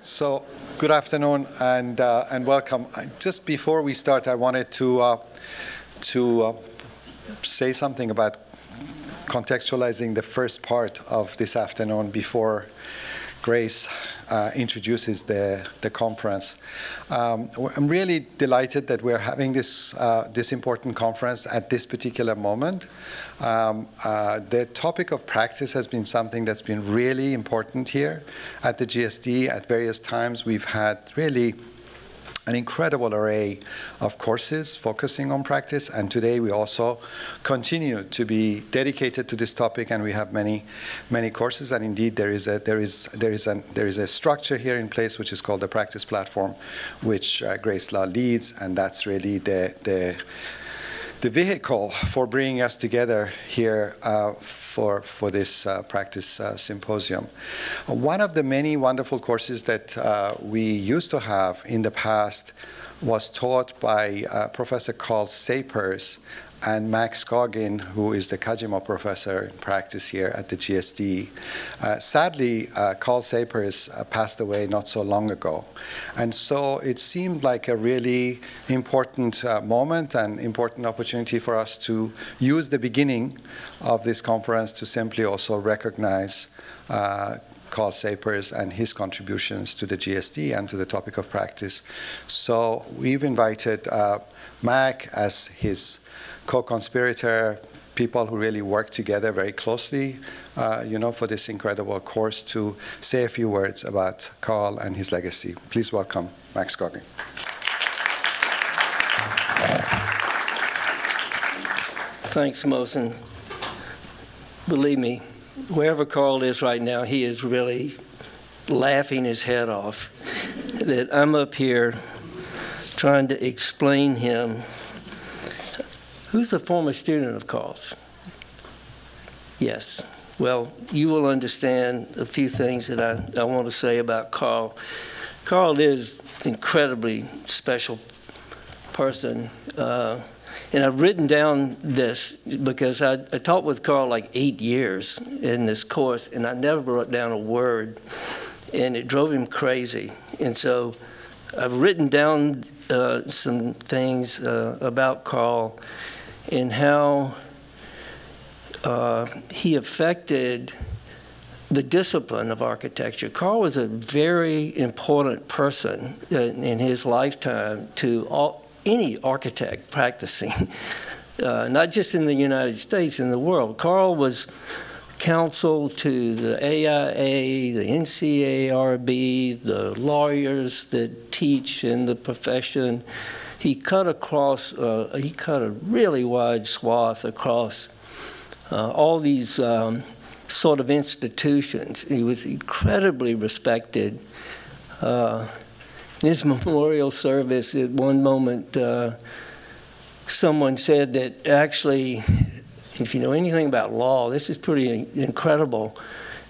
So, good afternoon and welcome. Just before we start, I wanted to say something about contextualizing the first part of this afternoon before Grace introduces the conference. I'm really delighted that we're having this important conference at this particular moment. The topic of practice has been something that's been really important here at the GSD. At various times, we've had really an incredible array of courses focusing on practice, and today we also continue to be dedicated to this topic, and we have many courses. And indeed, there is a structure here in place which is called the practice platform, which Grace Law leads, and that's really the vehicle for bringing us together here for this practice symposium. One of the many wonderful courses that we used to have in the past was taught by Professor Karl Shapers and Max Goggin, who is the Kaijima professor in practice here at the GSD. Sadly, Karl Shapers passed away not so long ago. And so it seemed like a really important moment and important opportunity for us to use the beginning of this conference to simply also recognize Karl Shapers and his contributions to the GSD and to the topic of practice. So we've invited Mac as his co-conspirator, people who really work together very closely, for this incredible course, to say a few words about Karl and his legacy. Please welcome Max Goggin. Thanks, Mohsen. Believe me, wherever Karl is right now, he is really laughing his head off that I'm up here trying to explain him. Who's a former student of Karl's? Yes. Well, you will understand a few things that I want to say about Karl. Karl is an incredibly special person. And I've written down this because I taught with Karl like 8 years in this course, and I never wrote down a word, and it drove him crazy. And so I've written down some things about Karl and how he affected the discipline of architecture. Karl was a very important person in his lifetime to any architect practicing, not just in the United States, in the world. Karl was counsel to the AIA, the NCARB, the lawyers that teach in the profession. He cut across, he cut a really wide swath across all these sort of institutions. He was incredibly respected. In his memorial service, at one moment, someone said that actually, if you know anything about law, this is pretty incredible.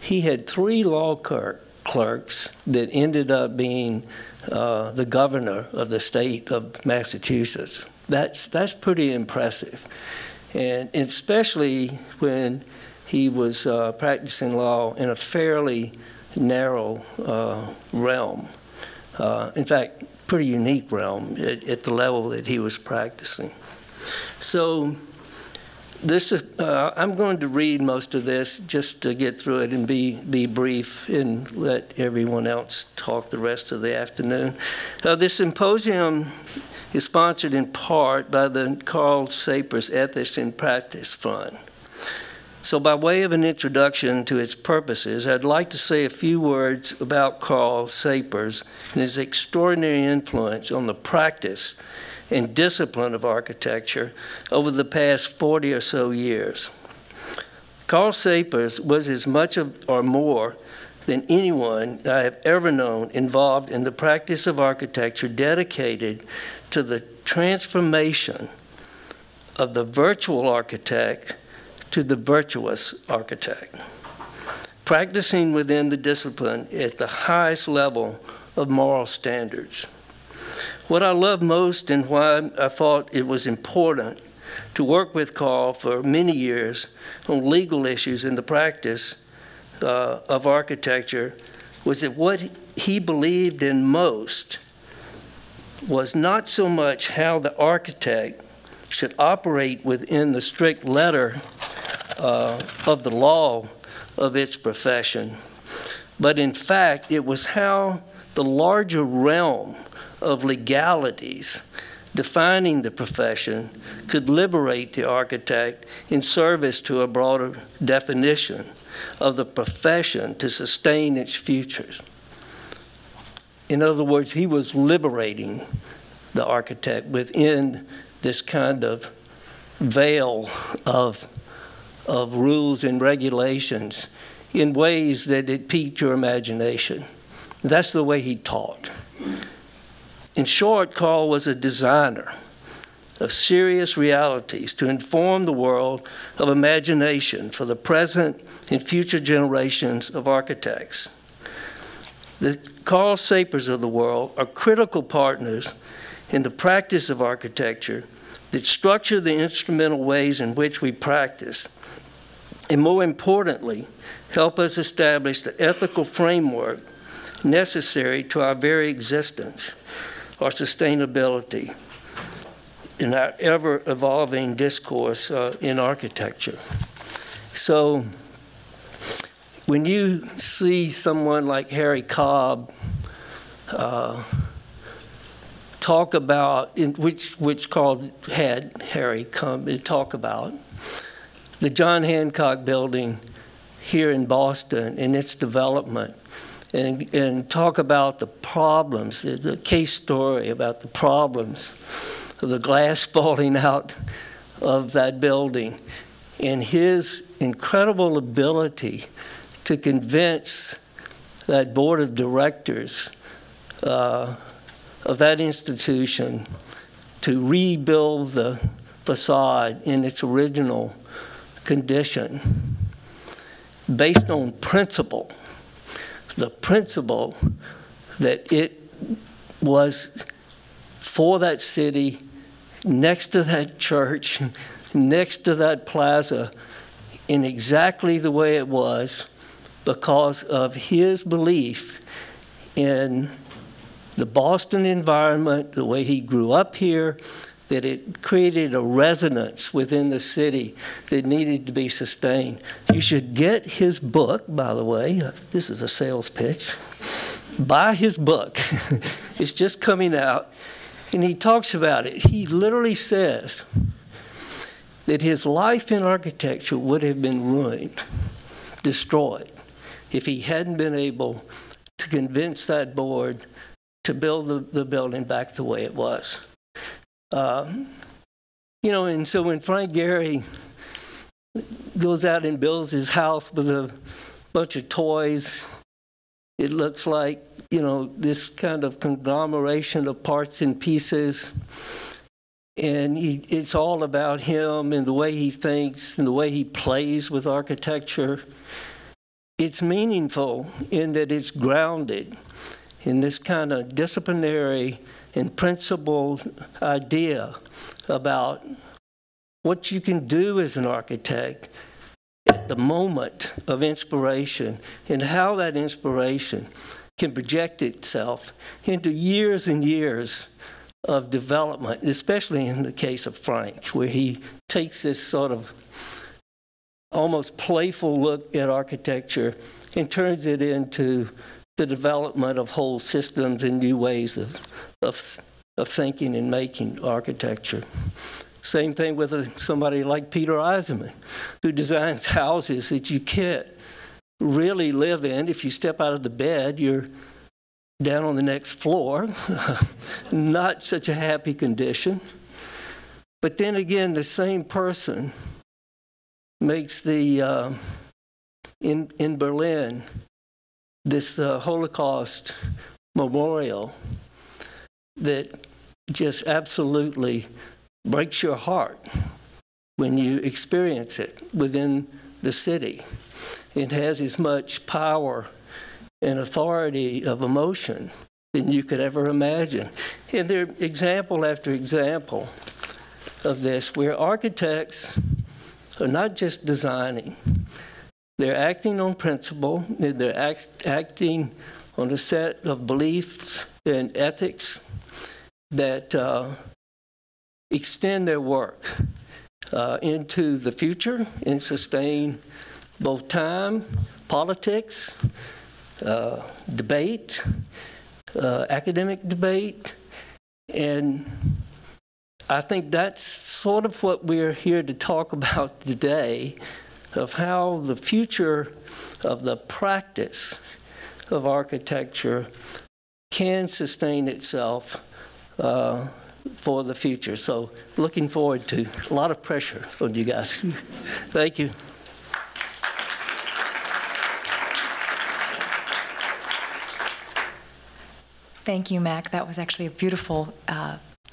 He had 3 law clerks that ended up being the governor of the state of Massachusetts. That's pretty impressive. And especially when he was practicing law in a fairly narrow realm. In fact, pretty unique realm at the level that he was practicing. So this, I'm going to read most of this just to get through it and be brief and let everyone else talk the rest of the afternoon. This symposium is sponsored in part by the Karl Shapers Ethics in Practice Fund. So by way of an introduction to its purposes, I'd like to say a few words about Karl Shapers and his extraordinary influence on the practice and discipline of architecture over the past 40 or so years. Karl Shapers was as much or more than anyone I have ever known involved in the practice of architecture, dedicated to the transformation of the virtual architect to the virtuous architect, practicing within the discipline at the highest level of moral standards. What I love most and why I thought it was important to work with Karl for many years on legal issues in the practice of architecture was that what he believed in most was not so much how the architect should operate within the strict letter of the law of its profession, but in fact it was how the larger realm of legalities defining the profession could liberate the architect in service to a broader definition of the profession to sustain its futures. In other words, he was liberating the architect within this kind of veil of rules and regulations in ways that it piqued your imagination. That's the way he taught. In short, Karl was a designer of serious realities to inform the world of imagination for the present and future generations of architects. The Karl Shapers of the world are critical partners in the practice of architecture that structure the instrumental ways in which we practice, and more importantly, help us establish the ethical framework necessary to our very existence, our sustainability, in our ever-evolving discourse in architecture. So when you see someone like Harry Cobb talk about, which Karl had Harry come and talk about, the John Hancock building here in Boston and its development, and talk about the problems, the case story about the problems of the glass falling out of that building, and his incredible ability to convince that board of directors of that institution to rebuild the facade in its original condition based on principle. The principle that it was for that city, next to that church, next to that plaza, in exactly the way it was because of his belief in the Boston environment, the way he grew up here, that it created a resonance within the city that needed to be sustained. You should get his book, by the way. This is a sales pitch. Buy his book. It's just coming out. And he talks about it. He literally says that his life in architecture would have been ruined, destroyed, if he hadn't been able to convince that board to build the building back the way it was. You know, and so when Frank Gehry goes out and builds his house with a bunch of toys, it looks like, you know, this kind of conglomeration of parts and pieces. And it's all about him and the way he thinks and the way he plays with architecture. It's meaningful in that it's grounded in this kind of disciplinary and principled idea about what you can do as an architect at the moment of inspiration and how that inspiration can project itself into years and years of development, especially in the case of Frank, where he takes this sort of almost playful look at architecture and turns it into the development of whole systems and new ways of thinking and making architecture. Same thing with somebody like Peter Eisenman, who designs houses that you can't really live in. If you step out of the bed, you're down on the next floor. Not such a happy condition. But then again, the same person makes the, in Berlin, this Holocaust memorial that just absolutely breaks your heart when you experience it within the city. It has as much power and authority of emotion than you could ever imagine. And there are example after example of this where architects are not just designing, they're acting on principle, they're acting on a set of beliefs and ethics that extend their work into the future and sustain both time, politics, debate, academic debate, and I think that's sort of what we're here to talk about today, of how the future of the practice of architecture can sustain itself for the future. So looking forward to a lot of pressure on you guys. Thank you. Thank you, Mac. That was actually a beautiful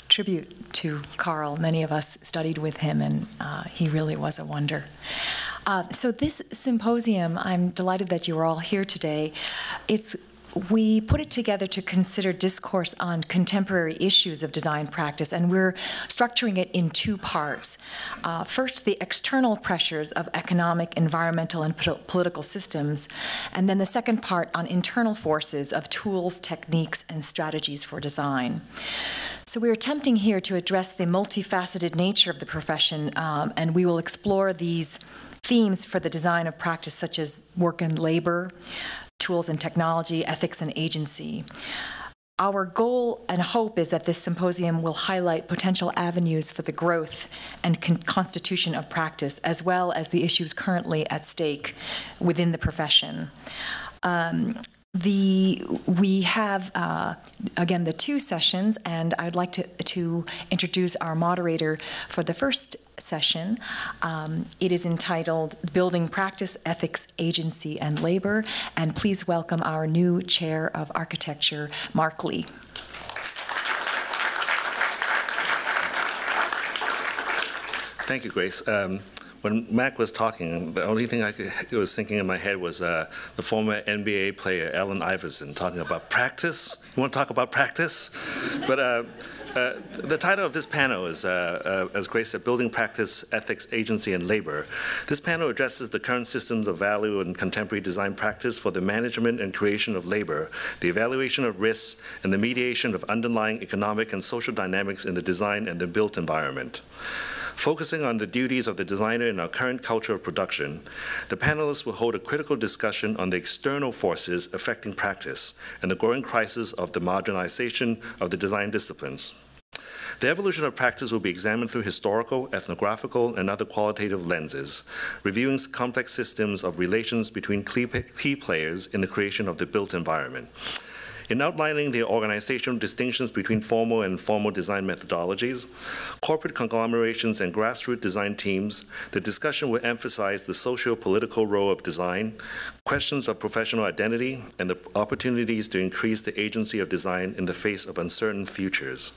tribute to Karl. Many of us studied with him, and he really was a wonder. So this symposium, I'm delighted that you are all here today. We put it together to consider discourse on contemporary issues of design practice, and we're structuring it in two parts. First, the external pressures of economic, environmental, and political systems, and then the second part on internal forces of tools, techniques, and strategies for design. So we're attempting here to address the multifaceted nature of the profession, and we will explore these themes for the design of practice, such as work and labor, tools and technology, ethics and agency. Our goal and hope is that this symposium will highlight potential avenues for the growth and constitution of practice, as well as the issues currently at stake within the profession. We have, again, the two sessions, and I'd like to introduce our moderator for the first session. It is entitled Building Practice, Ethics, Agency, and Labor, and please welcome our new Chair of Architecture, Mark Lee. Thank you, Grace. When Mac was talking, the only thing I was thinking in my head was the former NBA player Allen Iverson talking about practice. You want to talk about practice? But the title of this panel is, as Grace said, Building Practice, Ethics, Agency, and Labor. This panel addresses the current systems of value in contemporary design practice for the management and creation of labor, the evaluation of risks, and the mediation of underlying economic and social dynamics in the design and the built environment. Focusing on the duties of the designer in our current culture of production, the panelists will hold a critical discussion on the external forces affecting practice and the growing crisis of the marginalization of the design disciplines. The evolution of practice will be examined through historical, ethnographical, and other qualitative lenses, reviewing complex systems of relations between key players in the creation of the built environment. In outlining the organizational distinctions between formal and informal design methodologies, corporate conglomerations, and grassroots design teams, the discussion will emphasize the socio-political role of design, questions of professional identity, and the opportunities to increase the agency of design in the face of uncertain futures.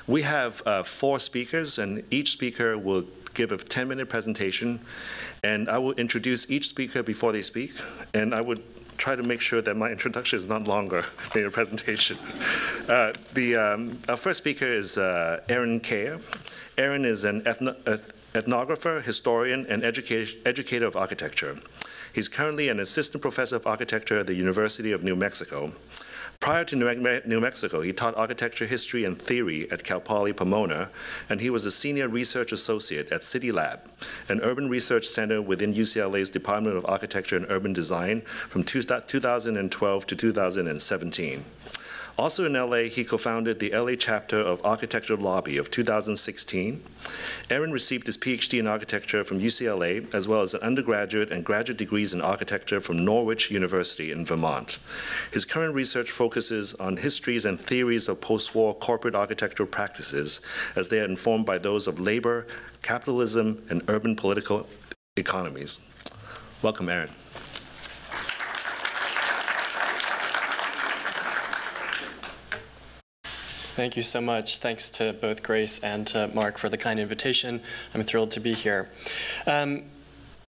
We have 4 speakers, and each speaker will give a 10-minute presentation, and I will introduce each speaker before they speak, and I would try to make sure that my introduction is not longer than your presentation. Our first speaker is Aaron Cayer. Aaron is an ethnographer, historian, and educator of architecture. He's currently an assistant professor of architecture at the University of New Mexico. Prior to New Mexico, he taught architecture history and theory at Cal Poly Pomona, and he was a senior research associate at City Lab, an urban research center within UCLA's Department of Architecture and Urban Design from 2012 to 2017. Also in LA, he co-founded the LA chapter of Architecture Lobby of 2016. Aaron received his PhD in architecture from UCLA, as well as an undergraduate and graduate degrees in architecture from Norwich University in Vermont. His current research focuses on histories and theories of post-war corporate architectural practices, as they are informed by those of labor, capitalism, and urban political economies. Welcome, Aaron. Thank you so much. Thanks to both Grace and to Mark for the kind invitation. I'm thrilled to be here.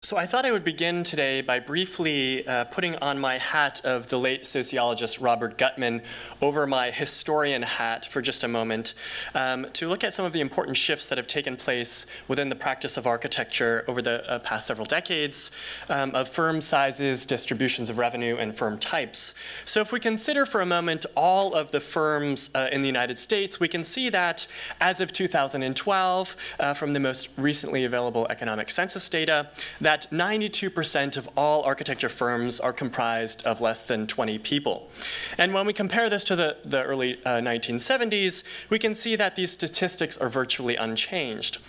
So I thought I would begin today by briefly putting on my hat of the late sociologist Robert Gutman over my historian hat for just a moment to look at some of the important shifts that have taken place within the practice of architecture over the past several decades of firm sizes, distributions of revenue, and firm types. So if we consider for a moment all of the firms in the United States, we can see that as of 2012, from the most recently available economic census data, that 92% of all architecture firms are comprised of less than 20 people. And when we compare this to the early 1970s, we can see that these statistics are virtually unchanged.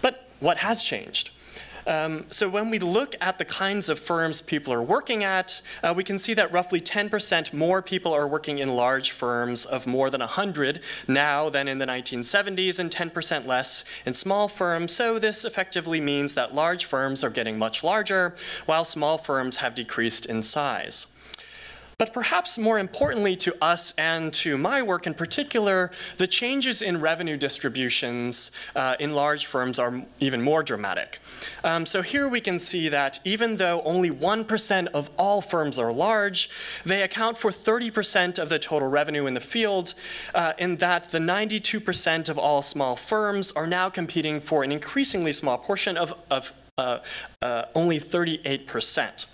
But what has changed? So when we look at the kinds of firms people are working at, we can see that roughly 10% more people are working in large firms of more than 100 now than in the 1970s, and 10% less in small firms. So this effectively means that large firms are getting much larger, while small firms have decreased in size. But perhaps more importantly to us and to my work in particular, the changes in revenue distributions in large firms are even more dramatic. So here we can see that even though only 1% of all firms are large, they account for 30% of the total revenue in the field, in that the 92% of all small firms are now competing for an increasingly small portion of only 38%.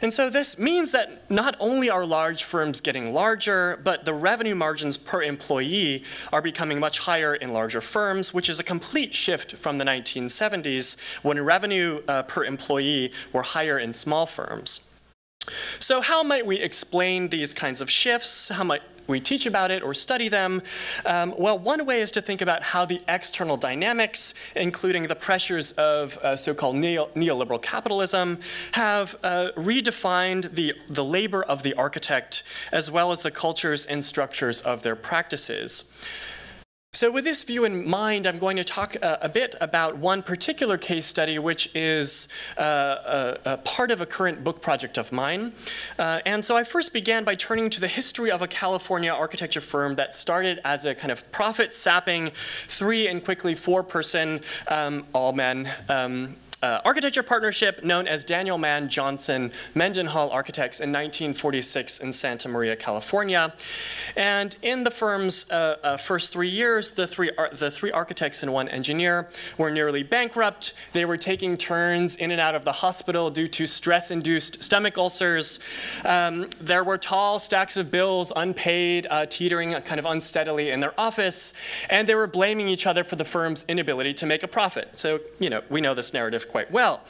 And so this means that not only are large firms getting larger, but the revenue margins per employee are becoming much higher in larger firms, which is a complete shift from the 1970s when revenue per employee were higher in small firms. So how might we explain these kinds of shifts? How might we teach about it or study them? Well, one way is to think about how the external dynamics, including the pressures of so-called neoliberal capitalism, have redefined the labor of the architect as well as the cultures and structures of their practices. So with this view in mind, I'm going to talk a bit about one particular case study, which is a part of a current book project of mine. And so I first began by turning to the history of a California architecture firm that started as a kind of profit-sapping 3- and quickly 4-person, all men, architecture partnership known as Daniel Mann Johnson Mendenhall Architects in 1946 in Santa Maria, California. And in the firm's first 3 years, the three architects and one engineer were nearly bankrupt. They were taking turns in and out of the hospital due to stress-induced stomach ulcers. There were tall stacks of bills, unpaid, teetering kind of unsteadily in their office, and they were blaming each other for the firm's inability to make a profit. So, you know, we know this narrative quite well.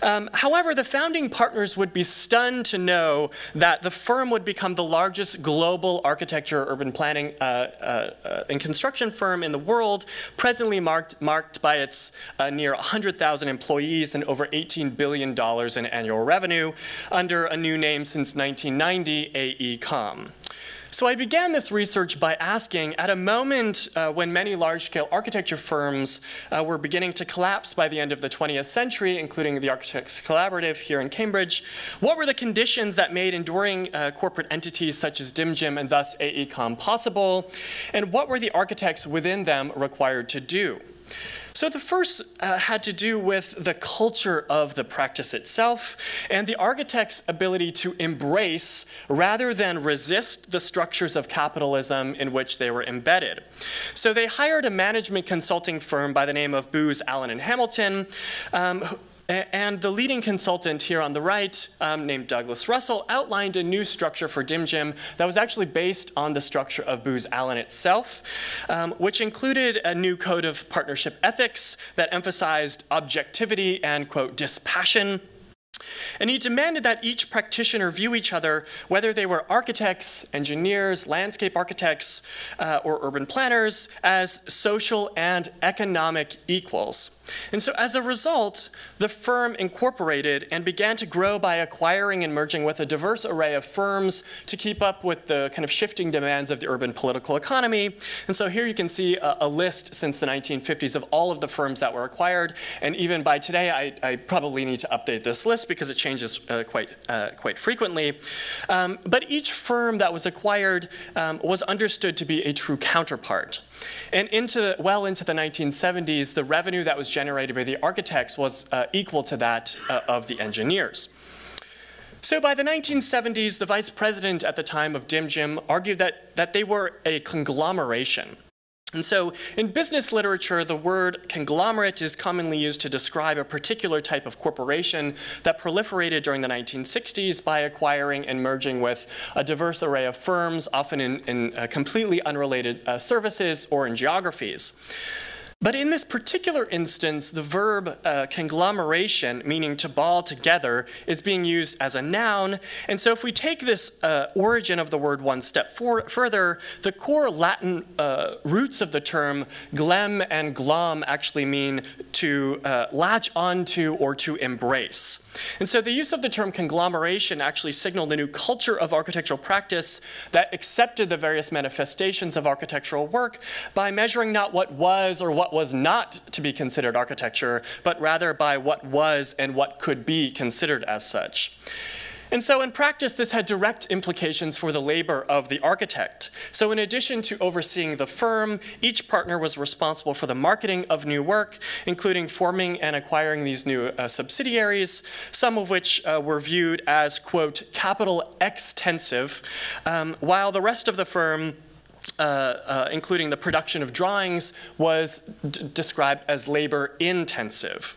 However, the founding partners would be stunned to know that the firm would become the largest global architecture, urban planning, and construction firm in the world, presently marked by its near 100,000 employees and over $18 billion in annual revenue, under a new name since 1990, AECOM. So I began this research by asking, at a moment when many large-scale architecture firms were beginning to collapse by the end of the 20th century, including the Architects Collaborative here in Cambridge, what were the conditions that made enduring corporate entities such as DIMGIM and thus AECOM possible, and what were the architects within them required to do? So the first had to do with the culture of the practice itself and the architect's ability to embrace rather than resist the structures of capitalism in which they were embedded. So they hired a management consulting firm by the name of Booz Allen & Hamilton, and the leading consultant here on the right, named Douglas Russell, outlined a new structure for DIMGIM that was actually based on the structure of Booz Allen itself, which included a new code of partnership ethics that emphasized objectivity and, quote, dispassion. And he demanded that each practitioner view each other, whether they were architects, engineers, landscape architects, or urban planners, as social and economic equals. And so as a result, the firm incorporated and began to grow by acquiring and merging with a diverse array of firms to keep up with the kind of shifting demands of the urban political economy. And so here you can see a list since the 1950s of all of the firms that were acquired. And even by today, I probably need to update this list because it changes quite frequently. But each firm that was acquired was understood to be a true counterpart. And well into the 1970s, the revenue that was generated by the architects was equal to that of the engineers. So by the 1970s, the vice president at the time of DimJim argued that they were a conglomeration. And so in business literature, the word conglomerate is commonly used to describe a particular type of corporation that proliferated during the 1960s by acquiring and merging with a diverse array of firms, often in completely unrelated services or in geographies. But in this particular instance, the verb conglomeration, meaning to ball together, is being used as a noun. And so if we take this origin of the word one step further, the core Latin roots of the term glem and glom actually mean to latch onto or to embrace. And so the use of the term conglomeration actually signaled a new culture of architectural practice that accepted the various manifestations of architectural work by measuring not what was or what was not to be considered architecture, but rather by what was and what could be considered as such. And so in practice, this had direct implications for the labor of the architect. So in addition to overseeing the firm, each partner was responsible for the marketing of new work, including forming and acquiring these new subsidiaries, some of which were viewed as, quote, capital extensive, while the rest of the firm, including the production of drawings, was described as labor intensive.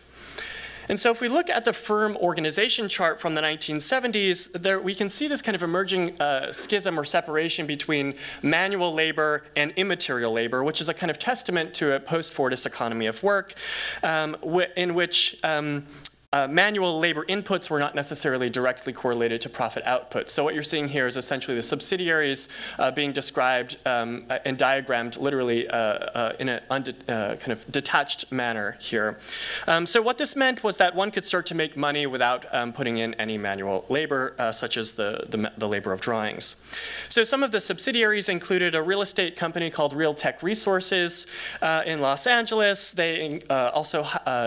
And so if we look at the firm organization chart from the 1970s, there we can see this kind of emerging schism or separation between manual labor and immaterial labor, which is a kind of testament to a post-Fordist economy of work, in which manual labor inputs were not necessarily directly correlated to profit output. So what you're seeing here is essentially the subsidiaries being described and diagrammed literally in a kind of detached manner here. So what this meant was that one could start to make money without putting in any manual labor, such as the labor of drawings. So some of the subsidiaries included a real estate company called Real Tech Resources in Los Angeles. They also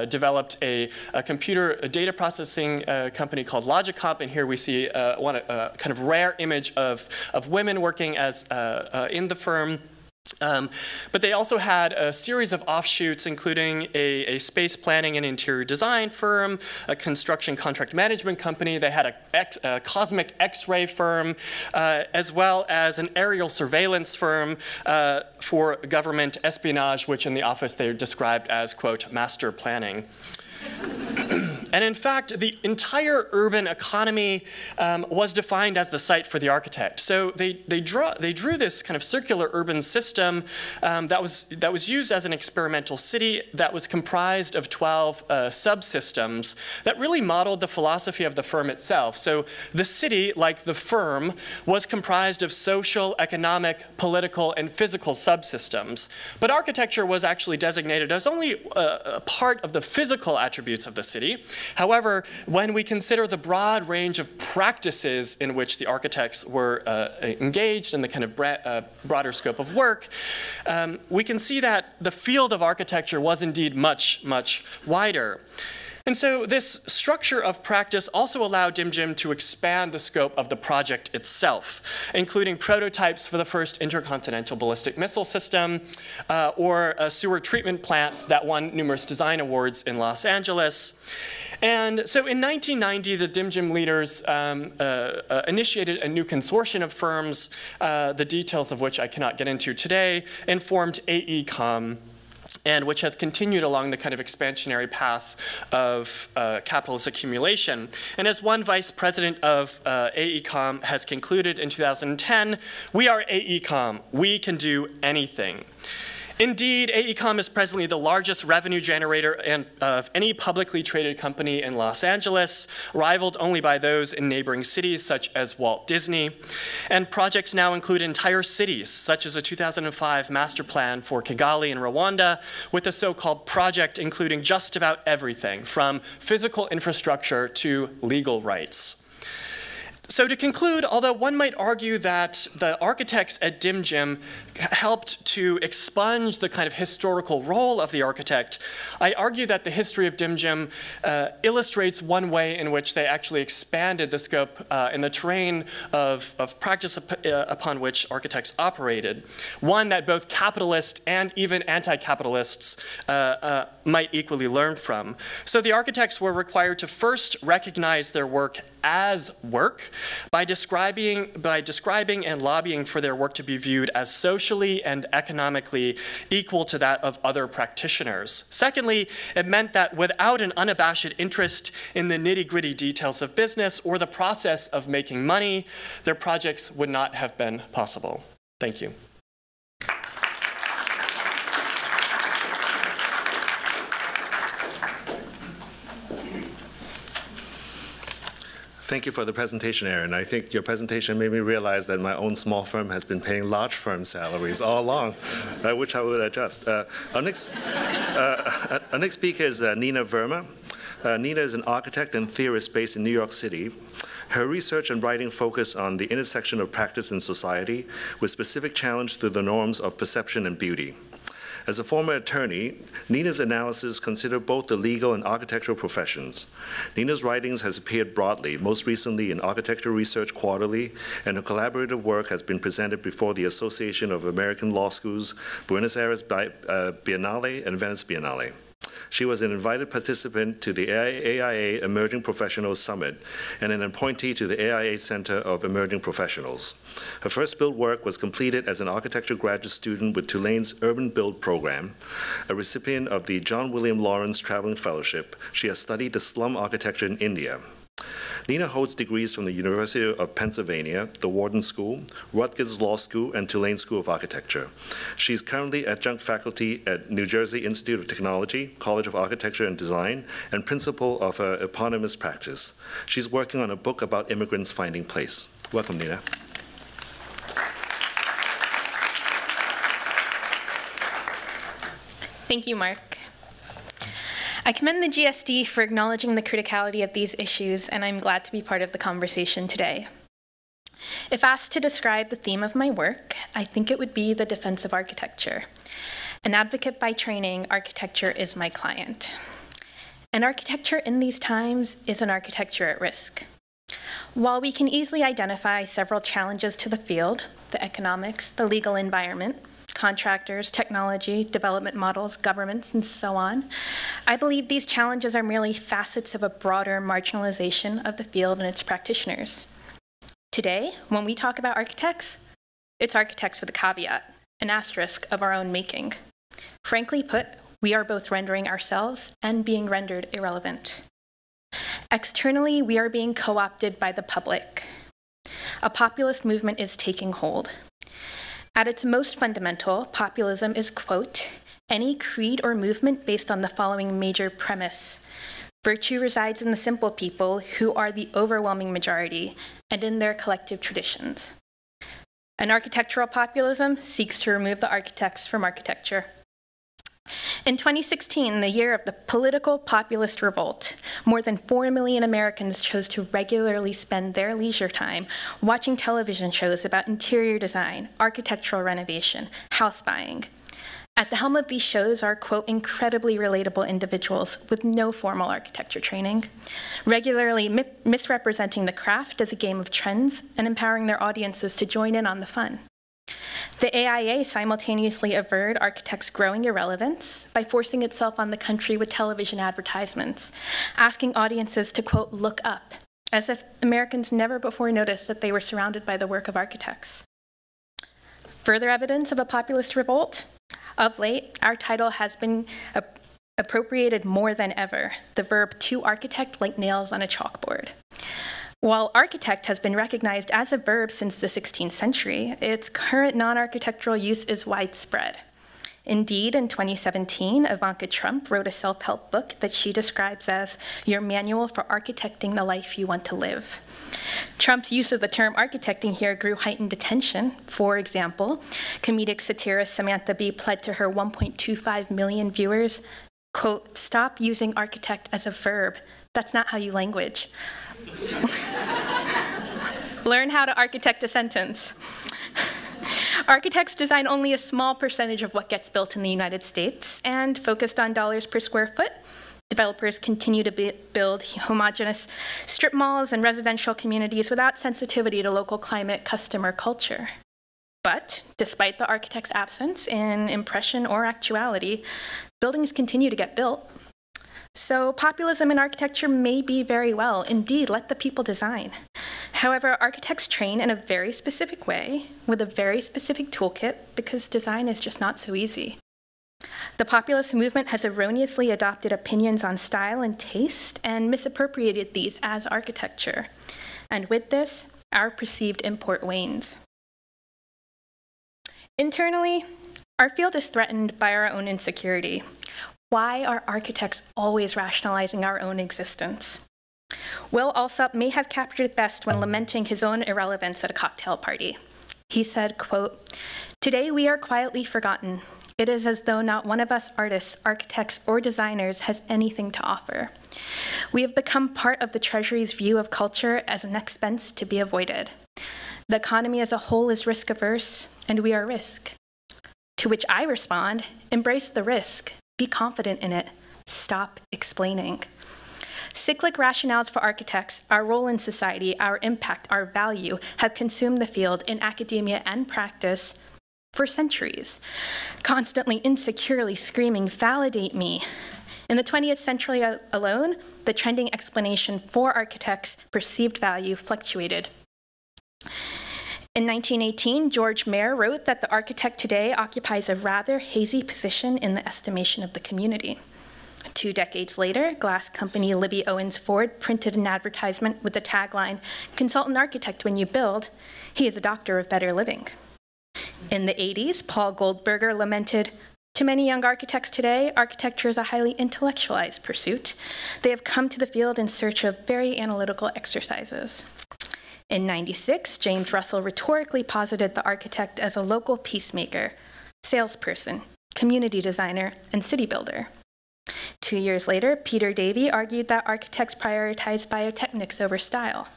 developed a computer data processing company called Logicomp, and here we see a kind of rare image of women working as in the firm. But they also had a series of offshoots, including a space planning and interior design firm, a construction contract management company. They had a cosmic X-ray firm, as well as an aerial surveillance firm for government espionage, which in the office they described as, quote, master planning. And in fact, the entire urban economy was defined as the site for the architect. So they drew this kind of circular urban system that was used as an experimental city that was comprised of 12 subsystems that really modeled the philosophy of the firm itself. So the city, like the firm, was comprised of social, economic, political, and physical subsystems. But architecture was actually designated as only a part of the physical attributes of the city. However, when we consider the broad range of practices in which the architects were engaged in the kind of broader scope of work, we can see that the field of architecture was indeed much, much wider. And so this structure of practice also allowed DimJim to expand the scope of the project itself, including prototypes for the first intercontinental ballistic missile system or sewer treatment plants that won numerous design awards in Los Angeles. And so in 1990, the DimJim leaders initiated a new consortium of firms, the details of which I cannot get into today, and formed AECOM, and which has continued along the kind of expansionary path of capitalist accumulation. And as one vice president of AECOM has concluded in 2010, we are AECOM. We can do anything. Indeed, AECOM is presently the largest revenue generator of any publicly traded company in Los Angeles, rivaled only by those in neighboring cities such as Walt Disney. And projects now include entire cities, such as a 2005 master plan for Kigali in Rwanda, with a so-called project including just about everything, from physical infrastructure to legal rights. So to conclude, although one might argue that the architects at DimGym helped to expunge the kind of historical role of the architect, I argue that the history of DimGym illustrates one way in which they actually expanded the scope and the terrain of practice upon which architects operated, one that both capitalists and even anti-capitalists might equally learn from. So the architects were required to first recognize their work as work by describing and lobbying for their work to be viewed as socially and economically equal to that of other practitioners. Secondly, it meant that without an unabashed interest in the nitty-gritty details of business or the process of making money, their projects would not have been possible. Thank you. Thank you for the presentation, Aaron. I think your presentation made me realize that my own small firm has been paying large firm salaries all along, which I would adjust. Our next speaker is Neena Verma. Neena is an architect and theorist based in New York City. Her research and writing focus on the intersection of practice and society with specific challenge to the norms of perception and beauty. As a former attorney, Neena's analysis considered both the legal and architectural professions. Neena's writings has appeared broadly, most recently in Architectural Research Quarterly, and her collaborative work has been presented before the Association of American Law Schools, Buenos Aires Biennale, and Venice Biennale. She was an invited participant to the AIA Emerging Professionals Summit and an appointee to the AIA Center of Emerging Professionals. Her first build work was completed as an architecture graduate student with Tulane's Urban Build program. A recipient of the John William Lawrence Traveling Fellowship, she has studied the slum architecture in India. Neena holds degrees from the University of Pennsylvania, the Wharton School, Rutgers Law School, and Tulane School of Architecture. She is currently adjunct faculty at New Jersey Institute of Technology, College of Architecture and Design, and principal of her eponymous practice. She's working on a book about immigrants finding place. Welcome, Neena. Thank you, Mark. I commend the GSD for acknowledging the criticality of these issues, and I'm glad to be part of the conversation today. If asked to describe the theme of my work, I think it would be the defense of architecture. An advocate by training, architecture is my client. And architecture in these times is an architecture at risk. While we can easily identify several challenges to the field, the economics, the legal environment, contractors, technology, development models, governments, and so on, I believe these challenges are merely facets of a broader marginalization of the field and its practitioners. Today, when we talk about architects, it's architects with a caveat, an asterisk of our own making. Frankly put, we are both rendering ourselves and being rendered irrelevant. Externally, we are being co-opted by the public. A populist movement is taking hold. At its most fundamental, populism is, quote, any creed or movement based on the following major premise. Virtue resides in the simple people who are the overwhelming majority and in their collective traditions. An architectural populism seeks to remove the architects from architecture. In 2016, the year of the political populist revolt, more than 4 million Americans chose to regularly spend their leisure time watching television shows about interior design, architectural renovation, house buying. At the helm of these shows are, quote, incredibly relatable individuals with no formal architecture training, regularly misrepresenting the craft as a game of trends and empowering their audiences to join in on the fun. The AIA simultaneously averred architects' growing irrelevance by forcing itself on the country with television advertisements, asking audiences to, quote, look up, as if Americans never before noticed that they were surrounded by the work of architects. Further evidence of a populist revolt? Of late, our title has been appropriated more than ever, the verb to architect like nails on a chalkboard. While architect has been recognized as a verb since the 16th century, its current non-architectural use is widespread. Indeed, in 2017, Ivanka Trump wrote a self-help book that she describes as your manual for architecting the life you want to live. Trump's use of the term architecting here grew heightened attention. For example, comedic satirist Samantha Bee pled to her 1.25 million viewers, quote, stop using architect as a verb. That's not how you language. Learn how to architect a sentence. Architects design only a small percentage of what gets built in the United States, and focused on dollars per square foot, developers continue to build homogeneous strip malls and residential communities without sensitivity to local climate, custom, or culture. But despite the architect's absence in impression or actuality, buildings continue to get built. So populism in architecture may be very well. Indeed, let the people design. However, architects train in a very specific way with a very specific toolkit because design is just not so easy. The populist movement has erroneously adopted opinions on style and taste and misappropriated these as architecture. And with this, our perceived import wanes. Internally, our field is threatened by our own insecurity. Why are architects always rationalizing our own existence? Will Alsop may have captured it best when lamenting his own irrelevance at a cocktail party. He said, quote, "Today we are quietly forgotten. It is as though not one of us artists, architects, or designers has anything to offer. We have become part of the Treasury's view of culture as an expense to be avoided. The economy as a whole is risk-averse, and we are risk." To which I respond, embrace the risk. Be confident in it. Stop explaining. Cyclic rationales for architects, our role in society, our impact, our value, have consumed the field in academia and practice for centuries, constantly insecurely screaming, "Validate me." In the 20th century alone, the trending explanation for architects' perceived value fluctuated. In 1918, George Mayer wrote that the architect today occupies a rather hazy position in the estimation of the community. 2 decades later, glass company Libby Owens Ford printed an advertisement with the tagline, "Consult an architect when you build. He is a doctor of better living." In the 80s, Paul Goldberger lamented, "To many young architects today, architecture is a highly intellectualized pursuit. They have come to the field in search of very analytical exercises." In 96, James Russell rhetorically posited the architect as a local peacemaker, salesperson, community designer, and city builder. 2 years later, Peter Davey argued that architects prioritize biotechnics over style.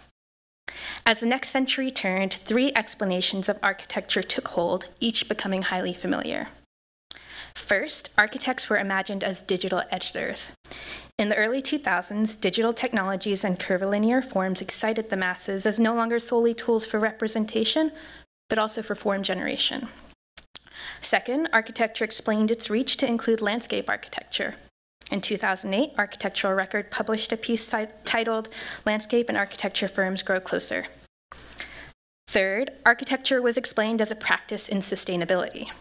As the next century turned, 3 explanations of architecture took hold, each becoming highly familiar. First, architects were imagined as digital editors. In the early 2000s, digital technologies and curvilinear forms excited the masses as no longer solely tools for representation, but also for form generation. Second, architecture explained its reach to include landscape architecture. In 2008, Architectural Record published a piece titled "Landscape and Architecture Firms Grow Closer." Third, architecture was explained as a practice in sustainability.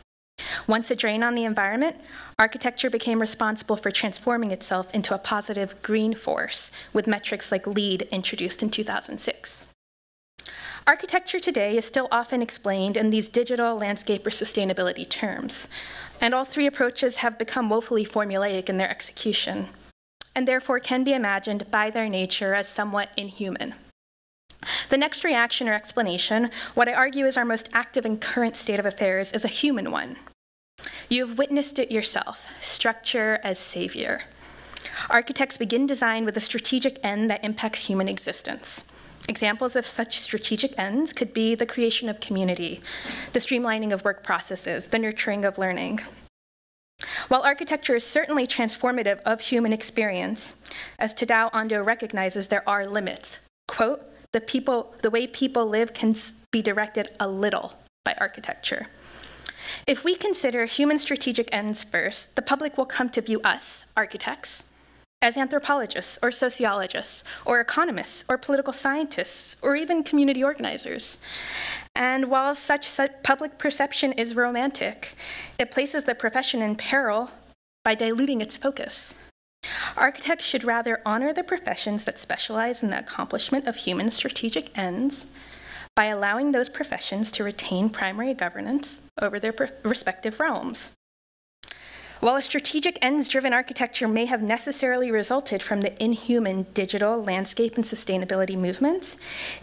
Once a drain on the environment, architecture became responsible for transforming itself into a positive green force, with metrics like LEED introduced in 2006. Architecture today is still often explained in these digital, landscape, or sustainability terms, and all 3 approaches have become woefully formulaic in their execution, and therefore can be imagined by their nature as somewhat inhuman. The next reaction or explanation, what I argue is our most active and current state of affairs, is a human one. You have witnessed it yourself, structure as savior. Architects begin design with a strategic end that impacts human existence. Examples of such strategic ends could be the creation of community, the streamlining of work processes, the nurturing of learning. While architecture is certainly transformative of human experience, as Tadao Ando recognizes, there are limits. Quote, the way people live can be directed a little by architecture. If we consider human strategic ends first, the public will come to view us, architects, as anthropologists or sociologists or economists or political scientists or even community organizers. And while such public perception is romantic, it places the profession in peril by diluting its focus. Architects should rather honor the professions that specialize in the accomplishment of human strategic ends by allowing those professions to retain primary governance over their respective realms. While a strategic ends-driven architecture may have necessarily resulted from the inhuman digital, landscape, and sustainability movements,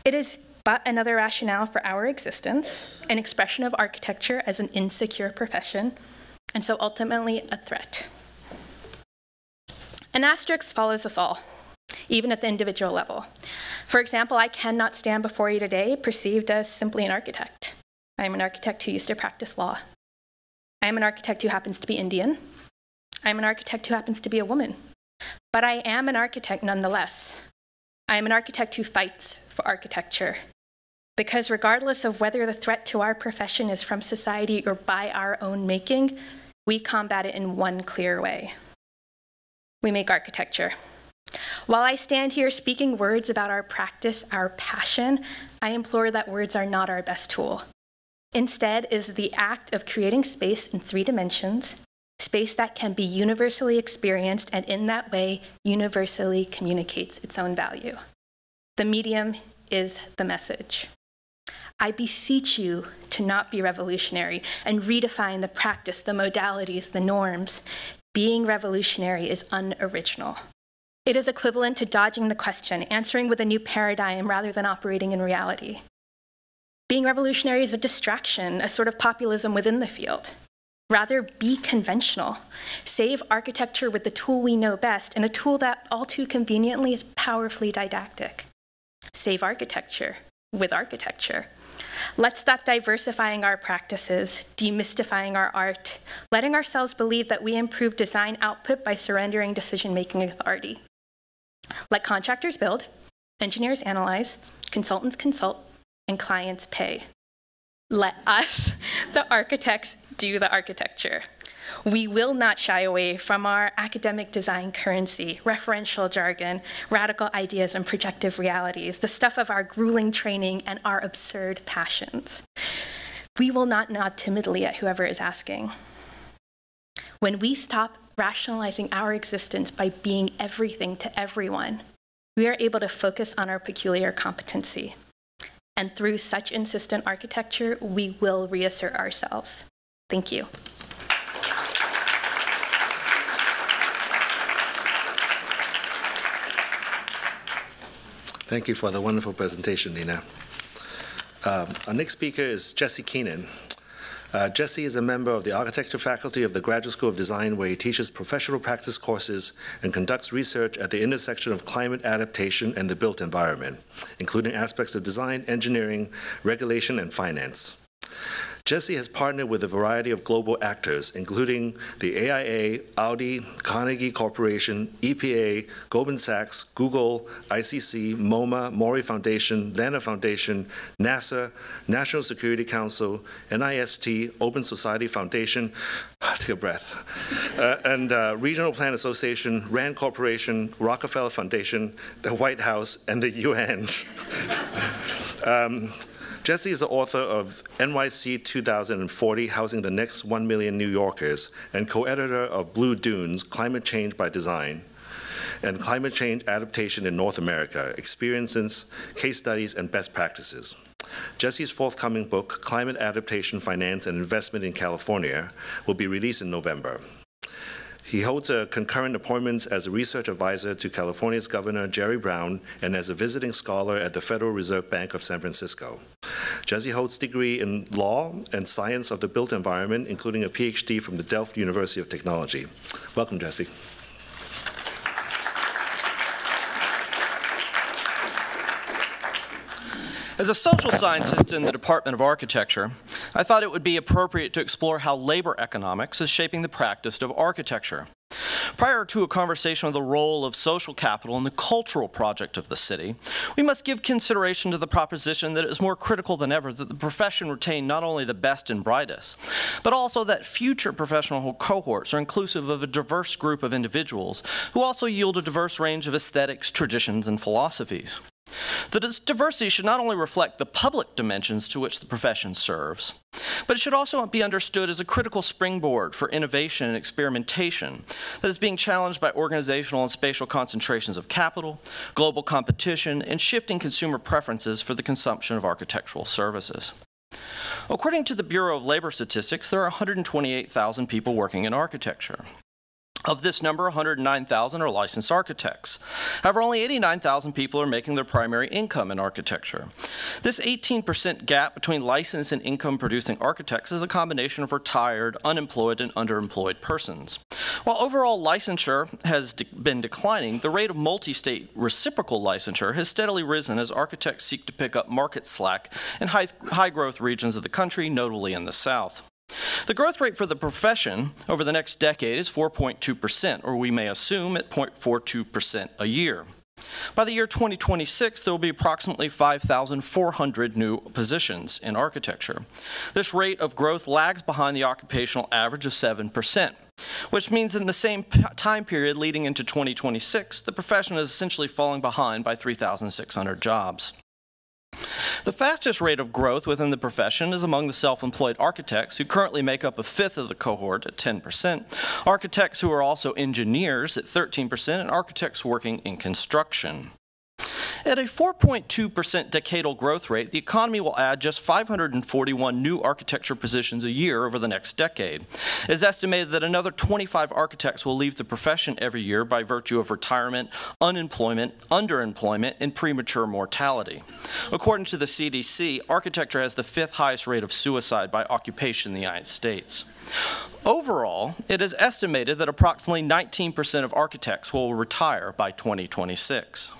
it is but another rationale for our existence, an expression of architecture as an insecure profession, and so ultimately a threat. An asterisk follows us all. even at the individual level. For example, I cannot stand before you today perceived as simply an architect. I am an architect who used to practice law. I am an architect who happens to be Indian. I am an architect who happens to be a woman. But I am an architect nonetheless. I am an architect who fights for architecture. Because regardless of whether the threat to our profession is from society or by our own making, we combat it in one clear way. We make architecture. While I stand here speaking words about our practice, our passion, I implore that words are not our best tool. Instead is the act of creating space in 3 dimensions, space that can be universally experienced and in that way universally communicates its own value. The medium is the message. I beseech you to not be revolutionary and redefine the practice, the modalities, the norms. Being revolutionary is unoriginal. It is equivalent to dodging the question, answering with a new paradigm rather than operating in reality. Being revolutionary is a distraction, a sort of populism within the field. Rather, be conventional. Save architecture with the tool we know best, and a tool that all too conveniently is powerfully didactic. Save architecture with architecture. Let's stop diversifying our practices, demystifying our art, letting ourselves believe that we improve design output by surrendering decision-making authority. Let contractors build, engineers analyze, consultants consult, and clients pay. Let us, the architects, do the architecture. We will not shy away from our academic design currency, referential jargon, radical ideas, and projective realities, the stuff of our grueling training and our absurd passions. We will not nod timidly at whoever is asking. When we stop rationalizing our existence by being everything to everyone, we are able to focus on our peculiar competency. And through such insistent architecture, we will reassert ourselves. Thank you. Thank you for the wonderful presentation, Neena. Our next speaker is Jesse Keenan. Jesse is a member of the architecture faculty of the Graduate School of Design, where he teaches professional practice courses and conducts research at the intersection of climate adaptation and the built environment, including aspects of design, engineering, regulation, and finance. Jesse has partnered with a variety of global actors, including the AIA, Audi, Carnegie Corporation, EPA, Goldman Sachs, Google, ICC, MoMA, Mori Foundation, Lana Foundation, NASA, National Security Council, NIST, Open Society Foundation, take a breath, and Regional Plan Association, RAND Corporation, Rockefeller Foundation, the White House, and the UN. Jesse is the author of NYC 2040, Housing the Next 1 Million New Yorkers, and co-editor of Blue Dunes, Climate Change by Design, and Climate Change Adaptation in North America, Experiences, Case Studies, and Best Practices. Jesse's forthcoming book, Climate Adaptation, Finance, and Investment in California, will be released in November. He holds a concurrent appointments as a research advisor to California's Governor Jerry Brown and as a visiting scholar at the Federal Reserve Bank of San Francisco. Jesse holds a degree in law and science of the built environment, including a PhD from the Delft University of Technology. Welcome, Jesse. As a social scientist in the Department of Architecture, I thought it would be appropriate to explore how labor economics is shaping the practice of architecture. Prior to a conversation on the role of social capital in the cultural project of the city, we must give consideration to the proposition that it is more critical than ever that the profession retain not only the best and brightest, but also that future professional cohorts are inclusive of a diverse group of individuals who also yield a diverse range of aesthetics, traditions, and philosophies. The diversity should not only reflect the public dimensions to which the profession serves, but it should also be understood as a critical springboard for innovation and experimentation that is being challenged by organizational and spatial concentrations of capital, global competition, and shifting consumer preferences for the consumption of architectural services. According to the Bureau of Labor Statistics, there are 128,000 people working in architecture. Of this number, 109,000 are licensed architects. However, only 89,000 people are making their primary income in architecture. This 18% gap between licensed and income-producing architects is a combination of retired, unemployed, and underemployed persons. While overall licensure has been declining, the rate of multi-state reciprocal licensure has steadily risen as architects seek to pick up market slack in high-growth regions of the country, notably in the South. The growth rate for the profession over the next decade is 4.2%, or we may assume at 0.42% a year. By the year 2026, there will be approximately 5,400 new positions in architecture. This rate of growth lags behind the occupational average of 7%, which means in the same time period leading into 2026, the profession is essentially falling behind by 3,600 jobs. The fastest rate of growth within the profession is among the self-employed architects, who currently make up a fifth of the cohort at 10%, architects who are also engineers at 13%, and architects working in construction. At a 4.2% decadal growth rate, the economy will add just 541 new architecture positions a year over the next decade. It is estimated that another 25 architects will leave the profession every year by virtue of retirement, unemployment, underemployment, and premature mortality. According to the CDC, architecture has the 5th highest rate of suicide by occupation in the United States. Overall, it is estimated that approximately 19% of architects will retire by 2026.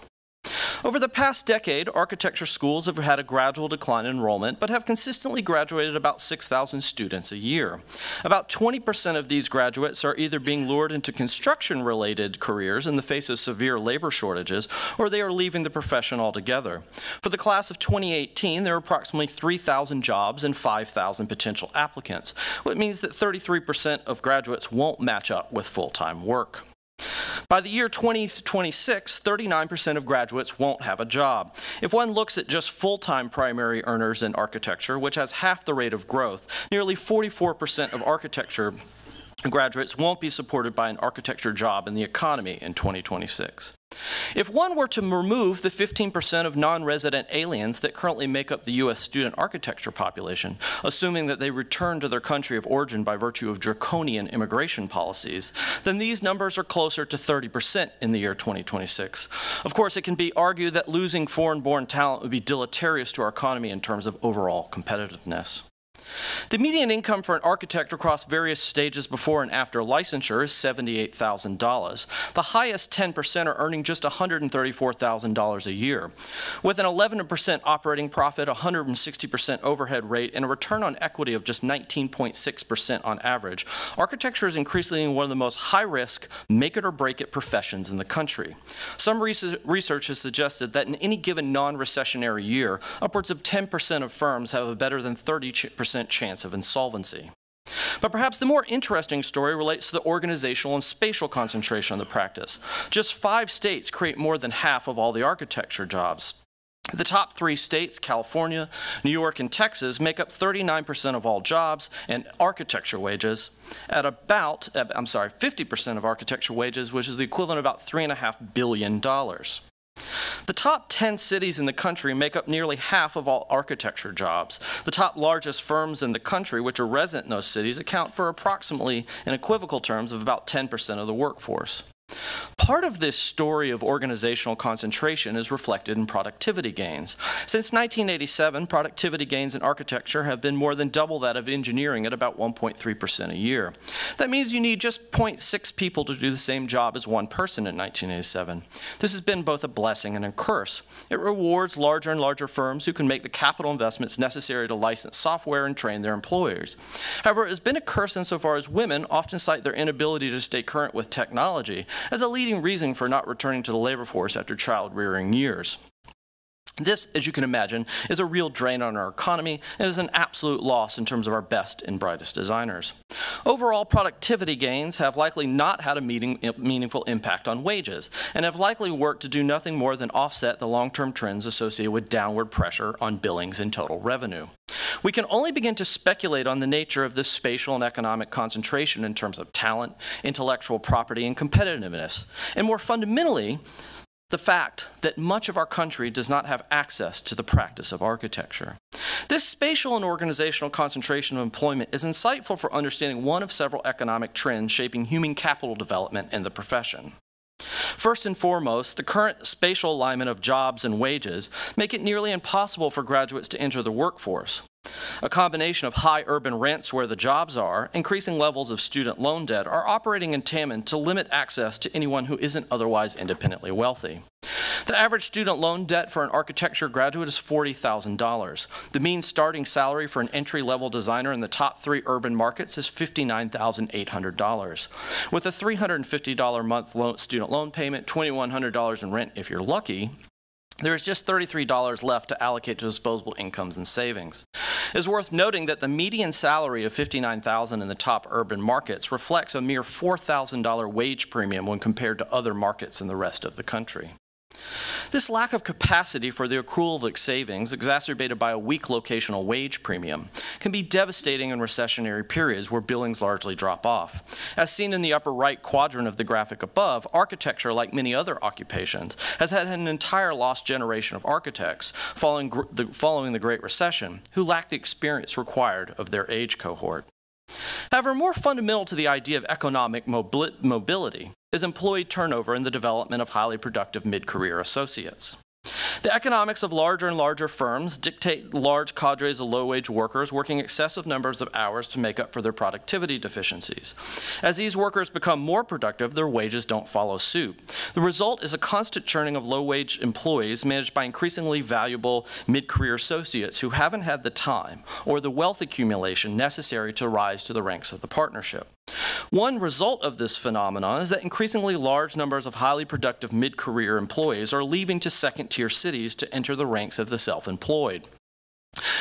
Over the past decade, architecture schools have had a gradual decline in enrollment, but have consistently graduated about 6,000 students a year. About 20% of these graduates are either being lured into construction-related careers in the face of severe labor shortages, or they are leaving the profession altogether. For the class of 2018, there are approximately 3,000 jobs and 5,000 potential applicants, which means that 33% of graduates won't match up with full-time work. By the year 2026, 39% of graduates won't have a job. If one looks at just full-time primary earners in architecture, which has half the rate of growth, nearly 44% of architecture graduates won't be supported by an architecture job in the economy in 2026. If one were to remove the 15% of non-resident aliens that currently make up the U.S. student architecture population, assuming that they return to their country of origin by virtue of draconian immigration policies, then these numbers are closer to 30% in the year 2026. Of course, it can be argued that losing foreign-born talent would be deleterious to our economy in terms of overall competitiveness. The median income for an architect across various stages before and after licensure is $78,000. The highest 10% are earning just $134,000 a year. With an 11% operating profit, 160% overhead rate, and a return on equity of just 19.6% on average, architecture is increasingly one of the most high-risk, make-it-or-break-it professions in the country. Some research has suggested that in any given non-recessionary year, upwards of 10% of firms have a better than 30% chance of insolvency. But perhaps the more interesting story relates to the organizational and spatial concentration of the practice. Just 5 states create more than half of all the architecture jobs. The top 3 states, California, New York, and Texas, make up 39% of all jobs and architecture wages at about, 50% of architecture wages, which is the equivalent of about $3.5 billion. The top 10 cities in the country make up nearly half of all architecture jobs. The top largest firms in the country, which are resident in those cities, account for approximately, in equivocal terms, of about 10% of the workforce. Part of this story of organizational concentration is reflected in productivity gains. Since 1987, productivity gains in architecture have been more than double that of engineering at about 1.3% a year. That means you need just 0.6 people to do the same job as one person in 1987. This has been both a blessing and a curse. It rewards larger and larger firms who can make the capital investments necessary to license software and train their employees. However, it has been a curse insofar as women often cite their inability to stay current with technology as a leading reason for not returning to the labor force after child-rearing years. This, as you can imagine, is a real drain on our economy and is an absolute loss in terms of our best and brightest designers. Overall, productivity gains have likely not had a meaningful impact on wages and have likely worked to do nothing more than offset the long-term trends associated with downward pressure on billings and total revenue. We can only begin to speculate on the nature of this spatial and economic concentration in terms of talent, intellectual property, and competitiveness, and more fundamentally, the fact that much of our country does not have access to the practice of architecture. This spatial and organizational concentration of employment is insightful for understanding one of several economic trends shaping human capital development in the profession. First and foremost, the current spatial alignment of jobs and wages make it nearly impossible for graduates to enter the workforce. A combination of high urban rents where the jobs are, increasing levels of student loan debt are operating in tandem to limit access to anyone who isn't otherwise independently wealthy. The average student loan debt for an architecture graduate is $40,000. The mean starting salary for an entry-level designer in the top 3 urban markets is $59,800. With a $350 a month student loan payment, $2,100 in rent if you're lucky, there is just $33 left to allocate to disposable incomes and savings. It is worth noting that the median salary of $59,000 in the top urban markets reflects a mere $4,000 wage premium when compared to other markets in the rest of the country. This lack of capacity for the accrual of savings, exacerbated by a weak locational wage premium, can be devastating in recessionary periods where billings largely drop off. As seen in the upper right quadrant of the graphic above, architecture, like many other occupations, has had an entire lost generation of architects following the Great Recession who lacked the experience required of their age cohort. However, more fundamental to the idea of economic mobility is employee turnover in the development of highly productive mid-career associates. The economics of larger and larger firms dictate large cadres of low-wage workers working excessive numbers of hours to make up for their productivity deficiencies. As these workers become more productive, their wages don't follow suit. The result is a constant churning of low-wage employees managed by increasingly valuable mid-career associates who haven't had the time or the wealth accumulation necessary to rise to the ranks of the partnership. One result of this phenomenon is that increasingly large numbers of highly productive mid-career employees are leaving to second-tier cities to enter the ranks of the self-employed.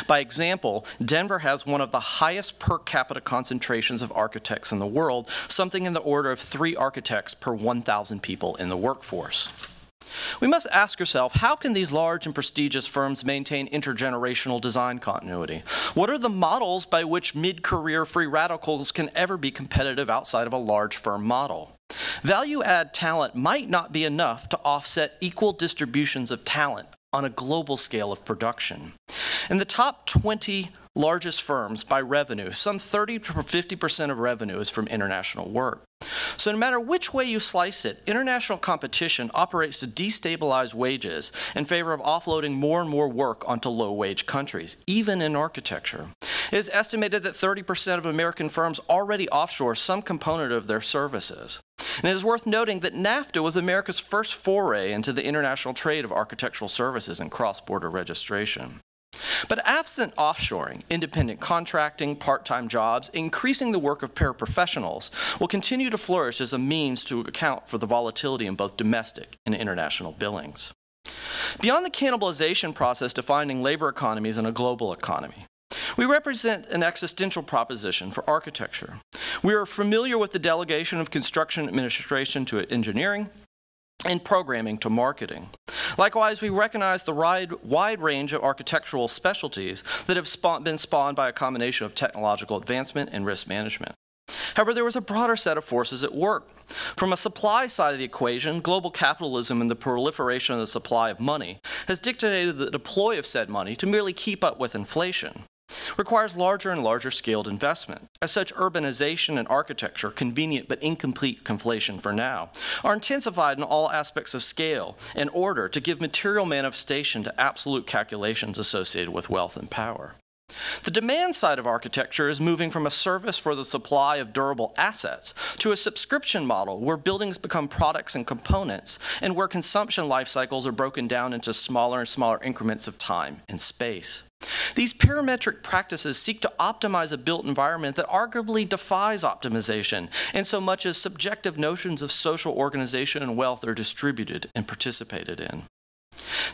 By example, Denver has one of the highest per capita concentrations of architects in the world, something in the order of 3 architects per 1,000 people in the workforce. We must ask ourselves, how can these large and prestigious firms maintain intergenerational design continuity? What are the models by which mid-career free radicals can ever be competitive outside of a large firm model? Value-add talent might not be enough to offset equal distributions of talent on a global scale of production. In the top 20 largest firms by revenue, some 30 to 50% of revenue is from international work. So no matter which way you slice it, international competition operates to destabilize wages in favor of offloading more and more work onto low-wage countries, even in architecture. It is estimated that 30% of American firms already offshore some component of their services. And it is worth noting that NAFTA was America's first foray into the international trade of architectural services and cross-border registration. But absent offshoring, independent contracting, part-time jobs, increasing the work of paraprofessionals will continue to flourish as a means to account for the volatility in both domestic and international billings. Beyond the cannibalization process defining labor economies in a global economy, we represent an existential proposition for architecture. We are familiar with the delegation of construction administration to engineering, and programming to marketing. Likewise, we recognize the wide range of architectural specialties that have been spawned by a combination of technological advancement and risk management. However, there was a broader set of forces at work. From a supply side of the equation, global capitalism and the proliferation of the supply of money has dictated the deploy of said money to merely keep up with inflation. Requires larger and larger scaled investment. As such, urbanization and architecture, convenient but incomplete conflation for now, are intensified in all aspects of scale in order to give material manifestation to absolute calculations associated with wealth and power. The demand side of architecture is moving from a service for the supply of durable assets to a subscription model where buildings become products and components and where consumption life cycles are broken down into smaller and smaller increments of time and space. These parametric practices seek to optimize a built environment that arguably defies optimization, in so much as subjective notions of social organization and wealth are distributed and participated in.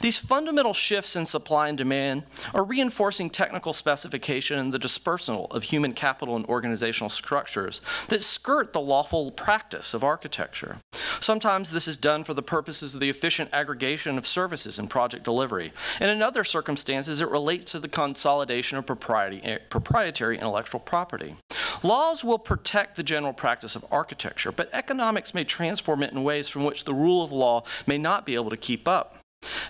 These fundamental shifts in supply and demand are reinforcing technical specification and the dispersal of human capital and organizational structures that skirt the lawful practice of architecture. Sometimes this is done for the purposes of the efficient aggregation of services and project delivery, and in other circumstances it relates to the consolidation of proprietary intellectual property. Laws will protect the general practice of architecture, but economics may transform it in ways from which the rule of law may not be able to keep up.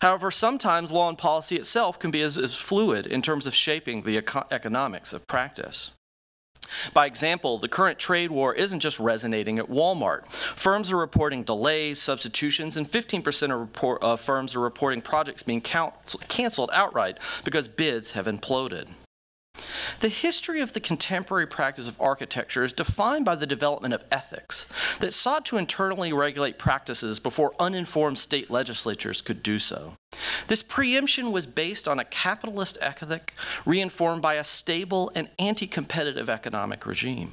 However, sometimes law and policy itself can be as fluid in terms of shaping the economics of practice. By example, the current trade war isn't just resonating at Walmart. Firms are reporting delays, substitutions, and 15% of firms are reporting projects being canceled outright because bids have imploded. The history of the contemporary practice of architecture is defined by the development of ethics that sought to internally regulate practices before uninformed state legislatures could do so. This preemption was based on a capitalist ethic reinformed by a stable and anti-competitive economic regime.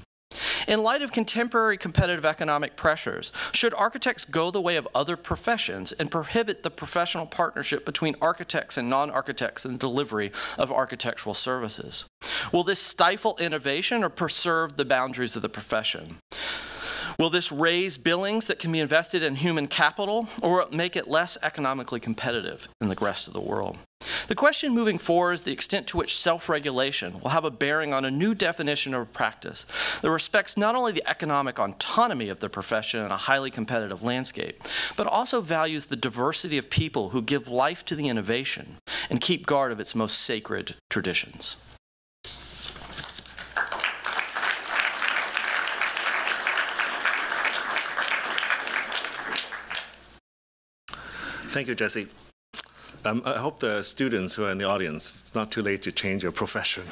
In light of contemporary competitive economic pressures, should architects go the way of other professions and prohibit the professional partnership between architects and non-architects in the delivery of architectural services? Will this stifle innovation or preserve the boundaries of the profession? Will this raise billings that can be invested in human capital, or will it make it less economically competitive than the rest of the world? The question moving forward is the extent to which self-regulation will have a bearing on a new definition of practice that respects not only the economic autonomy of the profession in a highly competitive landscape, but also values the diversity of people who give life to the innovation and keep guard of its most sacred traditions. Thank you, Jesse. I hope the students who are in the audience, it's not too late to change your profession.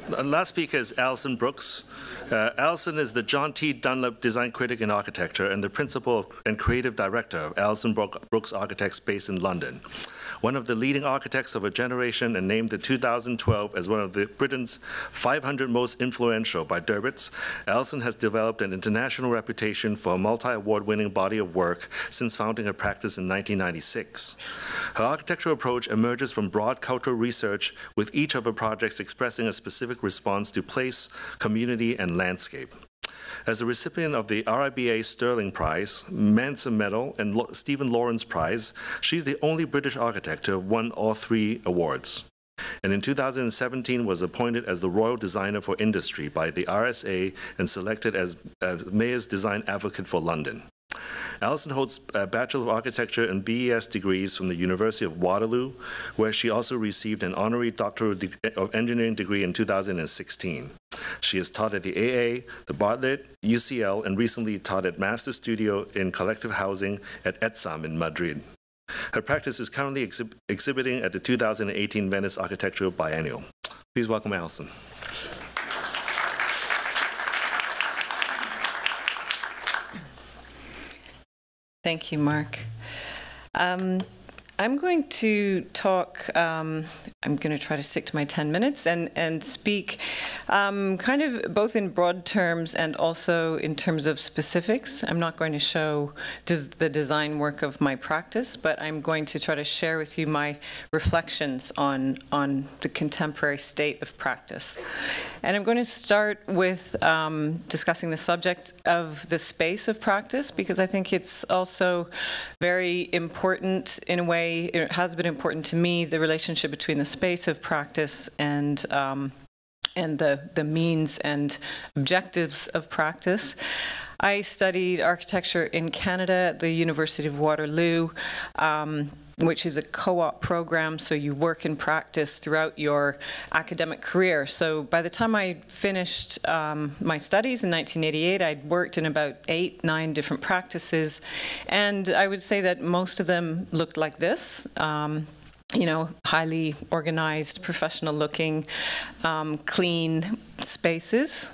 Last speaker is Allison Brooks. Alison is the John T. Dunlop Design Critic in Architecture and the Principal and Creative Director of Allison Brooks Architects based in London. One of the leading architects of a generation and named in 2012 as one of Britain's 500 most influential by Durbitz, Alison has developed an international reputation for a multi-award-winning body of work since founding her practice in 1996. Her architectural approach emerges from broad cultural research, with each of her projects expressing a specific response to place, community, and landscape. As a recipient of the RIBA Sterling Prize, Mensa Medal, and Stephen Lawrence Prize, she's the only British architect to have won all three awards. And in 2017 was appointed as the Royal Designer for Industry by the RSA and selected as Mayor's Design Advocate for London. Alison holds a Bachelor of Architecture and BES degrees from the University of Waterloo, where she also received an honorary Doctor of Engineering degree in 2016. She has taught at the AA, the Bartlett, UCL, and recently taught at Master Studio in Collective Housing at ETSAM in Madrid. Her practice is currently exhibiting at the 2018 Venice Architectural Biennial. Please welcome Alison. Thank you, Mark. I'm going to talk, I'm going to try to stick to my 10 minutes and speak kind of both in broad terms and also in terms of specifics. I'm not going to show the design work of my practice, but I'm going to try to share with you my reflections on the contemporary state of practice. And I'm going to start with discussing the subject of the space of practice, because I think it's also very important in a way. It has been important to me, the relationship between the space of practice and the means and objectives of practice. I studied architecture in Canada at the University of Waterloo, which is a co-op program, so you work in practice throughout your academic career. So by the time I finished my studies in 1988, I'd worked in about 8-9 different practices, and I would say that most of them looked like this. You know, highly organized, professional-looking, clean spaces.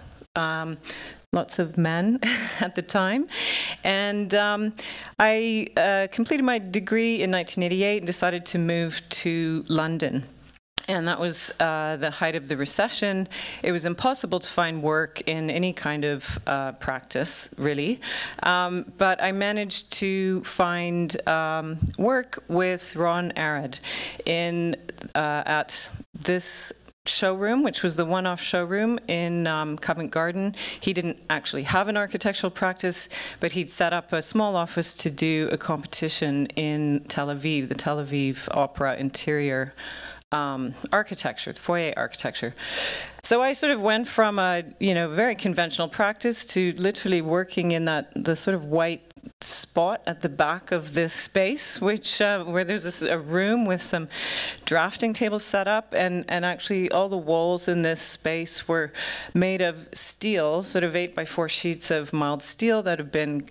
Lots of men at the time. And I completed my degree in 1988 and decided to move to London. And that was the height of the recession. It was impossible to find work in any kind of practice, really. But I managed to find work with Ron Arad at this showroom, which was the one-off showroom in Covent Garden. He didn't actually have an architectural practice, but he'd set up a small office to do a competition in Tel Aviv, the Tel Aviv Opera interior architecture, foyer architecture. So I sort of went from a very conventional practice to literally working in the sort of white spot at the back of this space, which where there's a room with some drafting tables set up, and actually all the walls in this space were made of steel, sort of 8x4 sheets of mild steel that have been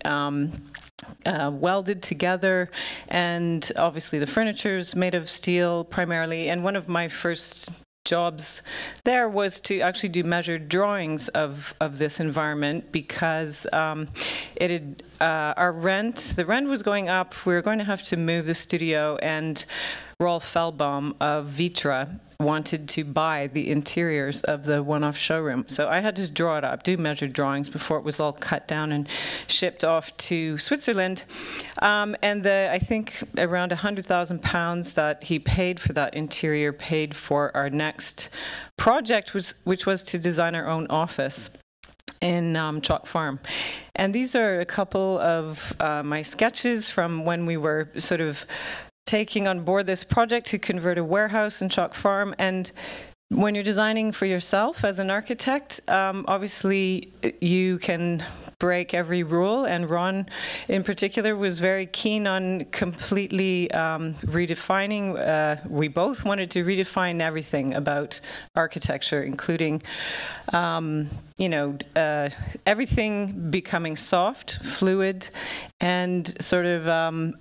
welded together, and obviously the furniture is made of steel primarily. And one of my first jobs there was to actually do measured drawings of this environment, because it had the rent was going up. We were going to have to move the studio, and Rolf Feldbaum of Vitra wanted to buy the interiors of the one-off showroom. So I had to draw it up, do measured drawings before it was all cut down and shipped off to Switzerland. And I think around £100,000 that he paid for that interior paid for our next project, which was to design our own office in Chalk Farm. And these are a couple of my sketches from when we were sort of taking on board this project to convert a warehouse in Chalk Farm. And when you're designing for yourself as an architect, obviously you can break every rule, and Ron in particular was very keen on completely redefining. We both wanted to redefine everything about architecture, including everything becoming soft, fluid, and sort of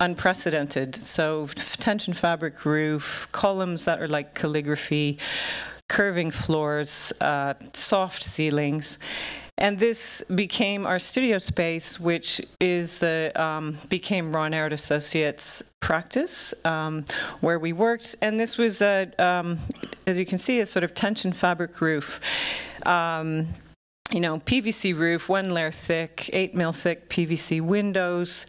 unprecedented. So tension fabric roof, columns that are like calligraphy, curving floors, soft ceilings. And this became our studio space, which is became Ron Aird Associates practice, where we worked. And this was, as you can see, a sort of tension fabric roof. PVC roof, 1 layer thick, 8 mil thick PVC windows,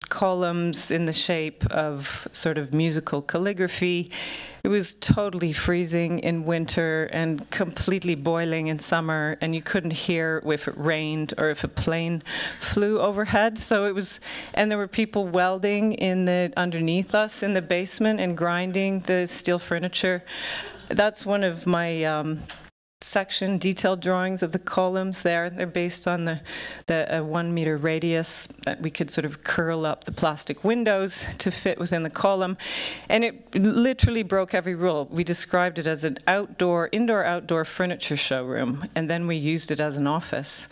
columns in the shape of sort of musical calligraphy. It was totally freezing in winter and completely boiling in summer, and you couldn't hear if it rained or if a plane flew overhead. So it was, and there were people welding underneath us in the basement and grinding the steel furniture. That's one of my section detailed drawings of the columns there. They're based on the 1 meter radius that we could sort of curl up the plastic windows to fit within the column. And it literally broke every rule. We described it as an indoor-outdoor furniture showroom, and then we used it as an office.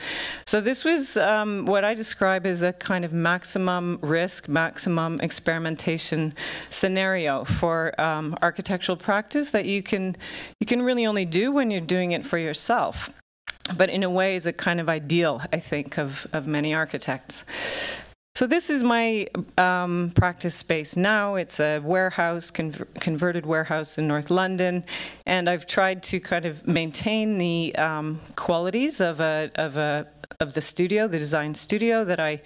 So this was what I describe as a kind of maximum risk, maximum experimentation scenario for architectural practice that you can really only do when you're doing it for yourself, but in a way is a kind of ideal, I think, of many architects. So this is my practice space now. It's a warehouse, converted warehouse in North London, and I've tried to kind of maintain the qualities of the studio, the design studio that I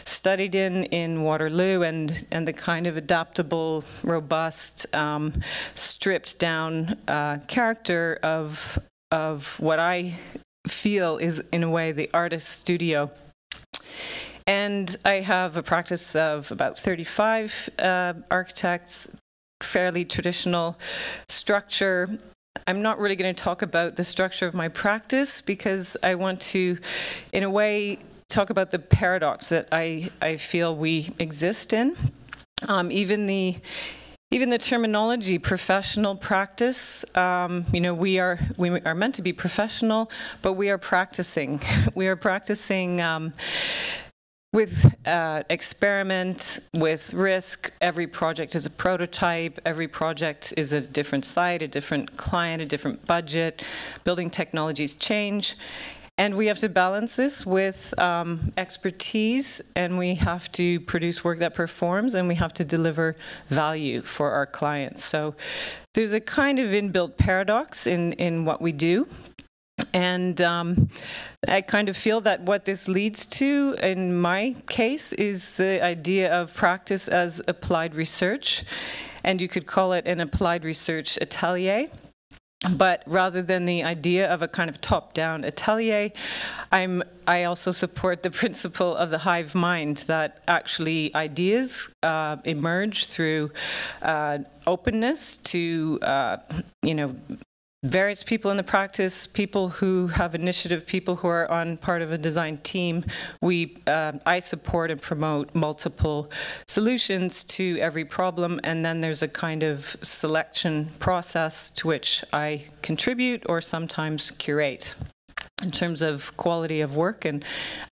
studied in Waterloo, and the kind of adaptable, robust, stripped down character of what I feel is, in a way, the artist's studio. And I have a practice of about 35 architects, fairly traditional structure. I'm not really going to talk about the structure of my practice, because I want to, in a way, talk about the paradox that I feel we exist in. Even the terminology, professional practice, we are meant to be professional, but we are practicing. We are practicing with experiment, with risk. Every project is a prototype. Every project is a different site, a different client, a different budget. Building technologies change. And we have to balance this with expertise, and we have to produce work that performs, and we have to deliver value for our clients. So there's a kind of inbuilt paradox in what we do. And I kind of feel that what this leads to, in my case, is the idea of practice as applied research. And you could call it an applied research atelier. But rather than the idea of a kind of top-down atelier, I also support the principle of the hive mind, that actually ideas emerge through openness to, various people in the practice, people who have initiative, people who are on part of a design team. I support and promote multiple solutions to every problem, and then there's a kind of selection process to which I contribute or sometimes curate. in terms of quality of work and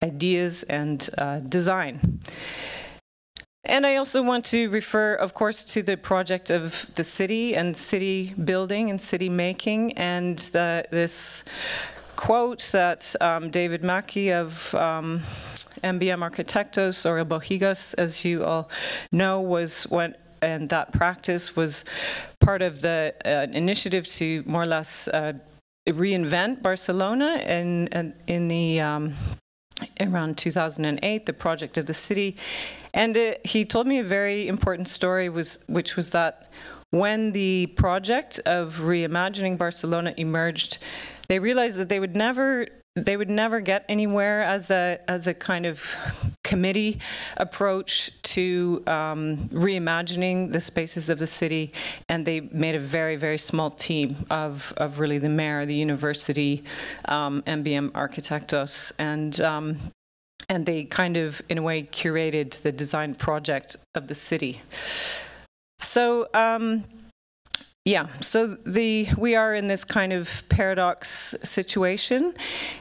ideas and design. And I also want to refer, of course, to the project of the city and city building and city making, and this quote that David Mackey of MBM Arquitectos, or Bohigos, as you all know, and that practice was part of the initiative to more or less reinvent Barcelona in the around 2008, the project of the city. And he told me a very important story, which was that when the project of reimagining Barcelona emerged, they realized that they would never get anywhere as a kind of committee approach to reimagining the spaces of the city, and they made a very, very small team of really the mayor, the university, MBM Arquitectos, and they kind of, in a way, curated the design project of the city. So, yeah, so we are in this kind of paradox situation,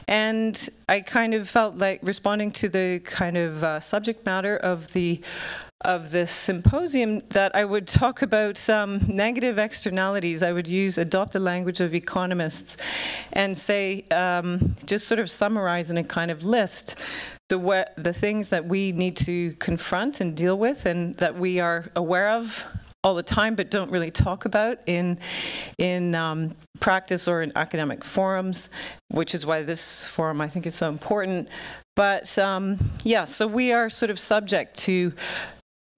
and I kind of felt like responding to the kind of subject matter of this symposium that I would talk about some negative externalities. I would adopt the language of economists and say, just sort of summarize in a kind of list the things that we need to confront and deal with, and that we are aware of all the time but don't really talk about in practice or in academic forums, which is why this forum I think is so important. But yeah, so we are sort of subject to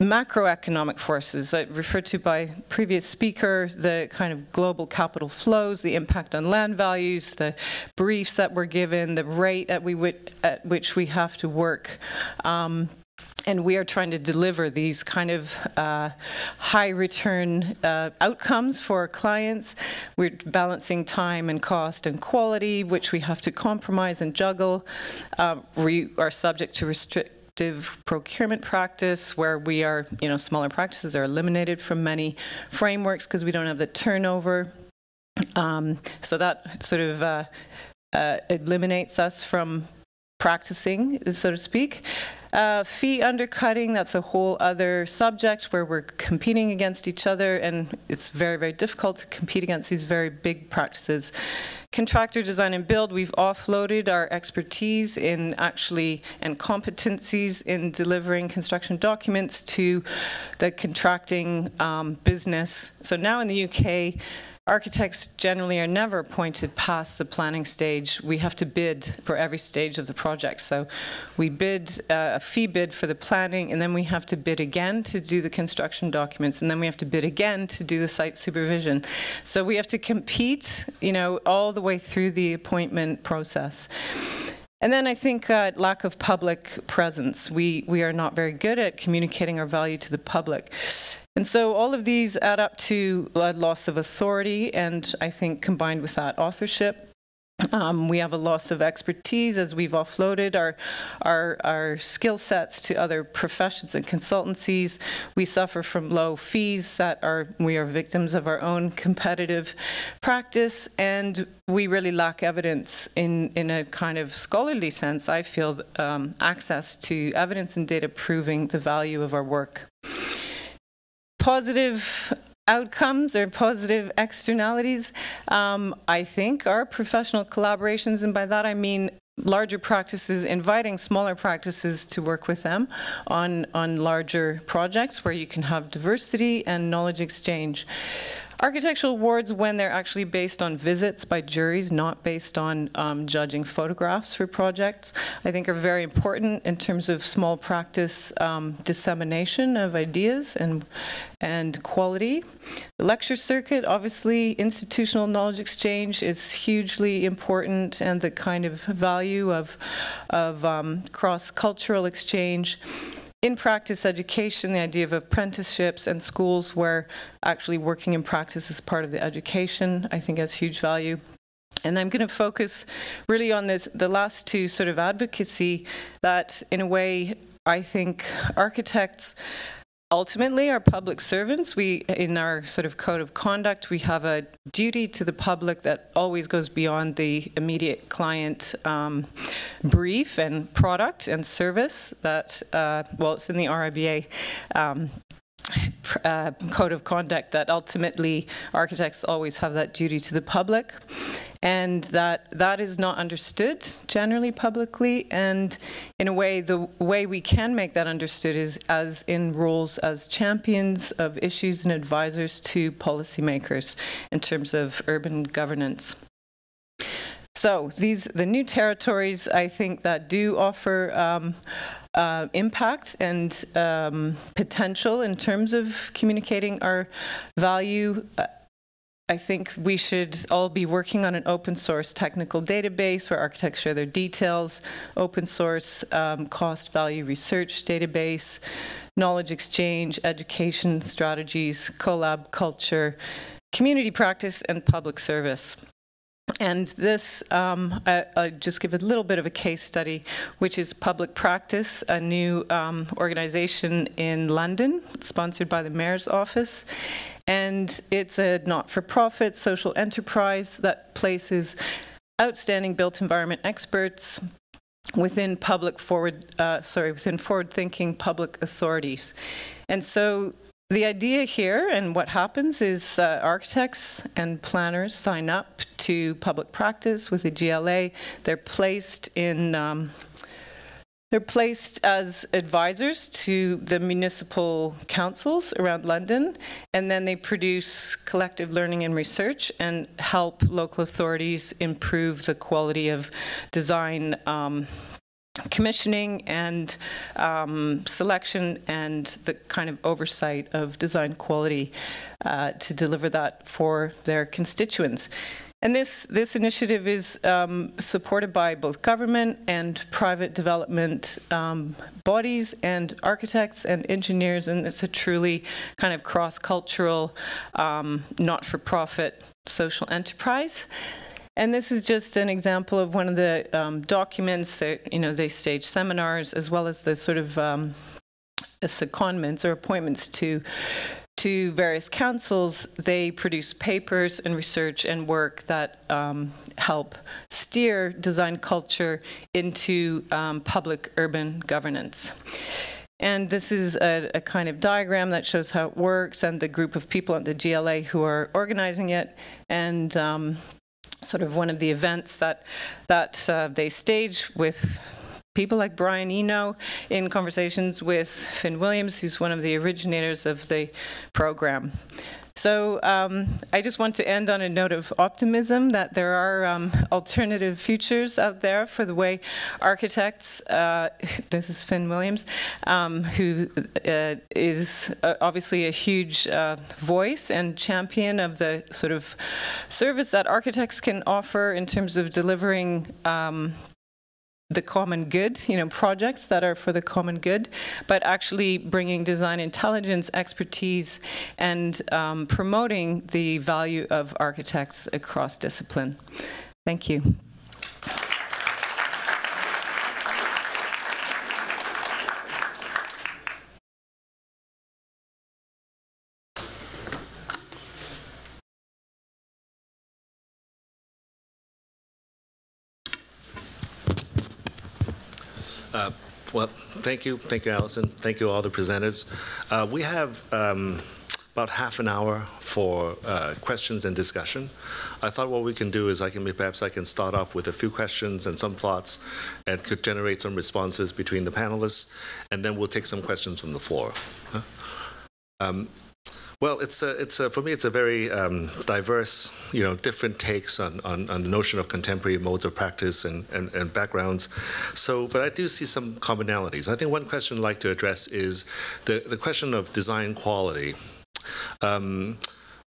macroeconomic forces referred to by previous speaker, the kind of global capital flows, the impact on land values, the briefs that we're given, the rate at which we have to work. And we are trying to deliver these kind of high return outcomes for our clients. We're balancing time and cost and quality, which we have to compromise and juggle. We are subject to restrictive procurement practice, where we are, smaller practices are eliminated from many frameworks because we don't have the turnover. So that sort of eliminates us from practicing, so to speak. Fee undercutting, that's a whole other subject where we're competing against each other, and it's very, very difficult to compete against these very big practices. Contractor design and build, we've offloaded our expertise in and competencies in delivering construction documents to the contracting business. So now in the UK, architects generally are never appointed past the planning stage. We have to bid for every stage of the project. So we bid a fee bid for the planning, and then we have to bid again to do the construction documents, and then we have to bid again to do the site supervision. So we have to compete, all the way through the appointment process. And then I think lack of public presence. We are not very good at communicating our value to the public. And so all of these add up to a loss of authority, and I think combined with that, authorship. We have a loss of expertise as we've offloaded our skill sets to other professions and consultancies. We suffer from low fees we are victims of our own competitive practice, and we really lack evidence in a kind of scholarly sense, I feel, access to evidence and data proving the value of our work. Positive outcomes or positive externalities, I think, are professional collaborations, and by that I mean larger practices inviting smaller practices to work with them on larger projects where you can have diversity and knowledge exchange. Architectural awards, when they're actually based on visits by juries, not based on judging photographs for projects, I think are very important in terms of small practice dissemination of ideas and quality. The lecture circuit, obviously, institutional knowledge exchange is hugely important, and the kind of value of cross-cultural exchange. In practice education, the idea of apprenticeships and schools where actually working in practice is part of the education, I think has huge value. And I'm going to focus really on the last two, sort of advocacy, that in a way I think architects ultimately, our public servants, in our sort of code of conduct, we have a duty to the public that always goes beyond the immediate client brief and product and service that, well, it's in the RIBA code of conduct that ultimately architects always have that duty to the public. And that is not understood generally publicly, and in a way, the way we can make that understood is as in roles as champions of issues and advisors to policymakers in terms of urban governance. So the new territories, I think, that do offer impact and potential in terms of communicating our value. I think we should all be working on an open source technical database where architects share their details, open source cost value research database, knowledge exchange, education strategies, collab culture, community practice, and public service. And this, I'll just give a little bit of a case study, which is Public Practice, a new organization in London, sponsored by the Mayor's Office. And it's a not-for-profit social enterprise that places outstanding built environment experts within forward-thinking public authorities. And so the idea here and what happens is architects and planners sign up to public practice with the GLA. They're placed in they're placed as advisors to the municipal councils around London, and then they produce collective learning and research and help local authorities improve the quality of design commissioning and selection and the kind of oversight of design quality to deliver that for their constituents. And this initiative is supported by both government and private development bodies and architects and engineers, and it's a truly kind of cross-cultural, not-for-profit social enterprise. And this is just an example of one of the documents that, they stage seminars as well as the sort of secondments or appointments to various councils. They produce papers and research and work that help steer design culture into public urban governance. And this is a kind of diagram that shows how it works and the group of people at the GLA who are organizing it, and sort of one of the events that they stage with people like Brian Eno in conversations with Finn Williams, who's one of the originators of the program. So I just want to end on a note of optimism that there are alternative futures out there for the way architects, this is Finn Williams, who is obviously a huge voice and champion of the sort of service that architects can offer in terms of delivering the common good, projects that are for the common good, but actually bringing design intelligence, expertise, and promoting the value of architects across discipline. Thank you. Well, thank you, Alison. Thank you, all the presenters. We have about half an hour for questions and discussion. I thought what we can do is perhaps I can start off with a few questions and some thoughts, and could generate some responses between the panelists, and then we'll take some questions from the floor. Well, for me, it's a very diverse, different takes on the notion of contemporary modes of practice and backgrounds. So, but I do see some commonalities. I think one question I'd like to address is the question of design quality. The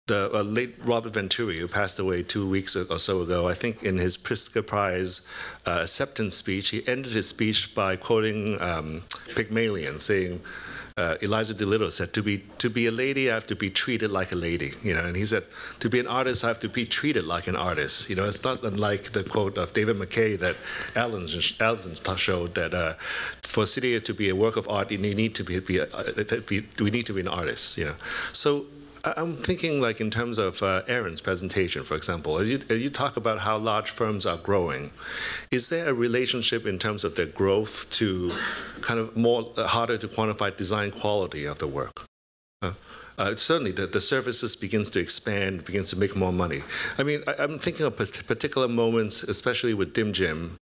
late Robert Venturi, who passed away 2 weeks or so ago, I think in his Pritzker Prize acceptance speech, he ended his speech by quoting Pygmalion, saying, Eliza Doolittle said, to be a lady, I have to be treated like a lady, and he said, to be an artist, I have to be treated like an artist. It's not unlike the quote of David McKay that Allison showed, that for a city to be a work of art, we need to be an artist, So I'm thinking, like, in terms of Aaron's presentation, for example, as you talk about how large firms are growing, is there a relationship in terms of their growth to kind of more harder to quantify design quality of the work? Certainly, the services begins to expand, begins to make more money. I mean, I'm thinking of particular moments, especially with Dim Jim,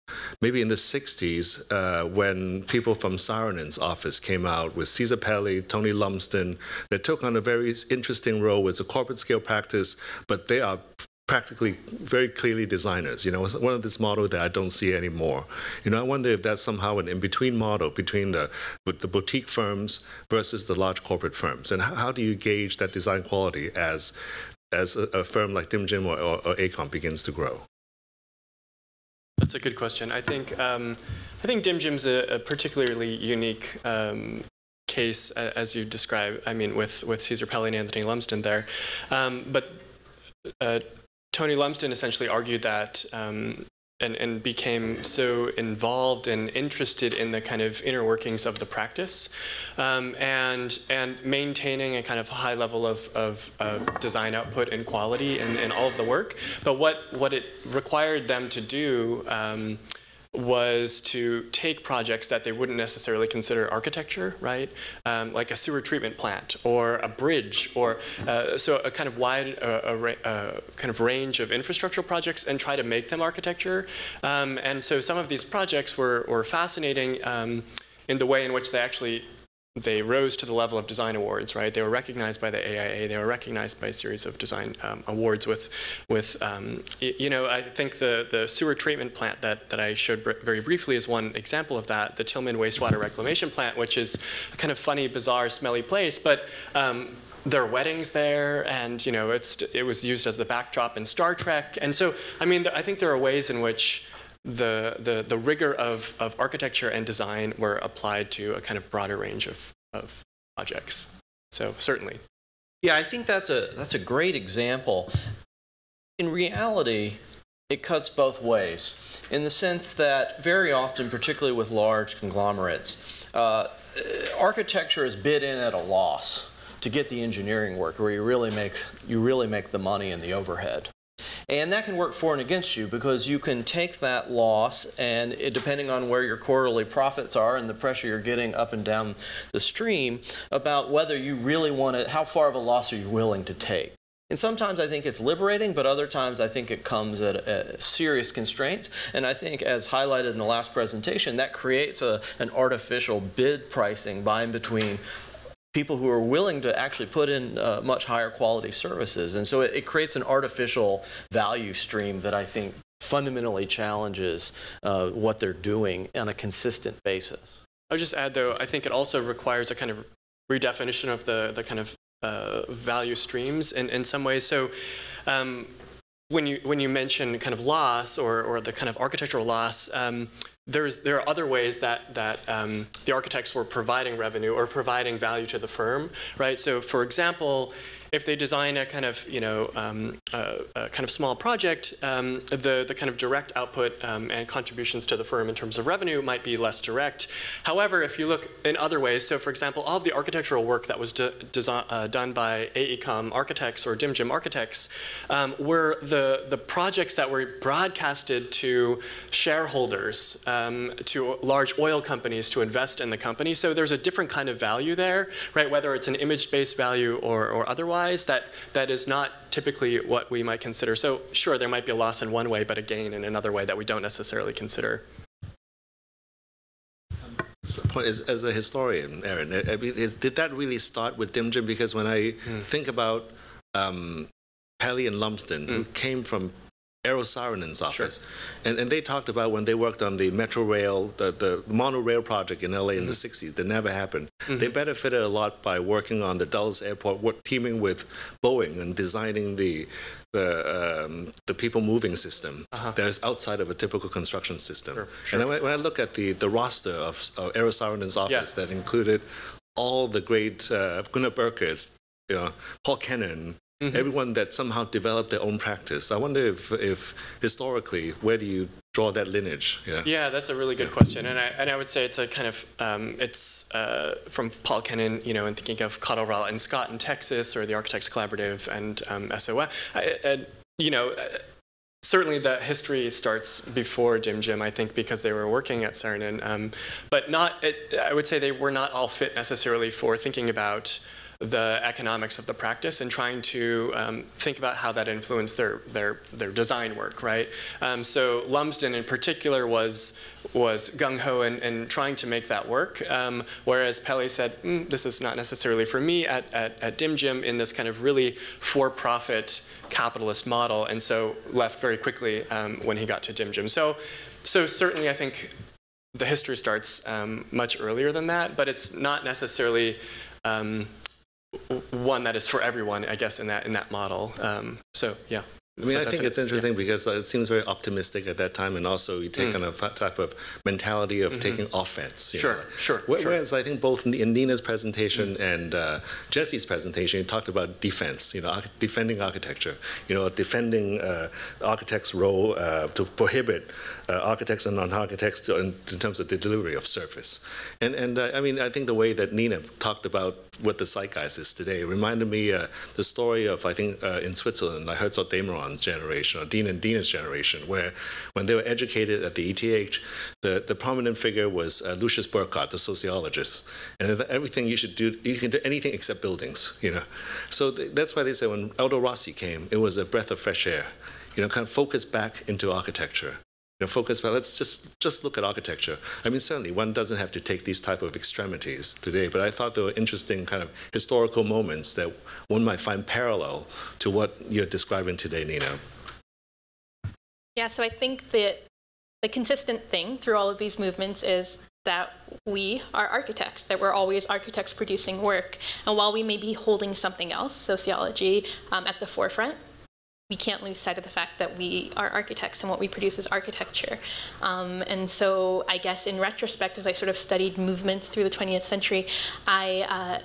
maybe in the 60s, when people from Saarinen's office came out with Cesar Pelli, Tony Lumsden, that took on a very interesting role with a corporate scale practice, but they are practically very clearly designers. It's one of this model that I don't see anymore. I wonder if that's somehow an in-between model between the boutique firms versus the large corporate firms. And how do you gauge that design quality as a firm like Dim Jim or AECOM begins to grow? That's a good question. I think Dim Jim's a particularly unique case, as you describe. I mean, with Cesar Pelli and Anthony Lumsden there, but Tony Lumsden essentially argued that and became so involved and interested in the kind of inner workings of the practice, and maintaining a kind of high level of design output and quality in all of the work. But what it required them to do was to take projects that they wouldn't necessarily consider architecture, right? Like a sewer treatment plant or a bridge, or so a kind of wide kind of range of infrastructural projects, and try to make them architecture. And so some of these projects were fascinating in the way in which they rose to the level of design awards, right? They were recognized by the AIA. They were recognized by a series of design awards with I think the sewer treatment plant that I showed very briefly is one example of that, the Tillman Wastewater Reclamation Plant, which is a kind of funny, bizarre, smelly place, but there are weddings there, and it was used as the backdrop in Star Trek. And so, I mean, I think there are ways in which the rigor of architecture and design were applied to a kind of broader range of projects. So certainly. Yeah, I think that's a great example. In reality, it cuts both ways, in the sense that very often, particularly with large conglomerates, architecture is bid in at a loss to get the engineering work, where you really make the money and the overhead. And that can work for and against you, because you can take that loss, and depending on where your quarterly profits are and the pressure you're getting up and down the stream, about whether you really want it, how far of a loss are you willing to take. And sometimes I think it's liberating, but other times I think it comes at serious constraints. And I think, as highlighted in the last presentation, that creates an artificial bid pricing by and between people who are willing to actually put in much higher quality services. And so it creates an artificial value stream that I think fundamentally challenges what they're doing on a consistent basis. I would just add, though, I think it also requires a kind of redefinition of the kind of value streams in some ways. So when you mention kind of loss or the kind of architectural loss, there are other ways that the architects were providing revenue or providing value to the firm, right? So, for example, if they design a kind of a kind of small project, the kind of direct output and contributions to the firm in terms of revenue might be less direct. However, if you look in other ways, so for example, all of the architectural work that was done by AECOM architects or Dim Jim architects were the projects that were broadcasted to shareholders, to large oil companies to invest in the company. So there's a different kind of value there, right? Whether it's an image-based value or otherwise. That is not typically what we might consider. So sure, there might be a loss in one way, but a gain in another way that we don't necessarily consider. So, as a historian, Aaron, I mean, did that really start with Dim Jim? Because when I think about Pelli and Lumsden, who came from Eero Saarinen's office, and they talked about when they worked on the Metro Rail, the monorail project in LA in the 60s that never happened. They benefited a lot by working on the Dulles Airport, teaming with Boeing and designing the people moving system that is outside of a typical construction system. And when I look at the roster of Eero Saarinen's office that included all the great Gunnar Berkers, Paul Keenan, everyone that somehow developed their own practice. I wonder if historically, where do you draw that lineage? Yeah, that's a really good question, and I would say it's a kind of it's from Paul Keenan, and thinking of Cotterell and Scott in Texas, or the Architects Collaborative and SOA, certainly the history starts before Jim, I think, because they were working at Saarinen, but I would say they were not all fit necessarily for thinking about the economics of the practice and trying to think about how that influenced their design work, right? So Lumsden in particular was gung-ho and trying to make that work, whereas Pele said, this is not necessarily for me at Jim in this kind of really for-profit capitalist model, and so left very quickly when he got to Jim. So certainly I think the history starts much earlier than that, but it's not necessarily one that is for everyone, I guess, in that model. So yeah. I mean, I think it's interesting because it seems very optimistic at that time, and also you take kind of that type of mentality of taking offense. Sure. Whereas I think both in Neena's presentation and Jesse's presentation, you talked about defense, defending architecture, defending architects' role to prohibit architects and non-architects in terms of the delivery of service. And I mean, I think the way that Neena talked about what the zeitgeist is today reminded me the story of, I think, in Switzerland, I heard Dameron's generation, or Dean and Dina's generation, where when they were educated at the ETH, the prominent figure was Lucius Burckhardt, the sociologist. And everything you should do, you can do anything except buildings, So that's why they say when Aldo Rossi came, it was a breath of fresh air, kind of focus back into architecture. Focus, but let's just look at architecture. I mean, certainly one doesn't have to take these type of extremities today, but I thought there were interesting kind of historical moments that one might find parallel to what you're describing today, Neena. Yeah, so I think that the consistent thing through all of these movements is that we are architects, that we're always architects producing work. And while we may be holding something else, sociology, at the forefront, we can't lose sight of the fact that we are architects and what we produce is architecture. And so I guess in retrospect, as I sort of studied movements through the 20th century, I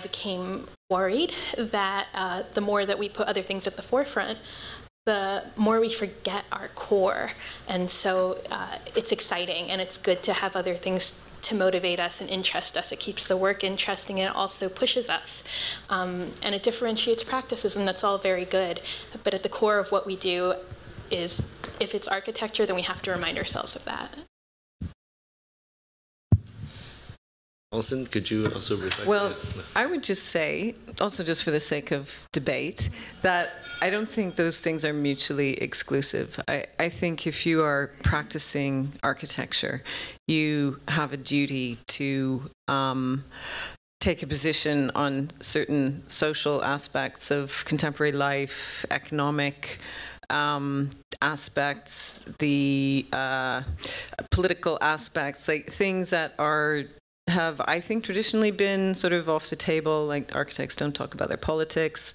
became worried that the more that we put other things at the forefront, the more we forget our core. And so it's exciting and it's good to have other things to motivate us and interest us. It keeps the work interesting and it also pushes us. And it differentiates practices, and that's all very good. But at the core of what we do is, if it's architecture, then we have to remind ourselves of that. Alison, could you also reflect? Well, I would just say, also just for the sake of debate, that I don't think those things are mutually exclusive. I think if you are practicing architecture, you have a duty to take a position on certain social aspects of contemporary life, economic aspects, the political aspects, like things that have, I think, traditionally been sort of off the table, like architects don't talk about their politics,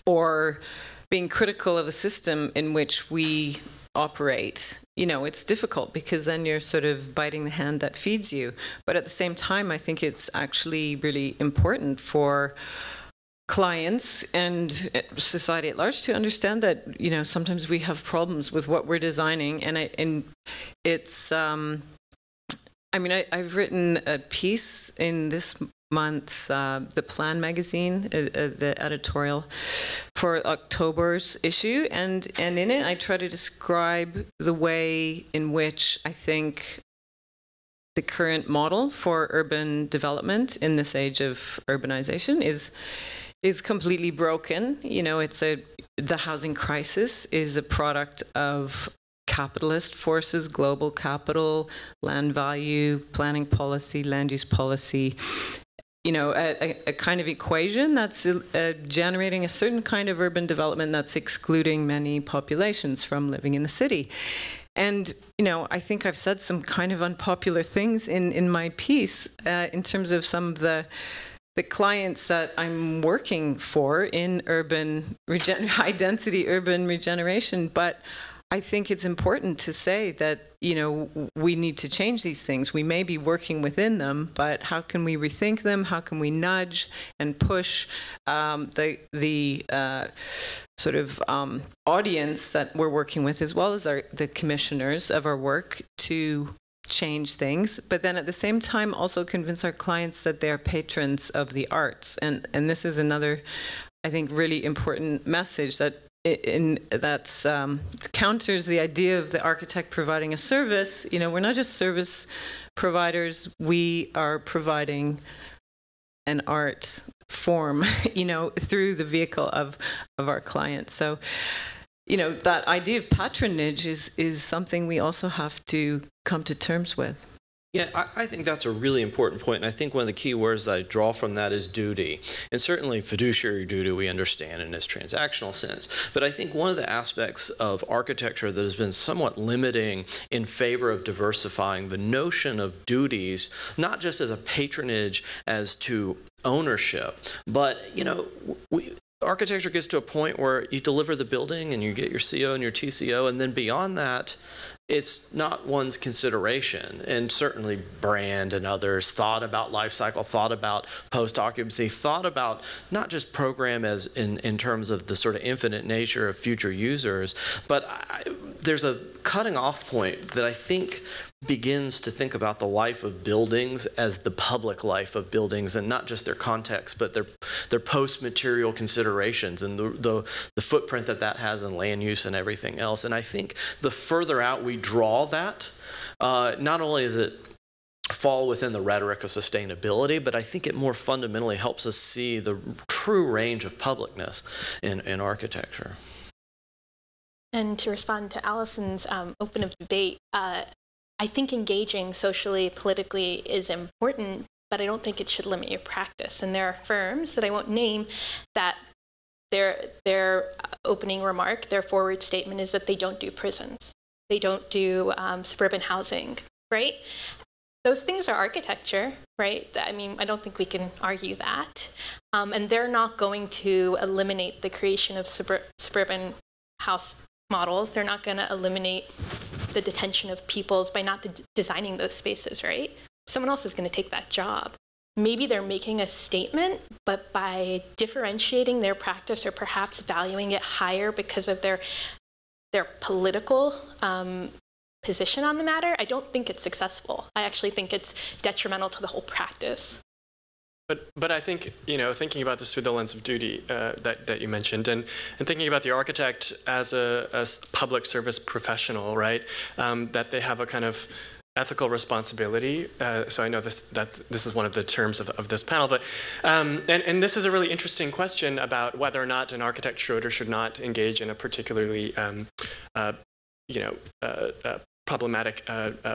or being critical of the system in which we operate. It's difficult because then you're sort of biting the hand that feeds you. But at the same time, I think it's actually really important for clients and society at large to understand that, sometimes we have problems with what we're designing, and it's I mean, I've written a piece in this month's The Plan magazine, the editorial for October's issue, and in it I try to describe the way in which I think the current model for urban development in this age of urbanization is completely broken. The housing crisis is a product of capitalist forces, global capital, land value, planning policy, land use policy, a kind of equation that's generating a certain kind of urban development that's excluding many populations from living in the city. And, I think I've said some kind of unpopular things in my piece in terms of some of the clients that I'm working for in high-density urban regeneration, but I think it's important to say that, you know, we need to change these things. We may be working within them, but how can we rethink them? How can we nudge and push the sort of audience that we're working with, as well as the commissioners of our work, to change things, but then at the same time also convince our clients that they're patrons of the arts. And this is another, I think, really important message that counters the idea of the architect providing a service. You know, we're not just service providers, we are providing an art form, you know, through the vehicle of our clients. So, you know, that idea of patronage is something we also have to come to terms with. Yeah, I think that's a really important point, and I think one of the key words that I draw from that is duty. And certainly fiduciary duty we understand in its transactional sense. But I think one of the aspects of architecture that has been somewhat limiting in favor of diversifying the notion of duties, not just as a patronage as to ownership, but, you know, architecture gets to a point where you deliver the building and you get your CO and your TCO, and then beyond that, it's not one's consideration. And certainly brand and others thought about life cycle, thought about post-occupancy, thought about not just program as in terms of the sort of infinite nature of future users, but there's a cutting off point that I think begins to think about the life of buildings as the public life of buildings, and not just their context, but their post-material considerations and the footprint that has in land use and everything else. And I think the further out we draw that, not only does it fall within the rhetoric of sustainability, but I think it more fundamentally helps us see the true range of publicness in architecture. And to respond to Allison's open of debate, I think engaging socially, politically is important, but I don't think it should limit your practice. And there are firms that I won't name that their opening remark, their forward statement is that they don't do prisons. They don't do suburban housing, right? Those things are architecture, right? I mean, I don't think we can argue that. And they're not going to eliminate the creation of suburban house models. They're not going to eliminate the detention of peoples by not designing those spaces, right? Someone else is going to take that job. Maybe they're making a statement, but by differentiating their practice or perhaps valuing it higher because of their political position on the matter, I don't think it's successful. I actually think it's detrimental to the whole practice. But I think, you know, thinking about this through the lens of duty that you mentioned, and thinking about the architect as a public service professional, right, that they have a kind of ethical responsibility. So I know that this is one of the terms of this panel, but and this is a really interesting question about whether or not an architect should or should not engage in a particularly problematic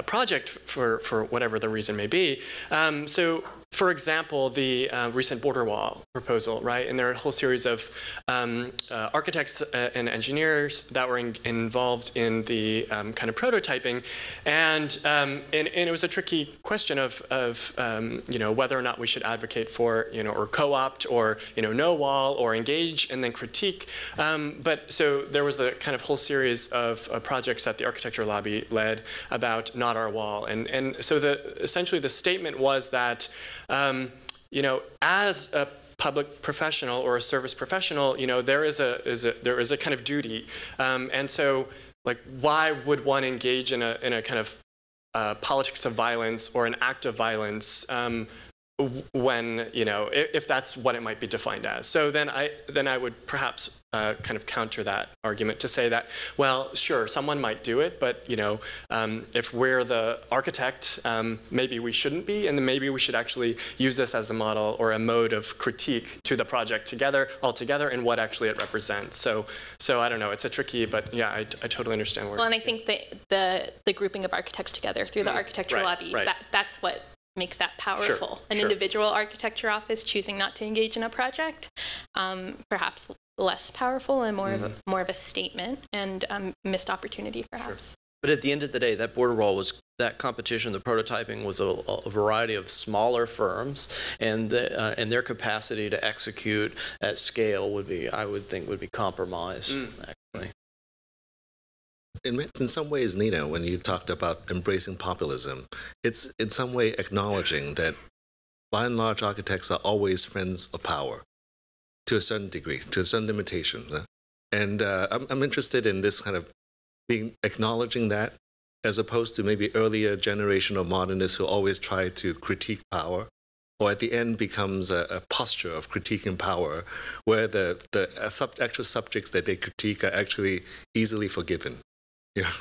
project for whatever the reason may be. So, for example, the recent border wall proposal, right? And there are a whole series of architects and engineers that were involved in the kind of prototyping, and it was a tricky question of you know, whether or not we should advocate for, you know, or co-opt, or, you know, no wall, or engage and then critique. But so there was a kind of whole series of projects that the architecture lobby led about not our wall, and so essentially the statement was that you know, as a public professional or a service professional, you know, there is a kind of duty, and so, like, why would one engage in a kind of politics of violence or an act of violence when, you know, if that's what it might be defined as? So then I would perhaps kind of counter that argument to say that, well, sure, someone might do it, but, you know, if we're the architect, maybe we shouldn't be, and then maybe we should actually use this as a model or a mode of critique to the project altogether, and what actually it represents. So I don't know, it's a tricky, but yeah, I totally understand where. Well, and I think that the grouping of architects together through the architecture lobby, that's what makes that powerful. An individual architecture office choosing not to engage in a project, perhaps less powerful and more of a statement, and missed opportunity, perhaps. But at the end of the day, that border wall that competition, the prototyping, was a variety of smaller firms, and their capacity to execute at scale I would think would be compromised, actually. in some ways, Neena, when you talked about embracing populism, it's in some way acknowledging that by and large architects are always friends of power to a certain degree, to a certain limitation. And I'm interested in this kind of acknowledging that, as opposed to maybe earlier generation of modernists who always try to critique power, or at the end becomes a posture of critiquing power, where the actual subjects that they critique are actually easily forgiven. Yeah,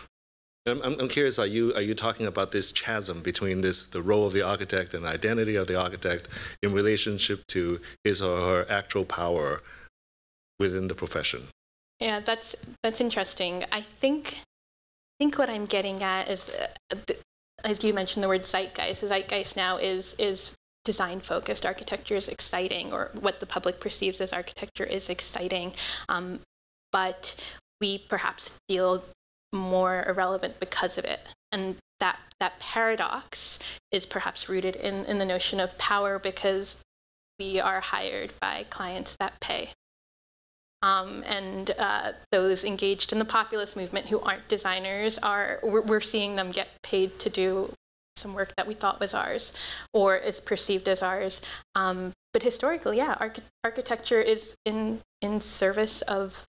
I'm curious. Are you talking about this chasm between the role of the architect and the identity of the architect in relationship to his or her actual power within the profession? Yeah, that's interesting. I think what I'm getting at is, as you mentioned, the word zeitgeist. The zeitgeist now is design-focused. Architecture is exciting, or what the public perceives as architecture is exciting, but we perhaps feel more irrelevant because of it. And that paradox is perhaps rooted in the notion of power, because we are hired by clients that pay. And those engaged in the populist movement who aren't designers we're seeing them get paid to do some work that we thought was ours or is perceived as ours. But historically, yeah, architecture is in service of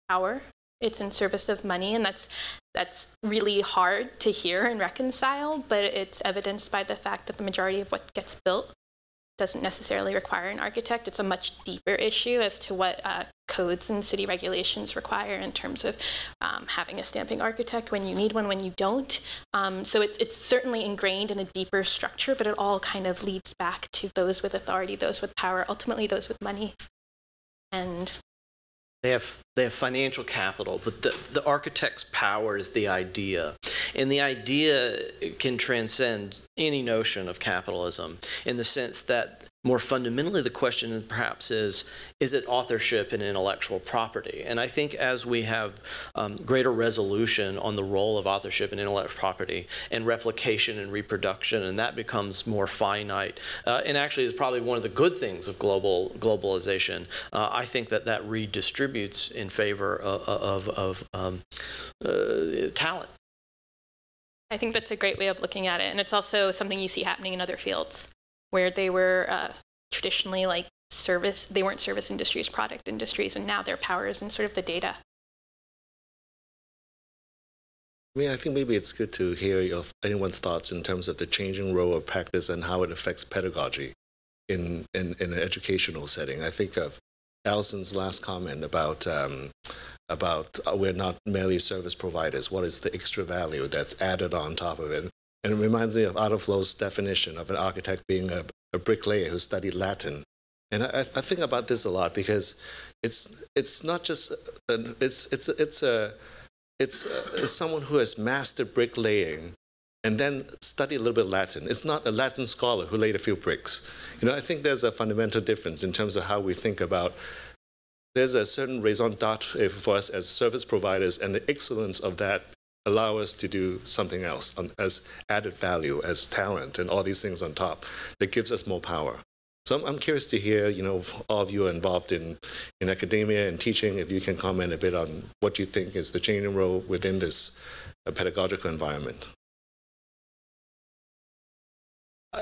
power. It's in service of money, and that's really hard to hear and reconcile, but it's evidenced by the fact that the majority of what gets built doesn't necessarily require an architect. It's a much deeper issue as to what codes and city regulations require in terms of having a stamping architect when you need one, when you don't. So it's certainly ingrained in a deeper structure, but it all kind of leads back to those with authority, those with power, ultimately those with money. And they have financial capital, but the architect's power is the idea. And the idea can transcend any notion of capitalism, in the sense that more fundamentally the question perhaps is it authorship and intellectual property? And I think as we have greater resolution on the role of authorship and intellectual property and replication and reproduction, and that becomes more finite, and actually is probably one of the good things of globalization, I think that redistributes in favor of talent. I think that's a great way of looking at it. And it's also something you see happening in other fields where they were traditionally like service, they weren't service industries, product industries, and now their power is in sort of the data. I mean, I think maybe it's good to hear anyone's thoughts in terms of the changing role of practice and how it affects pedagogy in an educational setting. I think of Allison's last comment about we're not merely service providers. What is the extra value that's added on top of it? And it reminds me of Adolf's definition of an architect being a bricklayer who studied Latin. And I think about this a lot, because it's not just it's someone who has mastered bricklaying and then studied a little bit Latin. It's not a Latin scholar who laid a few bricks. I think there's a fundamental difference in terms of how we think about. There's a certain raison d'etre for us as service providers, and the excellence of that allow us to do something else as added value, as talent, and all these things on top that gives us more power. So I'm curious to hear, all of you are involved in academia and teaching, if you can comment a bit on what you think is the changing role within this pedagogical environment.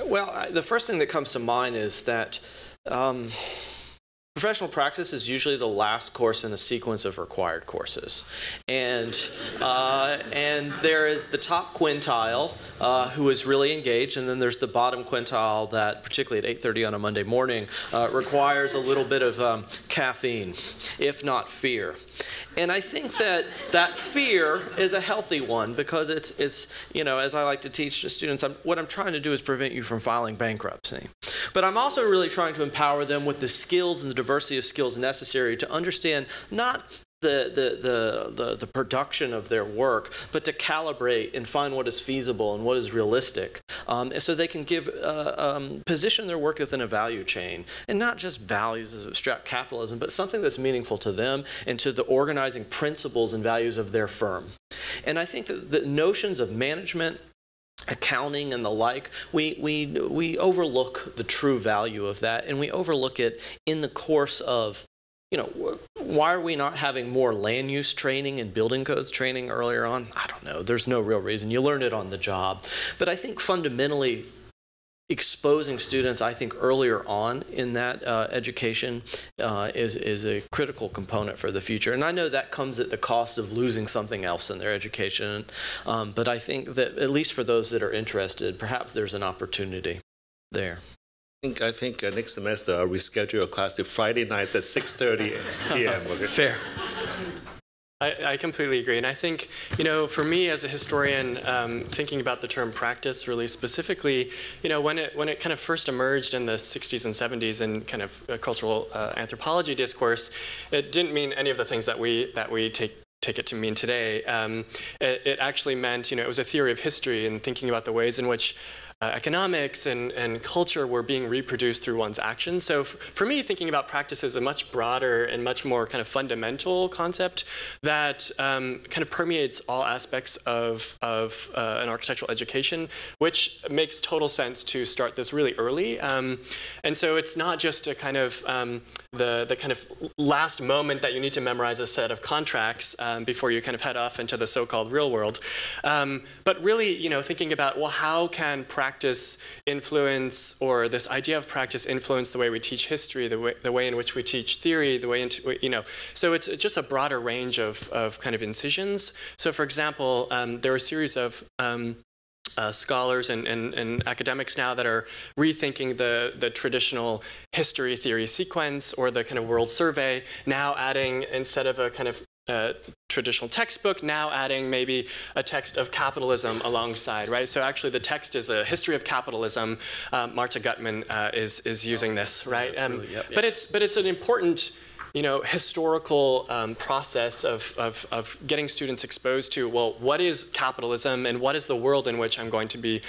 Well, the first thing that comes to mind is that professional practice is usually the last course in a sequence of required courses. And there is the top quintile who is really engaged, and then there's the bottom quintile that, particularly at 8:30 on a Monday morning, requires a little bit of caffeine, if not fear. And I think that fear is a healthy one, because it's as I like to teach to students, what I'm trying to do is prevent you from filing bankruptcy. But I'm also really trying to empower them with the skills and the diversity of skills necessary to understand not the production of their work, but to calibrate and find what is feasible and what is realistic, so they can position their work within a value chain, and not just values as abstract capitalism, but something that's meaningful to them and to the organizing principles and values of their firm. And I think that the notions of management, accounting, and the like, we overlook the true value of that, and we overlook it in the course of you know, why are we not having more land use training and building codes training earlier on? I don't know. There's no real reason. You learn it on the job. But I think fundamentally exposing students, I think, earlier on in that education is a critical component for the future. And I know that comes at the cost of losing something else in their education. But I think that, at least for those that are interested, perhaps there's an opportunity there. I think next semester we schedule a class to Friday nights at 6:30 p.m. Okay? Fair. I completely agree. And I think, you know, for me as a historian, thinking about the term practice really specifically, you know, when it kind of first emerged in the 60s and 70s in kind of cultural anthropology discourse, it didn't mean any of the things that we take it to mean today. It actually meant, you know, it was a theory of history and thinking about the ways in which economics and culture were being reproduced through one's actions. So for me, thinking about practice is a much broader and much more kind of fundamental concept that kind of permeates all aspects of an architectural education, which makes total sense to start this really early. And so it's not just a kind of the kind of last moment that you need to memorize a set of contracts before you kind of head off into the so-called real world. But really, you know, thinking about, well, how can practice influence, or this idea of practice influence the way we teach history, the way in which we teach theory, the way into, you know, so it's just a broader range of kind of incisions. So for example, there are a series of scholars and academics now that are rethinking the traditional history theory sequence or the kind of world survey, now adding, instead of a kind of traditional textbook, now adding maybe a text of capitalism alongside, right? So actually the text is a history of capitalism. Marta Gutman is using this, right? But it's an important, you know, historical process of getting students exposed to, well, what is capitalism and what is the world in which I'm going to be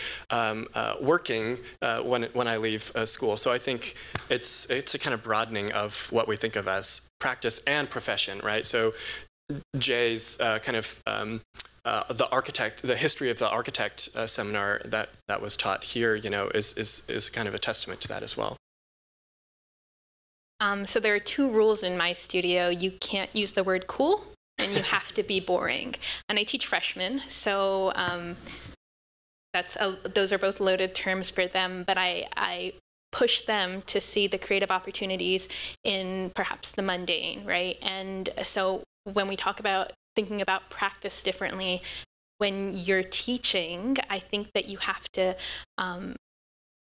working when I leave school. So I think it's a kind of broadening of what we think of as practice and profession, right? So Jay's kind of the history of the architect seminar that was taught here, you know, is kind of a testament to that as well. So there are two rules in my studio. You can't use the word cool, and you have to be boring. And I teach freshmen, so those are both loaded terms for them, but I push them to see the creative opportunities in perhaps the mundane, right? And so when we talk about thinking about practice differently, when you're teaching, I think that you have to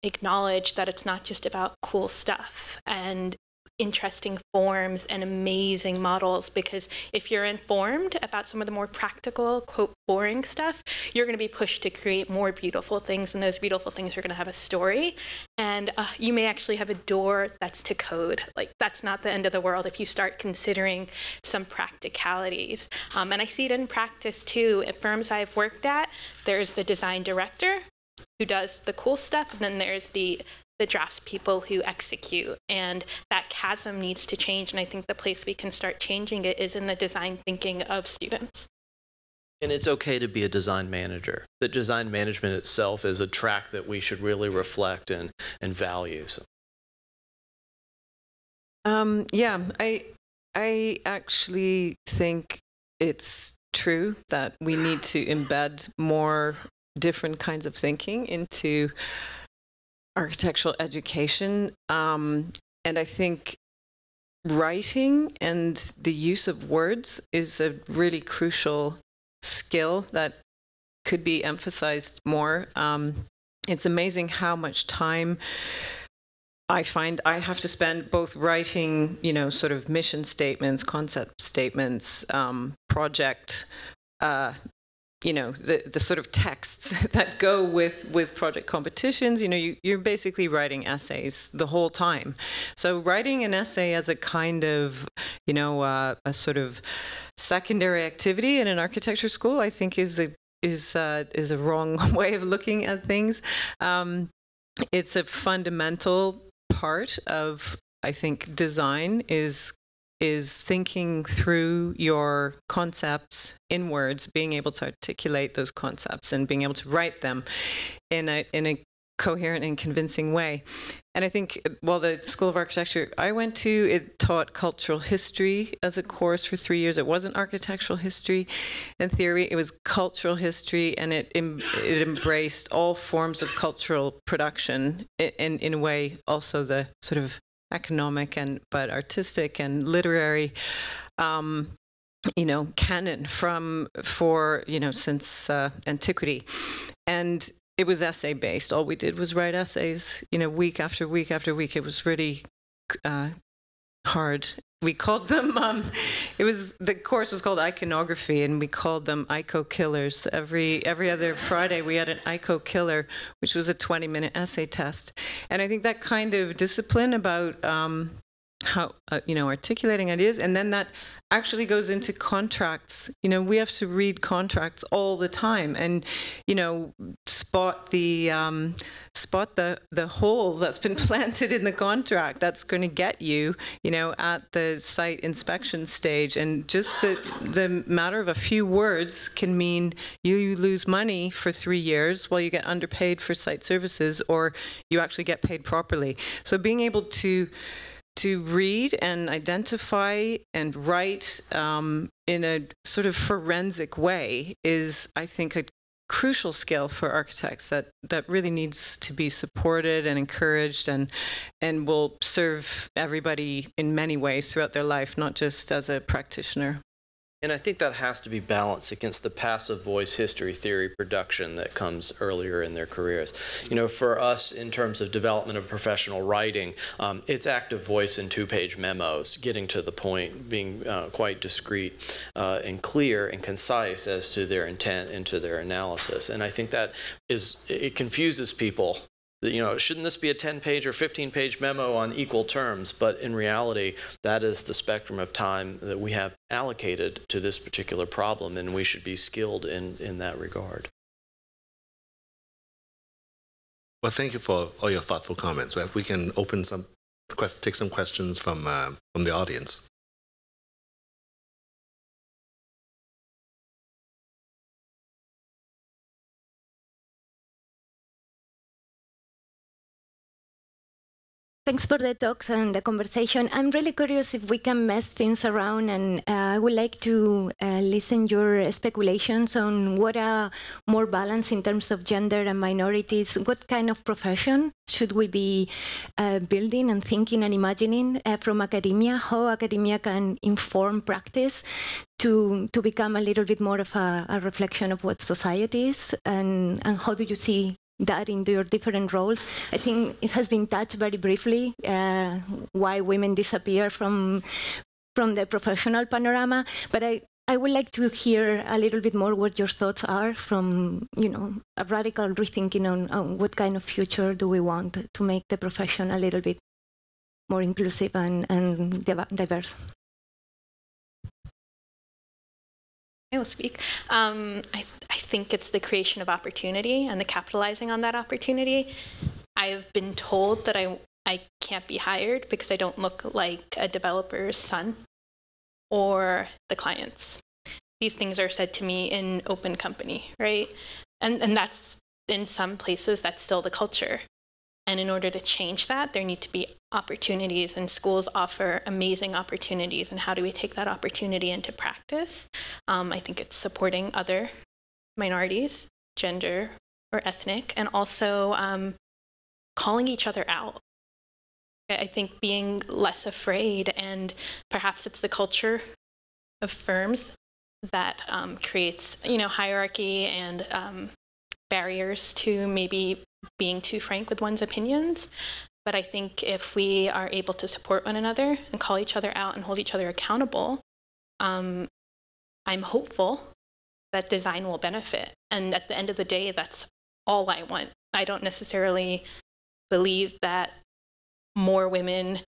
acknowledge that it's not just about cool stuff and interesting forms and amazing models, because if you're informed about some of the more practical, quote, boring stuff, you're going to be pushed to create more beautiful things, and those beautiful things are going to have a story. And you may actually have a door that's to code. Like, that's not the end of the world if you start considering some practicalities. And I see it in practice too. At firms I've worked at, there's the design director who does the cool stuff, and then there's the drafts people who execute, and that chasm needs to change. And I think the place we can start changing it is in the design thinking of students. And it's okay to be a design manager. That design management itself is a track that we should really reflect and value. So. Yeah, I actually think it's true that we need to embed more different kinds of thinking into architectural education, and I think writing and the use of words is a really crucial skill that could be emphasized more. It's amazing how much time I find I have to spend both writing, you know, sort of mission statements, concept statements, project, you know, the sort of texts that go with project competitions. You know, you're basically writing essays the whole time. So writing an essay as a kind of, you know, a sort of secondary activity in an architecture school, I think is a wrong way of looking at things. It's a fundamental part of, I think, design is thinking through your concepts in words, being able to articulate those concepts and being able to write them in a coherent and convincing way. And I think, well, the School of Architecture I went to, it taught cultural history as a course for 3 years. It wasn't architectural history and theory, it was cultural history, and it embraced all forms of cultural production, and in a way also the sort of economic but artistic and literary canon since antiquity. And it was essay based. All we did was write essays, week after week after week. It was really hard. We called them, the course was called iconography, and we called them ico killers. Every other Friday we had an ico killer, which was a 20-minute essay test. And I think that kind of discipline about how, articulating ideas, and then that actually goes into contracts. We have to read contracts all the time, and spot the hole that's been planted in the contract that's going to get you, at the site inspection stage. And just the matter of a few words can mean you lose money for 3 years while you get underpaid for site services, or you actually get paid properly. So being able to read and identify and write in a sort of forensic way is, I think, a crucial skill for architects that really needs to be supported and encouraged, and will serve everybody in many ways throughout their life, not just as a practitioner. And I think that has to be balanced against the passive voice history theory production that comes earlier in their careers. For us, in terms of development of professional writing, it's active voice in 2-page memos, getting to the point, being quite discreet and clear and concise as to their intent and to their analysis. And I think that it confuses people. Shouldn't this be a 10-page or 15-page memo on equal terms? But in reality, that is the spectrum of time that we have allocated to this particular problem, and we should be skilled in that regard. Well, thank you for all your thoughtful comments. We can take some questions from the audience. Thanks for the talks and the conversation. I'm really curious if we can mess things around, and I would like to listen your speculations on what are more balanced in terms of gender and minorities. What kind of profession should we be building and thinking and imagining from academia? How academia can inform practice to become a little bit more of a reflection of what society is, and how do you see that in your different roles? I think it has been touched very briefly, why women disappear from the professional panorama, but I would like to hear a little bit more what your thoughts are from, a radical rethinking on what kind of future do we want to make the profession a little bit more inclusive and diverse. I will speak. I think it's the creation of opportunity and the capitalizing on that opportunity. I've been told that I can't be hired because I don't look like a developer's son or the clients. These things are said to me in open company, right? And that's, in some places, that's still the culture. And in order to change that, there need to be opportunities, and schools offer amazing opportunities. And how do we take that opportunity into practice? I think it's supporting other minorities, gender or ethnic, and also calling each other out. I think being less afraid, and perhaps it's the culture of firms that creates, hierarchy and barriers to maybe being too frank with one's opinions. But I think if we are able to support one another and call each other out and hold each other accountable, I'm hopeful that design will benefit. And at the end of the day, that's all I want. I don't necessarily believe that more women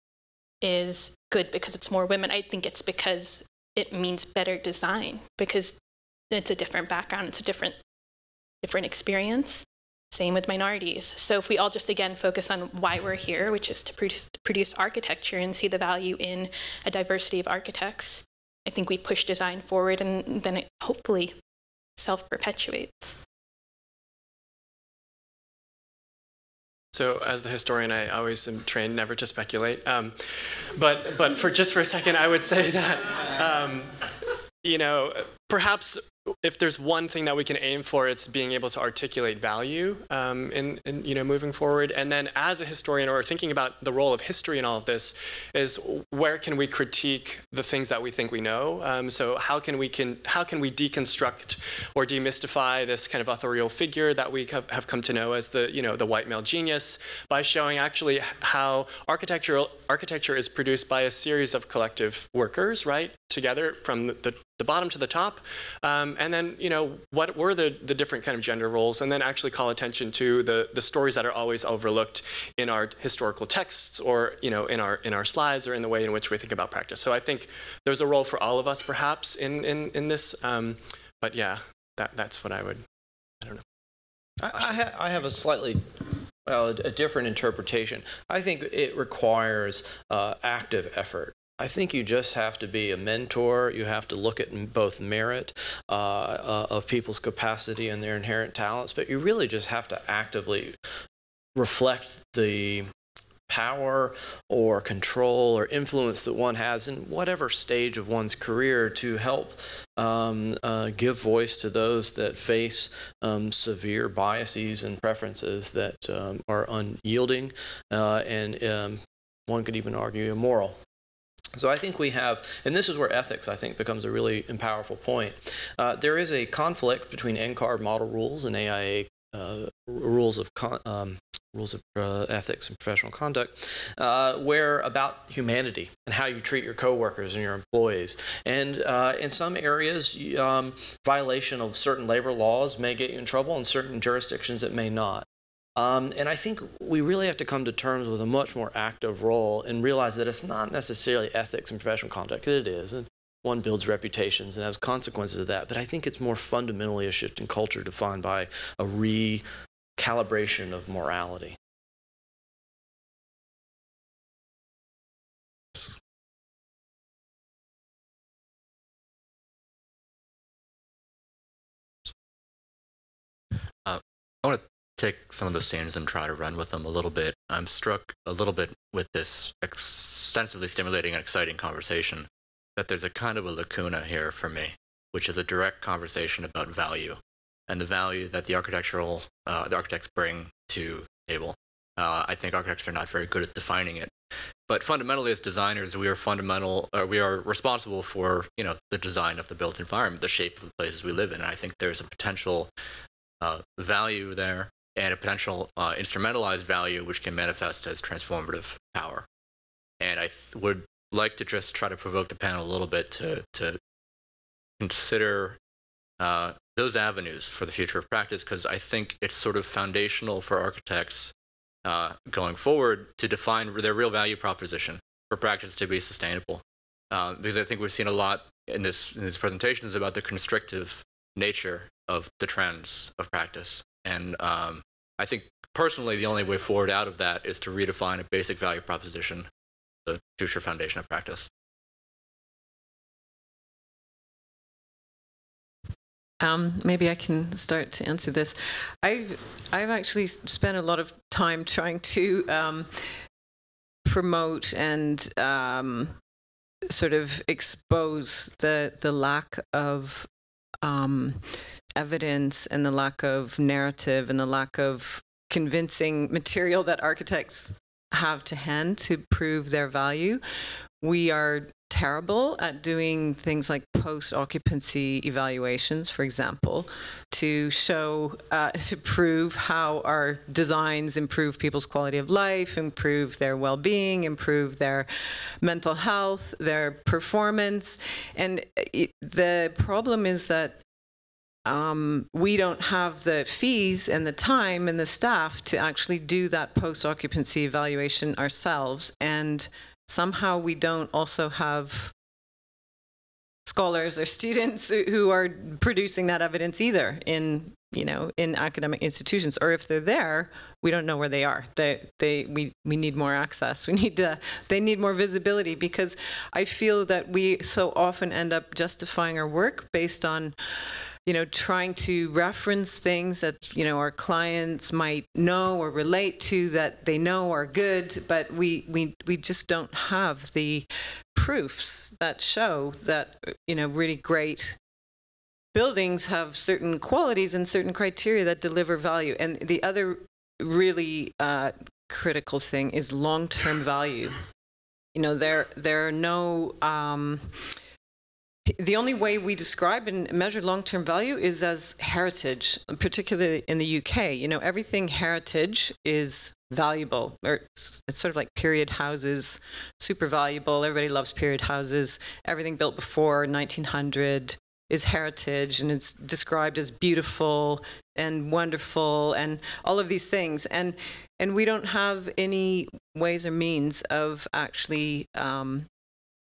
is good because it's more women. I think it's because it means better design, because it's a different background, it's a different experience. Same with minorities. So if we all just, again, focus on why we're here, which is to produce architecture and see the value in a diversity of architects, I think we push design forward, and then it hopefully self-perpetuates. So as the historian, I always am trained never to speculate. But for a second, I would say that, you know, perhaps if there's one thing that we can aim for, it's being able to articulate value in you know, moving forward. And then as a historian, or thinking about the role of history in all of this, is where can we critique the things that we think we know? So how can we deconstruct or demystify this kind of authorial figure that we have come to know as the, you know, the white male genius, by showing actually how architecture is produced by a series of collective workers, right, together from the bottom to the top, and then, you know, what were the different kind of gender roles, and then actually call attention to the stories that are always overlooked in our historical texts, or, you know, in our slides, or in the way in which we think about practice. So I think there's a role for all of us, perhaps, in this. But yeah, that's what I don't know. I have a slightly a different interpretation. I think it requires active effort. I think you just have to be a mentor. You have to look at both merit of people's capacity and their inherent talents, but you really just have to actively reflect the power or control or influence that one has in whatever stage of one's career, to help give voice to those that face severe biases and preferences that are unyielding and one could even argue immoral. So I think we have, and this is where ethics, I think, becomes a really powerful point. There is a conflict between NCARB model rules and AIA rules of ethics and professional conduct, where about humanity and how you treat your coworkers and your employees. And in some areas, violation of certain labor laws may get you in trouble. In certain jurisdictions, it may not. And I think we really have to come to terms with a much more active role and realize that it's not necessarily ethics and professional conduct. It is, and one builds reputations and has consequences of that. But I think it's more fundamentally a shift in culture defined by a recalibration of morality. I want to take some of those themes and try to run with them a little bit. I'm struck a little bit with this extensively stimulating and exciting conversation, that there's a kind of a lacuna here for me, which is a direct conversation about value and the value that the architects bring to the table. I think architects are not very good at defining it, but fundamentally as designers, we are responsible for, you know, the design of the built environment, the shape of the places we live in. And I think there's a potential value there, and a potential instrumentalized value which can manifest as transformative power. And I would like to just try to provoke the panel a little bit to consider those avenues for the future of practice, because I think it's sort of foundational for architects going forward to define their real value proposition for practice to be sustainable. Because I think we've seen a lot in these presentations about the constrictive nature of the trends of practice. And I think personally the only way forward out of that is to redefine a basic value proposition, the future foundation of practice. Maybe I can start to answer this. I've actually spent a lot of time trying to promote and sort of expose the lack of evidence and the lack of narrative and the lack of convincing material that architects have to hand to prove their value. We are terrible at doing things like post-occupancy evaluations, for example, to show, to prove how our designs improve people's quality of life, improve their well-being, improve their mental health, their performance. And the problem is that we don't have the fees and the time and the staff to actually do that post-occupancy evaluation ourselves. And somehow we don't also have scholars or students who are producing that evidence either in academic institutions, or if they're there, we don't know where they are. We need more access. They need more visibility, because I feel that we so often end up justifying our work based on trying to reference things that, our clients might know or relate to, that they know are good, but we just don't have the proofs that show that, really great buildings have certain qualities and certain criteria that deliver value. And the other really critical thing is long-term value. There are no... the only way we describe and measure long-term value is as heritage, particularly in the UK. Everything heritage is valuable, or it's sort of like period houses, super valuable. Everybody loves period houses. Everything built before 1900 is heritage, and it's described as beautiful and wonderful and all of these things. And we don't have any ways or means of actually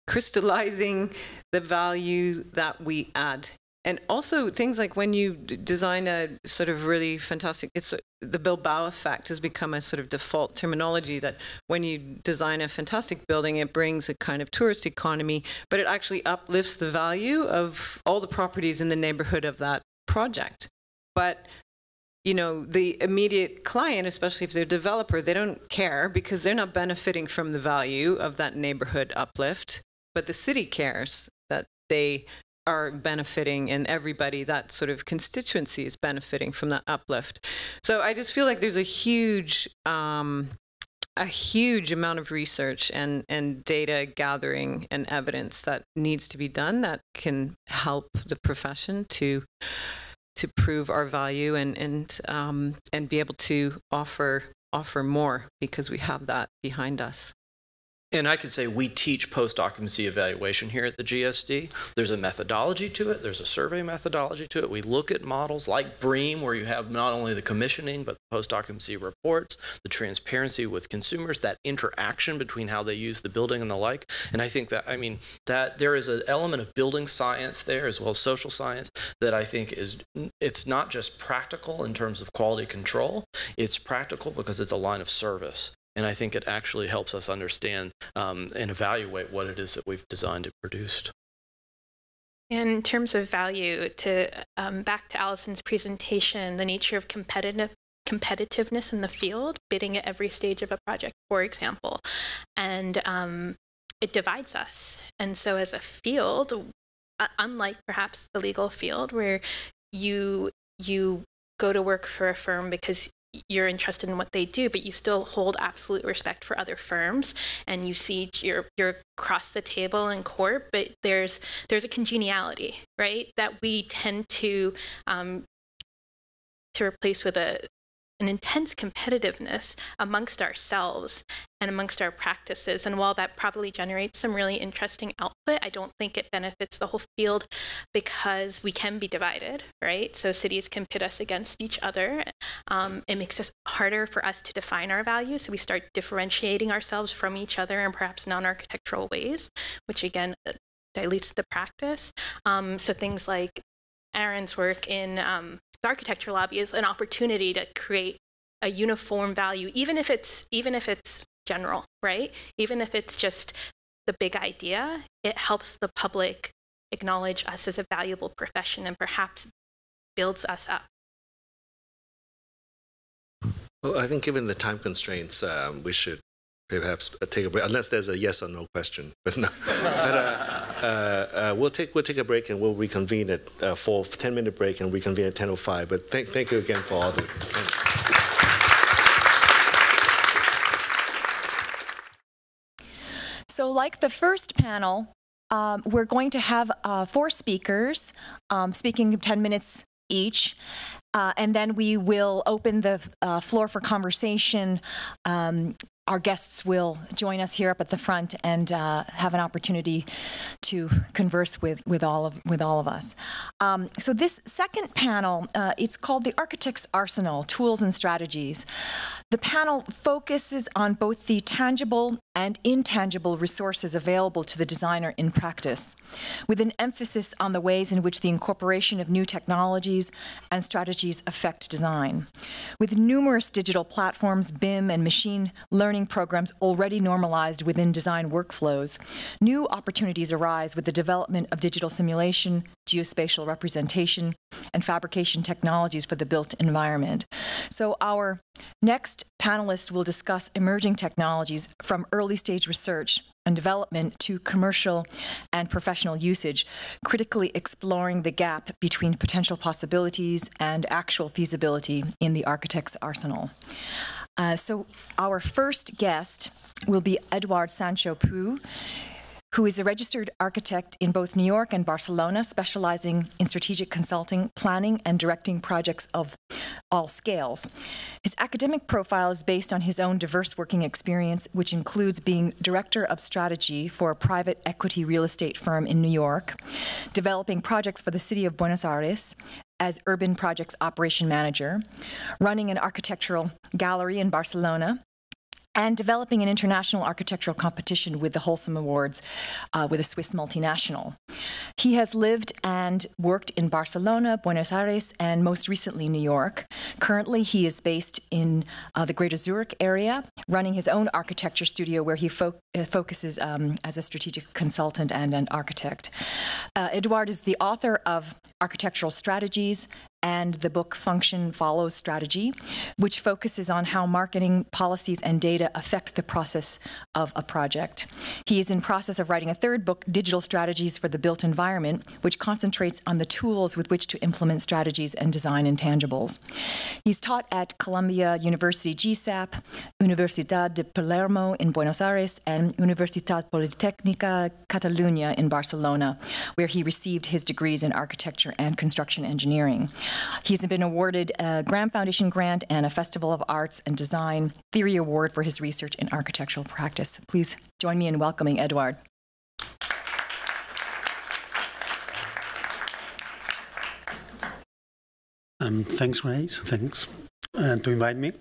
crystallizing the value that we add. And also things like when you design a sort of really fantastic, the Bilbao effect has become a sort of default terminology, that when you design a fantastic building, it brings a kind of tourist economy, but it actually uplifts the value of all the properties in the neighborhood of that project. But the immediate client, especially if they're a developer, they don't care because they're not benefiting from the value of that neighborhood uplift, but the city cares that they are benefiting, and everybody, that sort of constituency, is benefiting from that uplift. So I just feel like there's a huge amount of research and data gathering and evidence that needs to be done that can help the profession to prove our value and be able to offer more, because we have that behind us. And I could say we teach post-occupancy evaluation here at the GSD. There's a methodology to it. There's a survey methodology to it. We look at models like BREEAM, where you have not only the commissioning, but the post-occupancy reports, the transparency with consumers, that interaction between how they use the building and the like. And I think that there is an element of building science there, as well as social science, that I think it's not just practical in terms of quality control. It's practical because it's a line of service. And I think it actually helps us understand and evaluate what it is that we've designed and produced. In terms of value, back to Allison's presentation, the nature of competitiveness in the field, bidding at every stage of a project, for example, and it divides us. And so as a field, unlike perhaps the legal field, where you go to work for a firm because you're interested in what they do, but you still hold absolute respect for other firms, and you see you're across the table in court, but there's a congeniality, right, that we tend to replace with an intense competitiveness amongst ourselves and amongst our practices. And while that probably generates some really interesting output, I don't think it benefits the whole field, because we can be divided, right? So cities can pit us against each other. It makes it harder for us to define our values. So we start differentiating ourselves from each other in perhaps non-architectural ways, which again dilutes the practice. So things like Aaron's work in the architecture lobby is an opportunity to create a uniform value, even if it's general, right? Even if it's just the big idea, it helps the public acknowledge us as a valuable profession and perhaps builds us up. Well, I think given the time constraints, we should perhaps take a break, unless there's a yes or no question. But no. We'll take a break and we'll reconvene at for a 10-minute break and reconvene at 10:05. But thank you again for all the. So, like the first panel, we're going to have 4 speakers speaking 10 minutes each. And then we will open the floor for conversation. Our guests will join us here up at the front and have an opportunity to converse with all of us. So this second panel, it's called The Architect's Arsenal, Tools and Strategies. The panel focuses on both the tangible and intangible resources available to the designer in practice, with an emphasis on the ways in which the incorporation of new technologies and strategies affect design. With numerous digital platforms, BIM, and machine learning programs already normalized within design workflows, new opportunities arise with the development of digital simulation, geospatial representation, and fabrication technologies for the built environment. So our next panelists will discuss emerging technologies from early stage research and development to commercial and professional usage, critically exploring the gap between potential possibilities and actual feasibility in the architect's arsenal. So our first guest will be Eduard Sancho, who is a registered architect in both New York and Barcelona, specializing in strategic consulting, planning, and directing projects of all scales. His academic profile is based on his own diverse working experience, which includes being director of strategy for a private equity real estate firm in New York, developing projects for the city of Buenos Aires as urban projects operation manager, running an architectural gallery in Barcelona, and developing an international architectural competition with the Wholesome Awards with a Swiss multinational. He has lived and worked in Barcelona, Buenos Aires, and most recently New York. Currently, he is based in the greater Zurich area, running his own architecture studio where he focuses as a strategic consultant and an architect. Eduard is the author of Architectural Strategies and the book Function Follows Strategy, which focuses on how marketing policies and data affect the process of a project. He is in process of writing a third book, Digital Strategies for the Built Environment, which concentrates on the tools with which to implement strategies and design intangibles. He's taught at Columbia University GSAP, Universidad de Palermo in Buenos Aires, and Universitat Politécnica Catalunya in Barcelona, where he received his degrees in architecture and construction engineering. He's been awarded a Graham Foundation grant and a Festival of Arts and Design Theory Award for his research in architectural practice. Please join me in welcoming Eduard. Thanks, Grace. Thanks to invite me.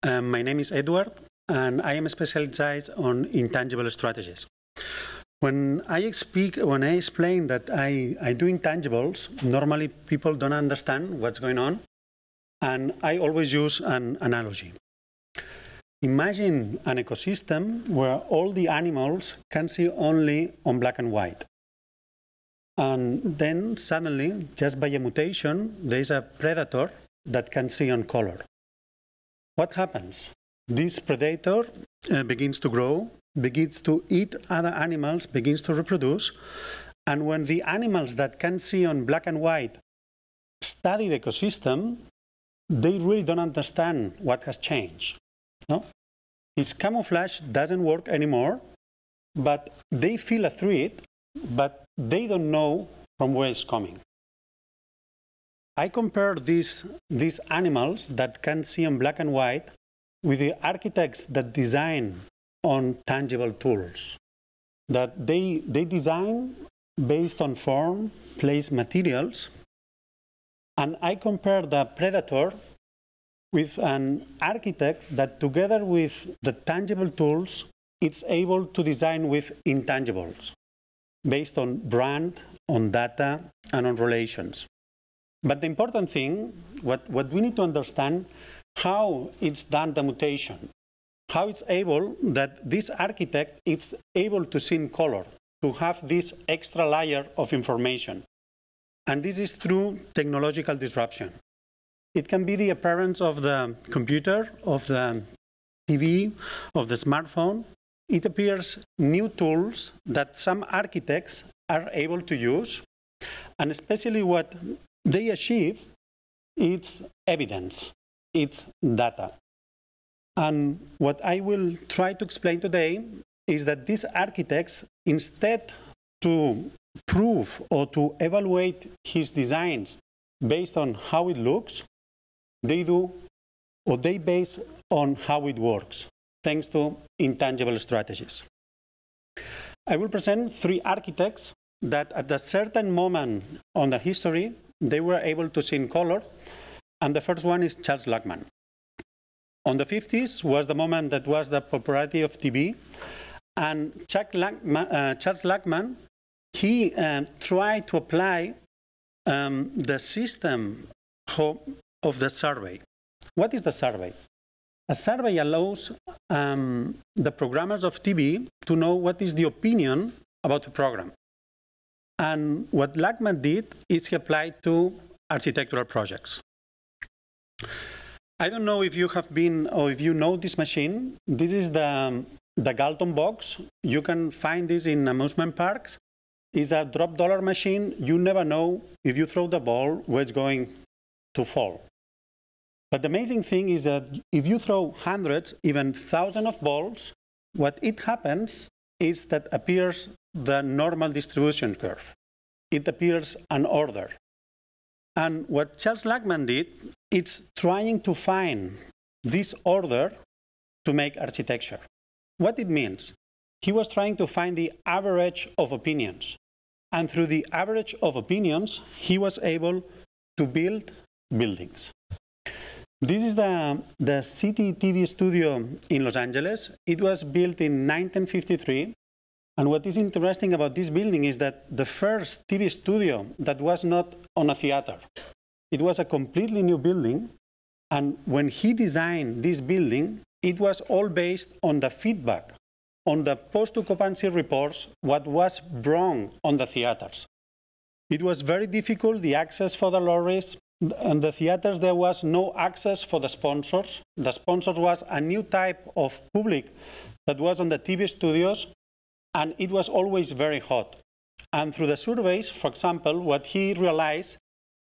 My name is Eduard, and I am specialized on intangible strategies. When I explain that I do intangibles, normally people don't understand what's going on, and I always use an analogy. Imagine an ecosystem where all the animals can see only on black and white. And then suddenly, just by a mutation, there is a predator that can see on color. What happens? This predator begins to grow, begins to eat other animals, begins to reproduce, and when the animals that can see on black and white study the ecosystem, they really don't understand what has changed. No? His camouflage doesn't work anymore, but they feel a threat, but they don't know from where it's coming. I compare these animals that can see on black and white with the architects that design on tangible tools, that they design based on form, place, materials, and I compare the predator with an architect that together with the tangible tools, it's able to design with intangibles, based on brand, on data, and on relations. But the important thing, what we need to understand, how it's done the mutation, how it's able that this architect is able to see in color, to have this extra layer of information. And this is through technological disruption. It can be the appearance of the computer, of the TV, of the smartphone. It appears new tools that some architects are able to use, and especially what they achieve, it's evidence, it's data. And what I will try to explain today is that these architects, instead to prove or to evaluate his designs based on how it looks, they do, or they base on how it works, thanks to intangible strategies. I will present three architects that at a certain moment on the history, they were able to see in color, and the first one is Charles Luckman. On the 50s was the moment that was the popularity of TV, and Charles Luckman, he tried to apply the system of the survey. What is the survey? A survey allows the programmers of TV to know what is the opinion about the program. And what Lachman did is he applied to architectural projects. I don't know if you have been, or if you know this machine. This is the Galton box. You can find this in amusement parks. It's a drop dollar machine. You never know if you throw the ball where it's going to fall. But the amazing thing is that if you throw hundreds, even thousands of balls, what it happens is that appears the normal distribution curve. It appears an order. And what Charles Lachman did, it's trying to find this order to make architecture. What it means, he was trying to find the average of opinions. And through the average of opinions, he was able to build buildings. This is the City TV studio in Los Angeles. It was built in 1953. And what is interesting about this building is that the first TV studio that was not on a theater. It was a completely new building. And when he designed this building, it was all based on the feedback, on the post-occupancy reports, what was wrong on the theaters. It was very difficult, the access for the lorries. And the theaters, there was no access for the sponsors. The sponsors was a new type of public that was on the TV studios. And it was always very hot. And through the surveys, for example, what he realized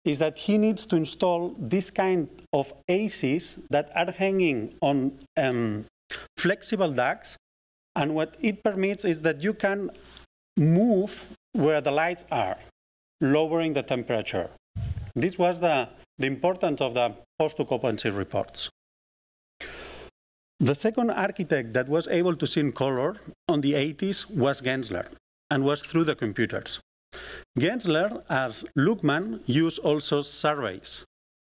is that he needs to install this kind of ACs that are hanging on flexible ducts. And what it permits is that you can move where the lights are, lowering the temperature. This was the importance of the post-occupancy reports. The second architect that was able to see in color on the 80s was Gensler, and was through the computers. Gensler, as Lachman, used also surveys,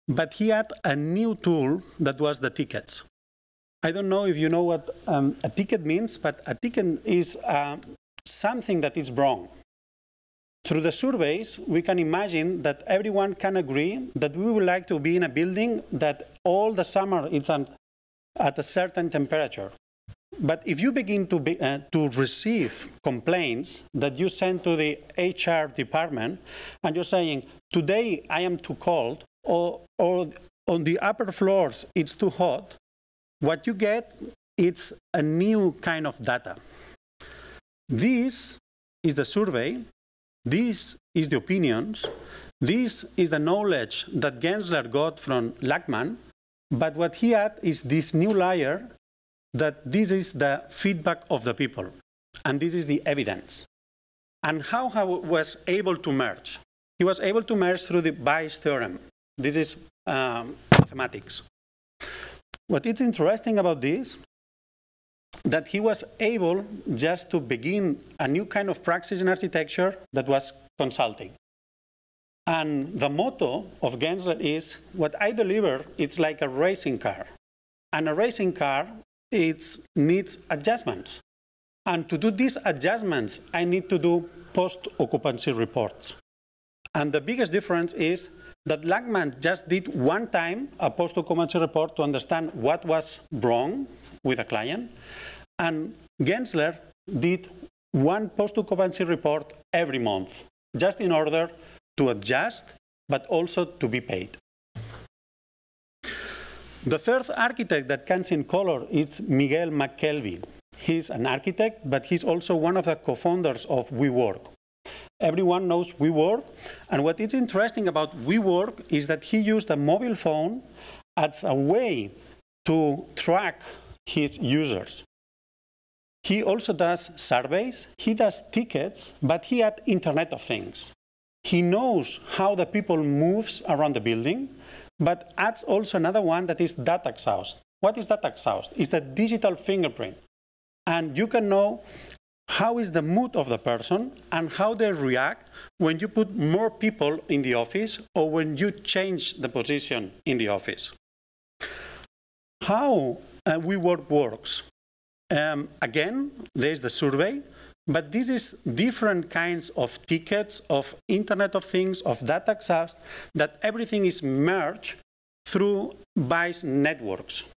but he had a new tool that was the tickets. I don't know if you know what a ticket means, but a ticket is something that is wrong. Through the surveys, we can imagine that everyone can agree that we would like to be in a building that all the summer it's at a certain temperature. But if you begin to receive complaints that you send to the HR department, and you're saying, today I am too cold, or on the upper floors it's too hot, what you get is a new kind of data. This is the survey, this is the opinions, this is the knowledge that Gensler got from Lachman, but what he had is this new layer that this is the feedback of the people, and this is the evidence. And how he was able to merge? He was able to merge through the Bayes theorem. This is mathematics. What is interesting about this, that he was able just to begin a new kind of practice in architecture that was consulting. And the motto of Gensler is, what I deliver, it's like a racing car. And a racing car, it needs adjustments. And to do these adjustments, I need to do post-occupancy reports. And the biggest difference is that Lachman just did one time a post-occupancy report to understand what was wrong with a client. And Gensler did one post-occupancy report every month, just in order to adjust, but also to be paid. The third architect that comes in color is Miguel McKelvey. He's an architect, but he's also one of the co-founders of WeWork. Everyone knows WeWork, and what is interesting about WeWork is that he used a mobile phone as a way to track his users. He also does surveys, he does tickets, but he had Internet of Things. He knows how the people moves around the building, but adds also another one that is data exhaust. What is data exhaust? It's the digital fingerprint. And you can know how is the mood of the person and how they react when you put more people in the office or when you change the position in the office. How WeWork works. Again, there's the survey, but this is different kinds of tickets, of Internet of Things, of data exhaust, that everything is merged through Bayes networks.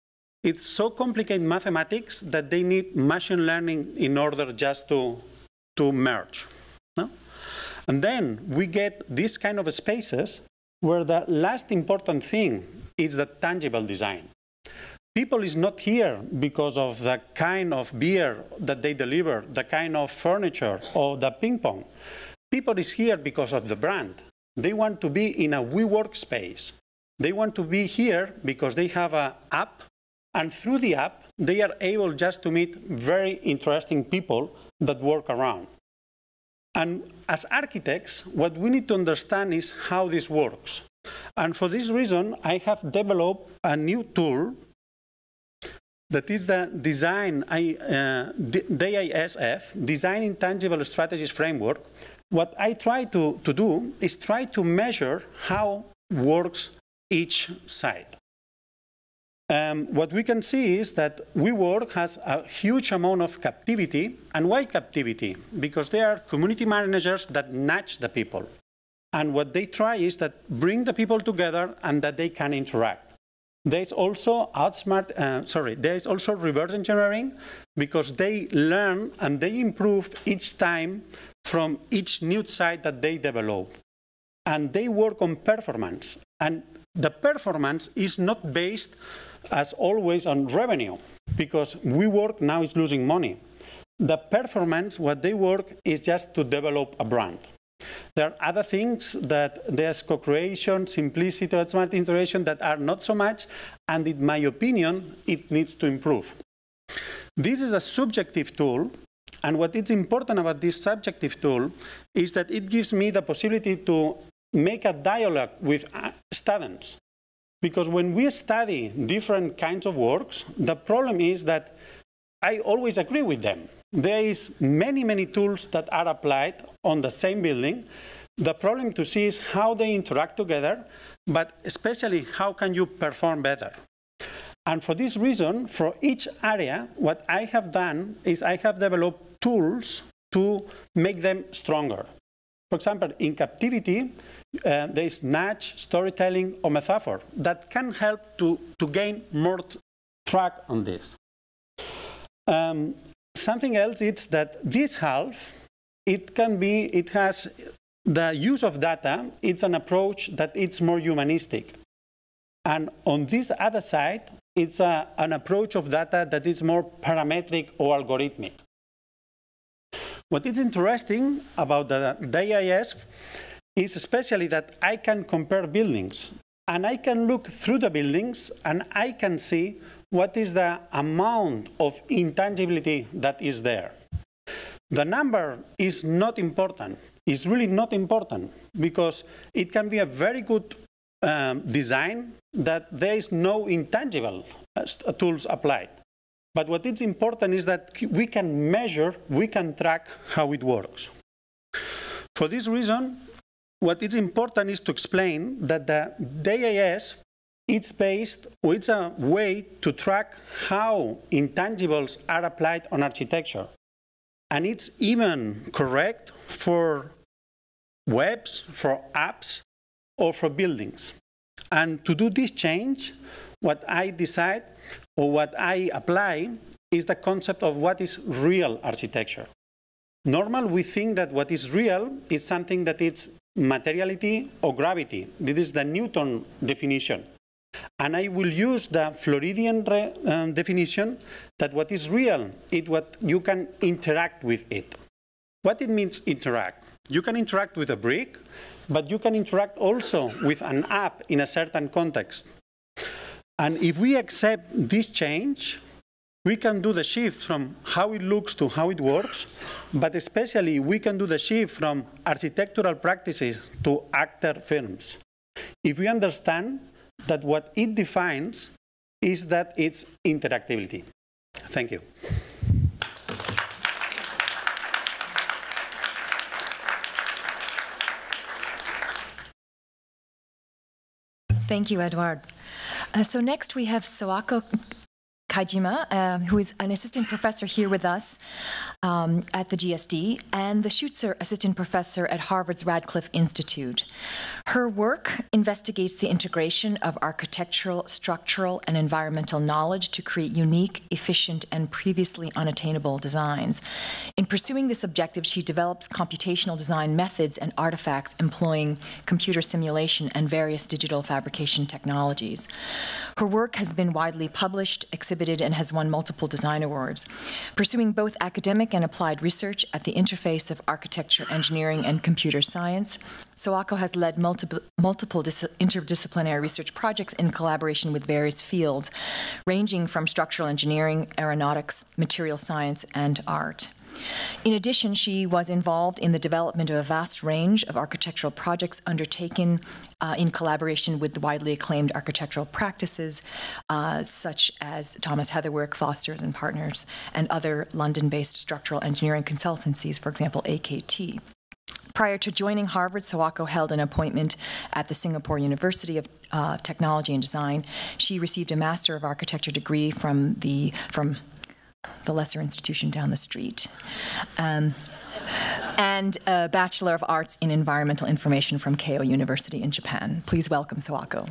It's so complicated mathematics that they need machine learning in order just to merge. No? And then we get this kind of spaces where the last important thing is the tangible design. People is not here because of the kind of beer that they deliver, the kind of furniture, or the ping pong. People is here because of the brand. They want to be in a WeWork space. They want to be here because they have an app, and through the app, they are able just to meet very interesting people that work around. And as architects, what we need to understand is how this works. And for this reason, I have developed a new tool that is the DISF, Design Intangible Strategies Framework. What I try to do is try to measure how works each site. What we can see is that WeWork has a huge amount of captivity. And why captivity? Because there are community managers that nudge the people. And what they try is that bring the people together and that they can interact. There's also there's also reverse engineering, because they learn and they improve each time from each new site that they develop. And they work on performance. And the performance is not based, as always, on revenue, because WeWork now is losing money. The performance, what they work, is just to develop a brand. There are other things that there's co-creation, simplicity, smart integration that are not so much, and in my opinion, it needs to improve. This is a subjective tool, and what is important about this subjective tool is that it gives me the possibility to make a dialogue with students. Because when we study different kinds of works, the problem is that I always agree with them. There is many tools that are applied on the same building. The problem to see is how they interact together, but especially how can you perform better. And for this reason, for each area, what I have done is I have developed tools to make them stronger. For example, in captivity, there is nudge, storytelling, or metaphor that can help to gain more track on this. Something else is that this half, it has the use of data, it's an approach that it's more humanistic. And on this other side, it's an approach of data that is more parametric or algorithmic. What is interesting about the DIS is especially that I can compare buildings, and I can look through the buildings, and I can see what is the amount of intangibility that is there. The number is not important. It's really not important, because it can be a very good design that there is no intangible tools applied. But what is important is that we can measure, we can track how it works. For this reason, what is important is to explain that the DIS, it's a way to track how intangibles are applied on architecture. And it's even correct for webs, for apps, or for buildings. And to do this change, what I decide, or what I apply, is the concept of what is real architecture. Normally, we think that what is real is something that is materiality or gravity. This is the Newton definition. And I will use the Floridian definition that what is real is what you can interact with it. What it means interact? You can interact with a brick, but you can interact also with an app in a certain context. And if we accept this change, we can do the shift from how it looks to how it works, but especially we can do the shift from architectural practices to actor films. If we understand that what it defines is that it's interactivity. Thank you. Thank you, Eduard. So next we have Sawako Kaijima, who is an assistant professor here with us at the GSD, and the Schutzer assistant professor at Harvard's Radcliffe Institute. Institute. Her work investigates the integration of architectural, structural, and environmental knowledge to create unique, efficient, and previously unattainable designs. In pursuing this objective, she develops computational design methods and artifacts employing computer simulation and various digital fabrication technologies. Her work has been widely published, exhibited, and has won multiple design awards. Pursuing both academic and applied research at the interface of architecture, engineering, and computer science, Sawako has led multiple interdisciplinary research projects in collaboration with various fields, ranging from structural engineering, aeronautics, material science, and art. In addition, she was involved in the development of a vast range of architectural projects undertaken in collaboration with the widely acclaimed architectural practices, such as Thomas Heatherwick, Foster and Partners, and other London-based structural engineering consultancies, for example, AKT. Prior to joining Harvard, Sawako held an appointment at the Singapore University of Technology and Design. She received a Master of Architecture degree from the lesser institution down the street, and a Bachelor of Arts in Environmental Information from Cayer University in Japan. Please welcome Sawako.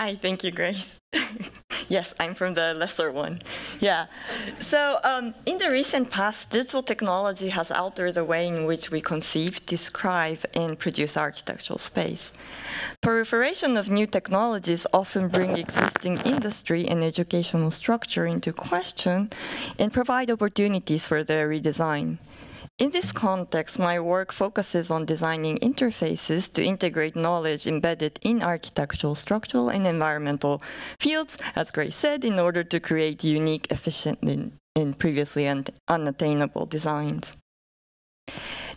Hi, thank you, Grace. Yes, I'm from the lesser one. Yeah. So in the recent past, digital technology has altered the way in which we conceive, describe, and produce architectural space. Proliferation of new technologies often bring existing industry and educational structure into question and provide opportunities for their redesign. In this context, my work focuses on designing interfaces to integrate knowledge embedded in architectural, structural, and environmental fields, as Grace said, in order to create unique, efficient, and previously unattainable designs.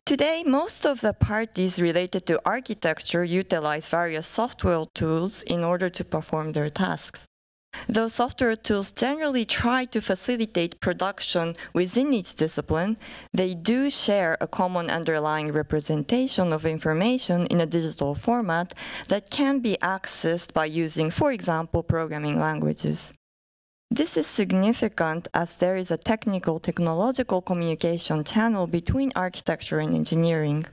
Today, most of the parties related to architecture utilize various software tools in order to perform their tasks. Those software tools generally try to facilitate production within each discipline. They do share a common underlying representation of information in a digital format that can be accessed by using, for example, programming languages. This is significant as there is a technological communication channel between architecture and engineering.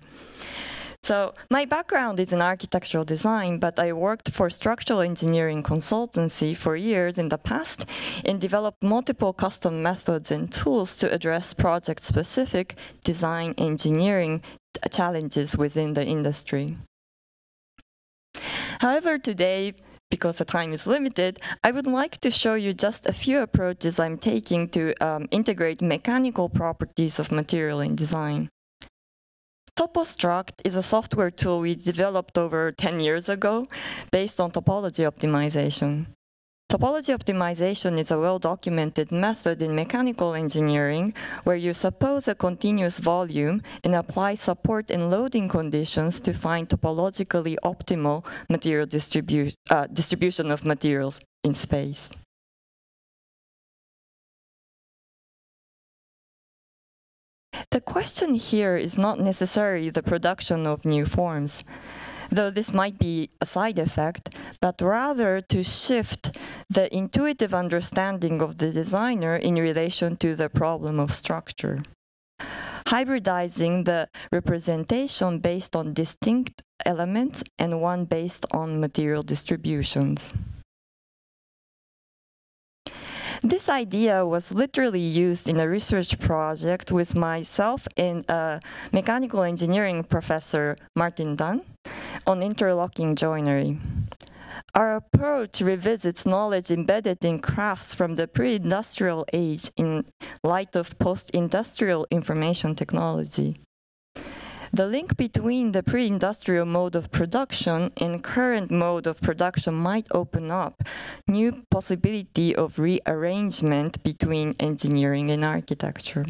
So my background is in architectural design, but I worked for structural engineering consultancy for years in the past and developed multiple custom methods and tools to address project-specific design engineering challenges within the industry. However, today, because the time is limited, I would like to show you just a few approaches I'm taking to integrate mechanical properties of material in design. TopoStruct is a software tool we developed over 10 years ago based on topology optimization. Topology optimization is a well-documented method in mechanical engineering where you suppose a continuous volume and apply support and loading conditions to find topologically optimal material distribution of materials in space. The question here is not necessarily the production of new forms, though this might be a side effect, but rather to shift the intuitive understanding of the designer in relation to the problem of structure, hybridizing the representation based on distinct elements and one based on material distributions. This idea was literally used in a research project with myself and mechanical engineering professor Martin Dunn on interlocking joinery. Our approach revisits knowledge embedded in crafts from the pre-industrial age in light of post-industrial information technology. The link between the pre-industrial mode of production and current mode of production might open up new possibility of rearrangement between engineering and architecture.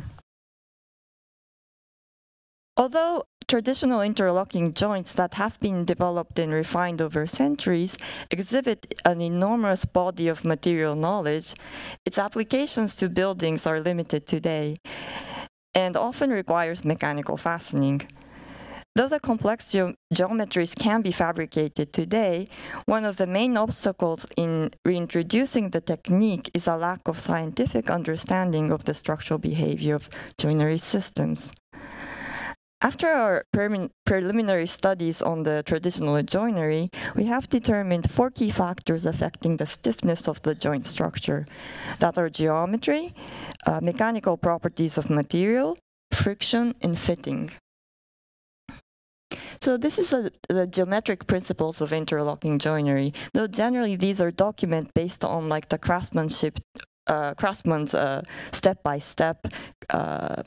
Although traditional interlocking joints that have been developed and refined over centuries exhibit an enormous body of material knowledge, its applications to buildings are limited today and often requires mechanical fastening. Though the complex geometries can be fabricated today, one of the main obstacles in reintroducing the technique is a lack of scientific understanding of the structural behavior of joinery systems. After our preliminary studies on the traditional joinery, we have determined 4 key factors affecting the stiffness of the joint structure, that are geometry, mechanical properties of material, friction, and fitting. So this is the geometric principles of interlocking joinery, though generally these are documented based on like the craftsman's step-by-step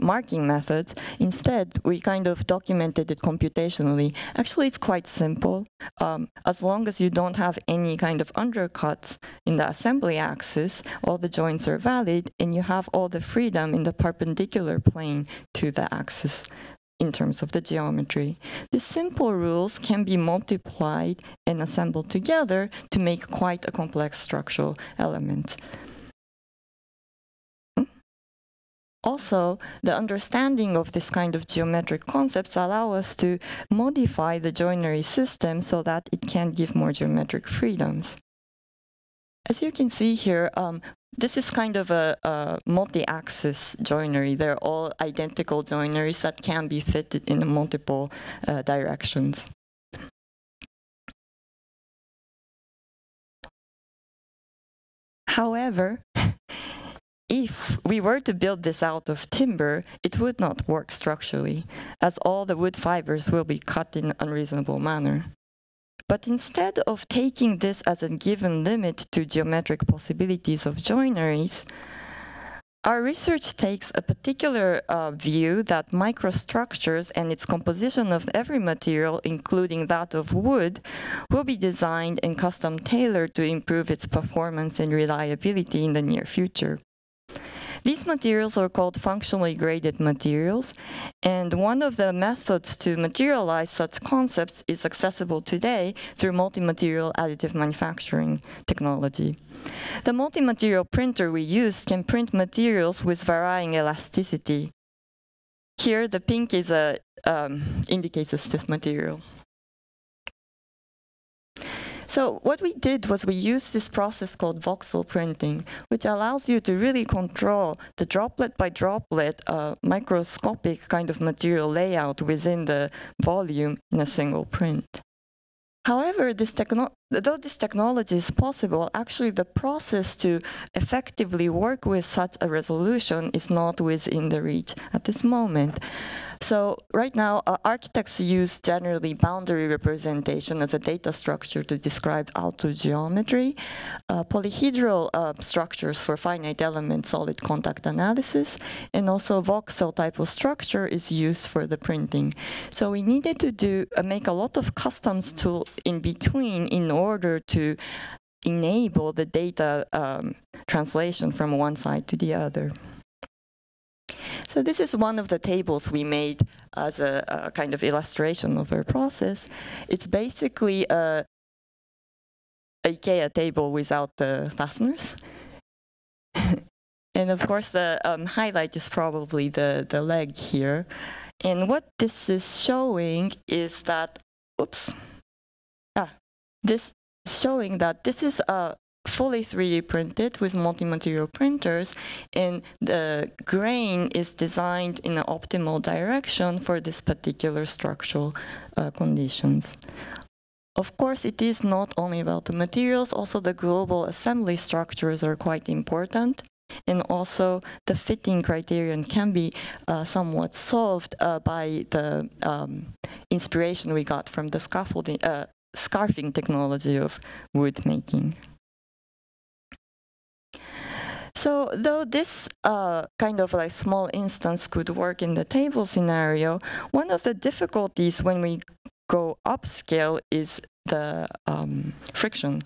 marking methods. Instead, we kind of documented it computationally. Actually, it's quite simple. As long as you don't have any kind of undercuts in the assembly axis, all the joints are valid, and you have all the freedom in the perpendicular plane to the axis in terms of the geometry. These simple rules can be multiplied and assembled together to make quite a complex structural element. Also, the understanding of this kind of geometric concepts allow us to modify the joinery system so that it can give more geometric freedoms. As you can see here, this is kind of a multi-axis joinery. They're all identical joineries that can be fitted in multiple directions. However, if we were to build this out of timber, it would not work structurally, as all the wood fibers will be cut in an unreasonable manner. But instead of taking this as a given limit to geometric possibilities of joineries, our research takes a particular view that microstructures and its composition of every material, including that of wood, will be designed and custom tailored to improve its performance and reliability in the near future. These materials are called functionally graded materials, and one of the methods to materialize such concepts is accessible today through multi-material additive manufacturing technology. The multi-material printer we use can print materials with varying elasticity. Here, the pink is indicates a stiff material. So what we did was we used this process called voxel printing, which allows you to really control the droplet by droplet microscopic kind of material layout within the volume in a single print. However, though this technology is possible, actually the process to effectively work with such a resolution is not within the reach at this moment. So right now, architects use generally boundary representation as a data structure to describe autogeometry, polyhedral structures for finite element solid contact analysis, and also voxel type of structure is used for the printing. So we needed to make a lot of customs tools in between in order to enable the data translation from one side to the other. So this is one of the tables we made as a kind of illustration of our process. It's basically a IKEA table without the fasteners. And of course, the highlight is probably the leg here. And what this is showing is that, this is showing that this is a fully 3D printed with multi-material printers, and the grain is designed in an optimal direction for this particular structural conditions. Of course, it is not only about the materials, also the global assembly structures are quite important, and also the fitting criterion can be somewhat solved by the inspiration we got from the scaffolding, scarfing technology of wood making. So though this kind of like small instance could work in the table scenario, one of the difficulties when we go upscale is the friction.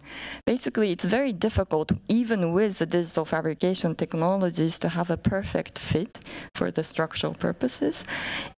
Basically, it's very difficult, even with the digital fabrication technologies, to have a perfect fit for the structural purposes.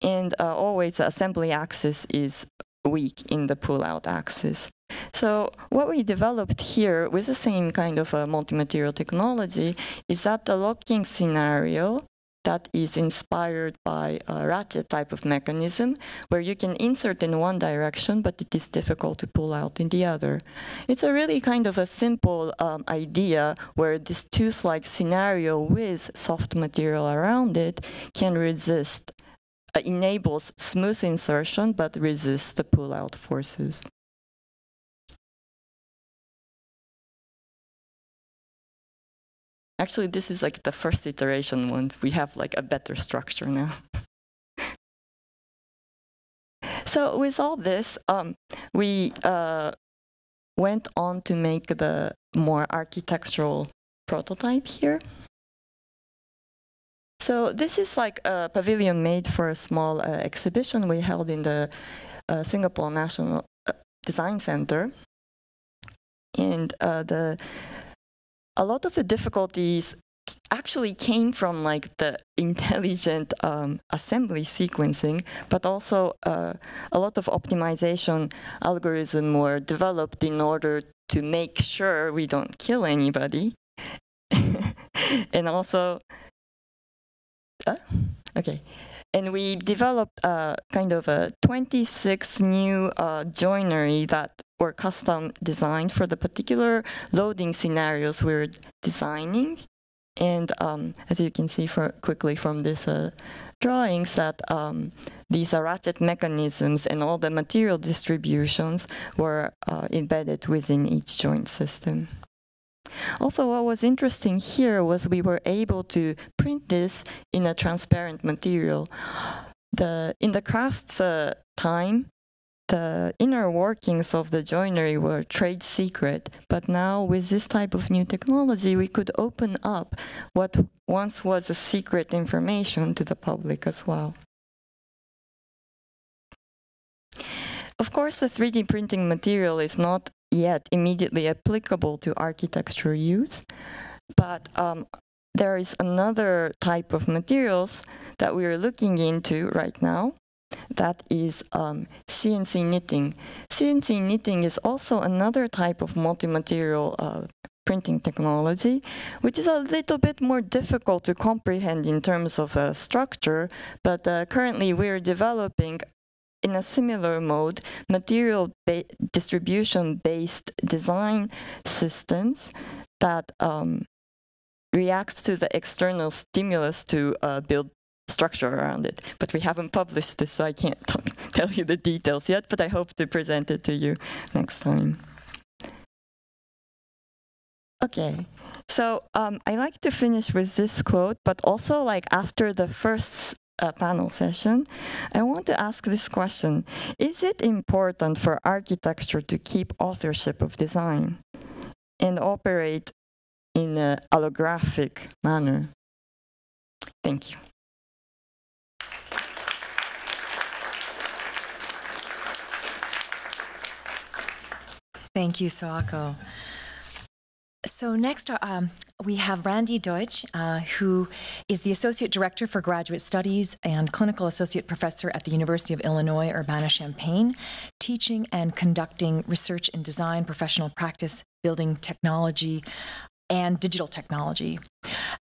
And always the assembly axis is weak in the pull-out axis. So what we developed here with the same kind of multi-material technology is that the locking scenario that is inspired by a ratchet type of mechanism where you can insert in one direction, but it is difficult to pull out in the other. It's a really kind of a simple idea where this tooth-like scenario with soft material around it can resist, enables smooth insertion, but resists the pull-out forces. Actually, this is like the first iteration one. We have like a better structure now. So with all this, we went on to make the more architectural prototype here. So this is like a pavilion made for a small exhibition we held in the Singapore National Design Center. And a lot of the difficulties actually came from like the intelligent assembly sequencing, but also a lot of optimization algorithms were developed in order to make sure we don't kill anybody. And also, okay. And we developed kind of a 26 new joinery that were custom designed for the particular loading scenarios we're designing. And as you can see quickly from this drawings, that these ratchet mechanisms and all the material distributions were embedded within each joint system. Also, what was interesting here was we were able to print this in a transparent material. In the crafts time, the inner workings of the joinery were trade secret, but now with this type of new technology, we could open up what once was a secret information to the public as well. Of course, the 3D printing material is not yet immediately applicable to architecture use, but there is another type of materials that we are looking into right now. That is CNC knitting. CNC knitting is also another type of multi-material printing technology, which is a little bit more difficult to comprehend in terms of structure, but currently we're developing in a similar mode, material distribution-based design systems that reacts to the external stimulus to build structure around it. But we haven't published this, so I can't tell you the details yet, but I hope to present it to you next time. Okay, so I like to finish with this quote, but also like after the first panel session, I want to ask this question. Is it important for architecture to keep authorship of design and operate in an allographic manner? Thank you. Thank you, Sawako. So next, we have Randy Deutsch, who is the Associate Director for Graduate Studies and Clinical Associate Professor at the University of Illinois, Urbana-Champaign, teaching and conducting research in design, professional practice, building technology, and digital technology.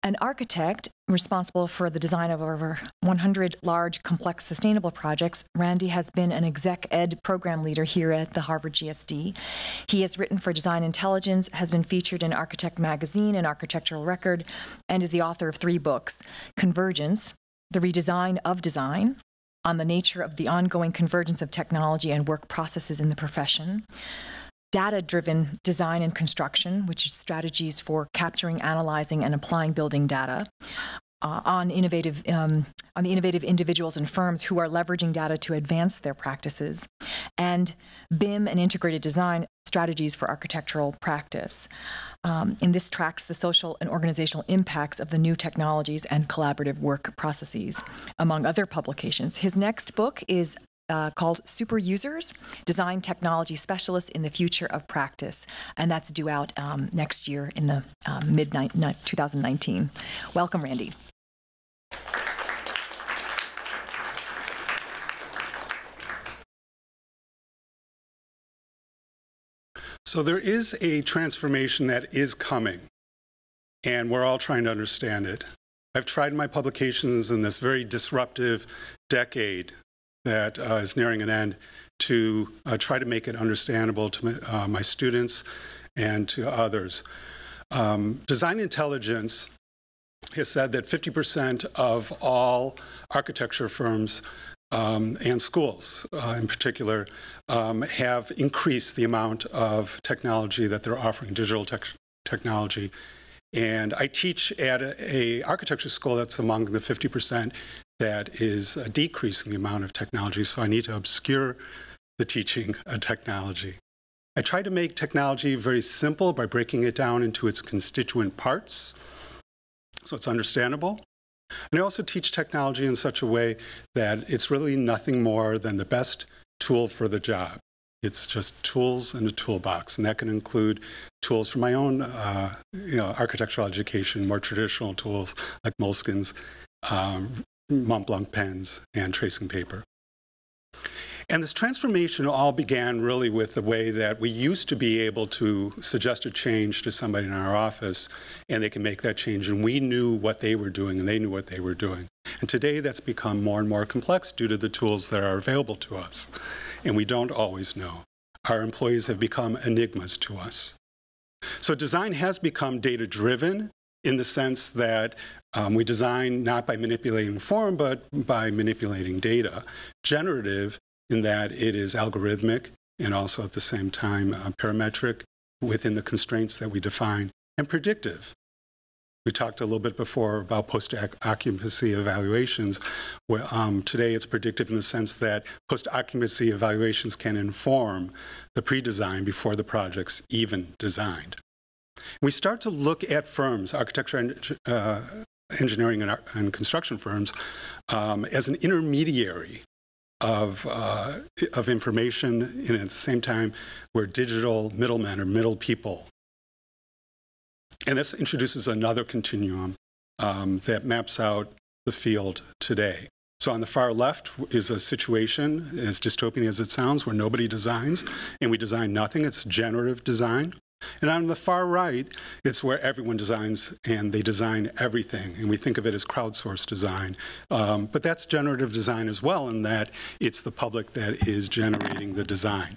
An architect responsible for the design of over 100 large, complex, sustainable projects, Randy has been an exec ed program leader here at the Harvard GSD. He has written for Design Intelligence, has been featured in Architect Magazine and Architectural Record, and is the author of 3 books: Convergence, The Redesign of Design, on the nature of the ongoing convergence of technology and work processes in the profession; Data-Driven Design and Construction, which is strategies for capturing, analyzing, and applying building data, on the innovative individuals and firms who are leveraging data to advance their practices; and BIM and Integrated Design, Strategies for Architectural Practice. In this tracks the social and organizational impacts of the new technologies and collaborative work processes, among other publications. His next book is called Super Users, Design Technology Specialists in the Future of Practice, and that's due out next year in the mid-2019. Welcome, Randy. So there is a transformation that is coming, and we're all trying to understand it. I've tried in my publications in this very disruptive decade that is nearing an end to try to make it understandable to my students and to others. Design Intelligence has said that 50% of all architecture firms and schools in particular have increased the amount of technology that they're offering, digital technology. And I teach at a architecture school that's among the 50% that is decreasing the amount of technology, so I need to obscure the teaching of technology. I try to make technology very simple by breaking it down into its constituent parts, so it's understandable. And I also teach technology in such a way that it's really nothing more than the best tool for the job. It's just tools in a toolbox, and that can include tools from my own architectural education, more traditional tools like Moleskines, Montblanc pens, and tracing paper. And this transformation all began really with the way that we used to be able to suggest a change to somebody in our office, and they can make that change, and we knew what they were doing, and they knew what they were doing. And today that's become more and more complex due to the tools that are available to us, and we don't always know. Our employees have become enigmas to us. So design has become data-driven in the sense that we design not by manipulating form, but by manipulating data. Generative in that it is algorithmic and also at the same time parametric within the constraints that we define, and predictive. We talked a little bit before about post-occupancy evaluations. Where, today it's predictive in the sense that post-occupancy evaluations can inform the pre-design before the project's even designed. We start to look at firms, architecture and engineering and construction firms, as an intermediary of information, and at the same time, we're digital middlemen or middle people. And this introduces another continuum that maps out the field today. So on the far left is a situation, as dystopian as it sounds, where nobody designs, and we design nothing. It's generative design. And on the far right, it's where everyone designs, and they design everything. And we think of it as crowdsourced design. But that's generative design as well, in that it's the public that is generating the design.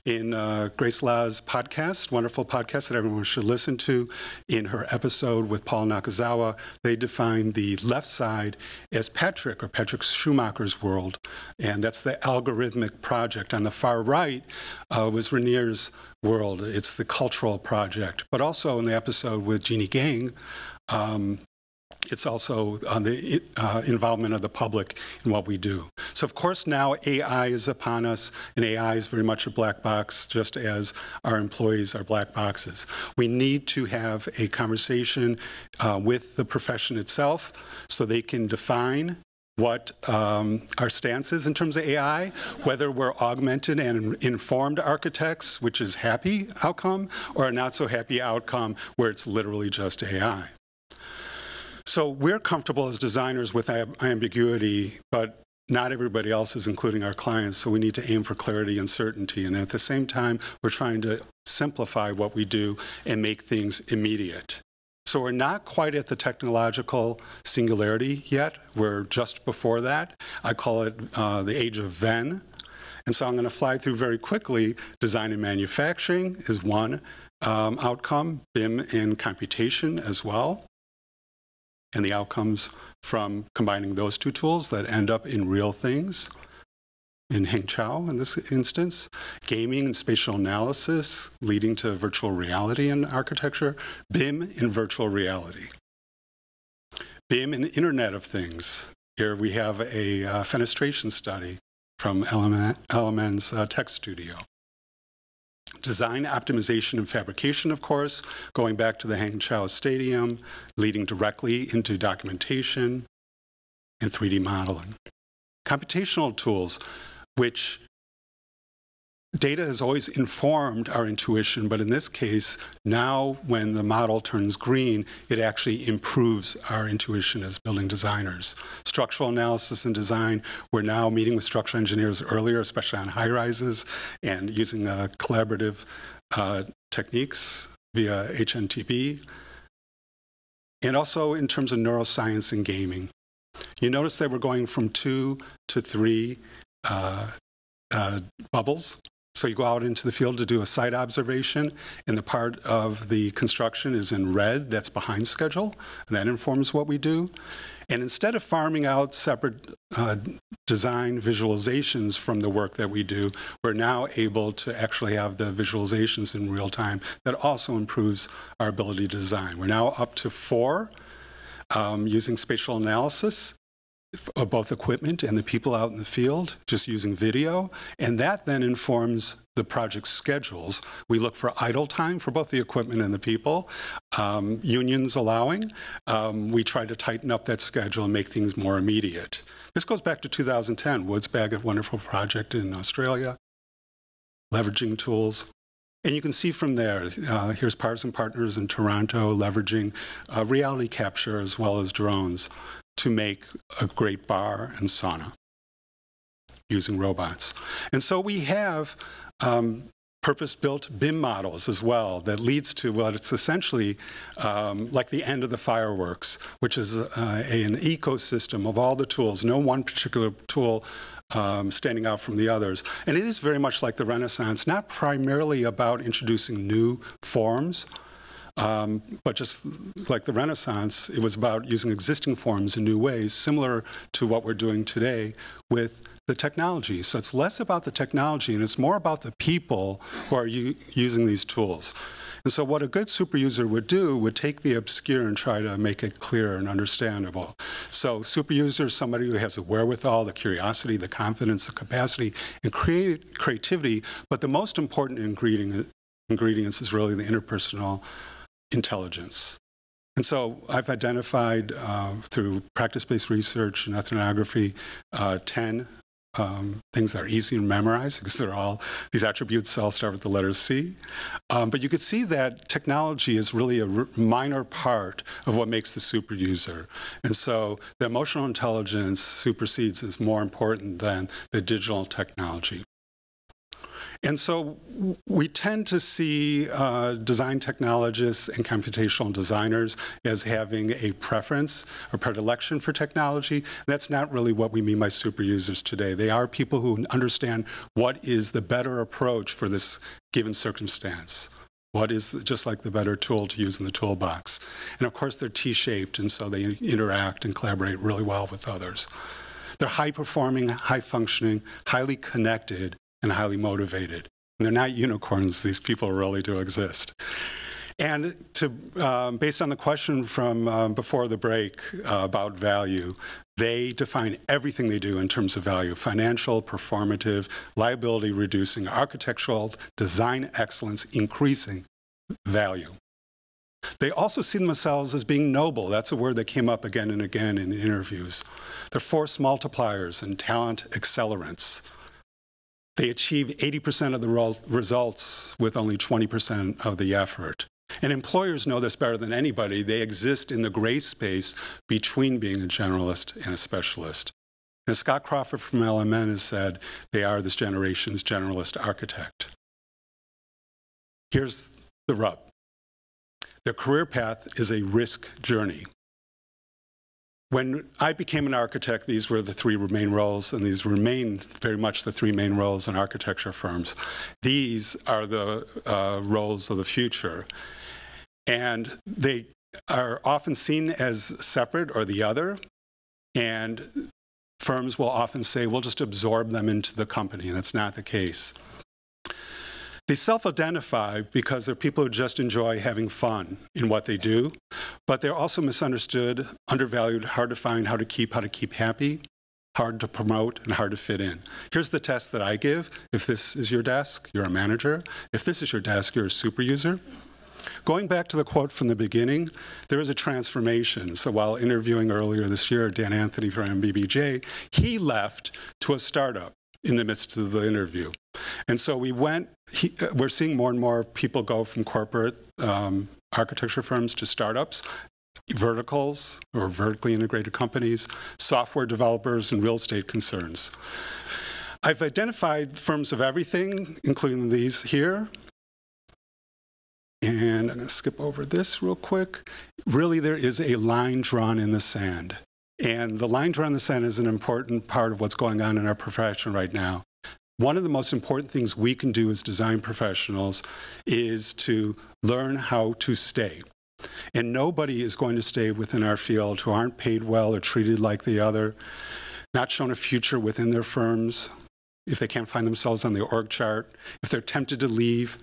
In Grace La's podcast, wonderful podcast that everyone should listen to, in her episode with Paul Nakazawa, they define the left side as Patrick, or Patrick Schumacher's world, and that's the algorithmic project. On the far right was Rainier's world. It's the cultural project. But also in the episode with Jeannie Gang, it's also on the involvement of the public in what we do. So of course now AI is upon us, and AI is very much a black box, just as our employees are black boxes. We need to have a conversation with the profession itself so they can define what our stance is in terms of AI, whether we're augmented and informed architects, which is happy outcome, or a not so happy outcome where it's literally just AI. So we're comfortable as designers with ambiguity, but not everybody else is, including our clients, so we need to aim for clarity and certainty. And at the same time, we're trying to simplify what we do and make things immediate. So we're not quite at the technological singularity yet. We're just before that. I call it the age of Venn. And so I'm going to fly through very quickly. Design and manufacturing is one outcome, BIM and computation as well, and the outcomes from combining those two tools that end up in real things. In Hangzhou, in this instance, gaming and spatial analysis leading to virtual reality in architecture, BIM in virtual reality. BIM in Internet of Things. Here we have a fenestration study from LMN's Tech Studio. Design, optimization, and fabrication, of course, going back to the Hangzhou Stadium, leading directly into documentation and 3D modeling. Computational tools, which data has always informed our intuition, but in this case, now when the model turns green, it actually improves our intuition as building designers. Structural analysis and design, we're now meeting with structural engineers earlier, especially on high-rises, and using collaborative techniques via HNTB. and also in terms of neuroscience and gaming. You notice that we're going from 2 to 3 bubbles. So you go out into the field to do a site observation, and the part of the construction is in red, that's behind schedule, and that informs what we do. And instead of farming out separate design visualizations from the work that we do, we're now able to actually have the visualizations in real time. That also improves our ability to design. We're now up to 4 using spatial analysis of both equipment and the people out in the field, just using video, and that then informs the project schedules. We look for idle time for both the equipment and the people, unions allowing. We try to tighten up that schedule and make things more immediate. This goes back to 2010, Wood's Bag, a wonderful project in Australia, leveraging tools. And you can see from there, here's Partisan Partners in Toronto leveraging reality capture as well as drones to make a great bar and sauna using robots. And so we have purpose-built BIM models as well that leads to what it's essentially like the end of the fireworks, which is an ecosystem of all the tools, no one particular tool standing out from the others. And it is very much like the Renaissance, not primarily about introducing new forms, but just like the Renaissance, it was about using existing forms in new ways, similar to what we're doing today with the technology. So it's less about the technology, and it's more about the people who are using these tools. And so what a good super user would do would take the obscure and try to make it clear and understandable. So super user is somebody who has the wherewithal, the curiosity, the confidence, the capacity, and creativity, but the most important ingredients is really the interpersonal intelligence. And so I've identified through practice-based research and ethnography 10 things that are easy to memorize because they're all, these attributes all start with the letter C. But you could see that technology is really a minor part of what makes the super user. And so the emotional intelligence supersedes, is more important than the digital technology. And so we tend to see design technologists and computational designers as having a preference or predilection for technology. That's not really what we mean by super users today. They are people who understand what is the better approach for this given circumstance. What is just like the better tool to use in the toolbox. And of course they're T-shaped, and so they interact and collaborate really well with others. They're high-performing, high-functioning, highly connected, and highly motivated. And they're not unicorns, these people really do exist. And to, based on the question from before the break about value, they define everything they do in terms of value: financial, performative, liability reducing, architectural, design excellence, increasing value. They also see themselves as being noble. That's a word that came up again and again in interviews. They're force multipliers and talent accelerants. They achieve 80% of the results with only 20% of the effort. And employers know this better than anybody. They exist in the gray space between being a generalist and a specialist. And as Scott Crawford from LMN has said, they are this generation's generalist architect. Here's the rub. Their career path is a risk journey. When I became an architect, these were the 3 main roles, and these remain very much the 3 main roles in architecture firms. These are the roles of the future. And they are often seen as separate or the other, and firms will often say, we'll just absorb them into the company, and that's not the case. They self-identify because they're people who just enjoy having fun in what they do, but they're also misunderstood, undervalued, hard to find, how to keep happy, hard to promote, and hard to fit in. Here's the test that I give. If this is your desk, you're a manager. If this is your desk, you're a super user. Going back to the quote from the beginning, there is a transformation. So while interviewing earlier this year, Dan Anthony from MBBJ, he left to a startup in the midst of the interview. And so we're seeing more and more people go from corporate architecture firms to startups, verticals or vertically integrated companies, software developers, and real estate concerns. I've identified firms of everything, including these here. And I'm going to skip over this real quick. Really, there is a line drawn in the sand. And the line drawn in the sand is an important part of what's going on in our profession right now. One of the most important things we can do as design professionals is to learn how to stay. And nobody is going to stay within our field who aren't paid well or treated like the other, not shown a future within their firms, if they can't find themselves on the org chart, if they're tempted to leave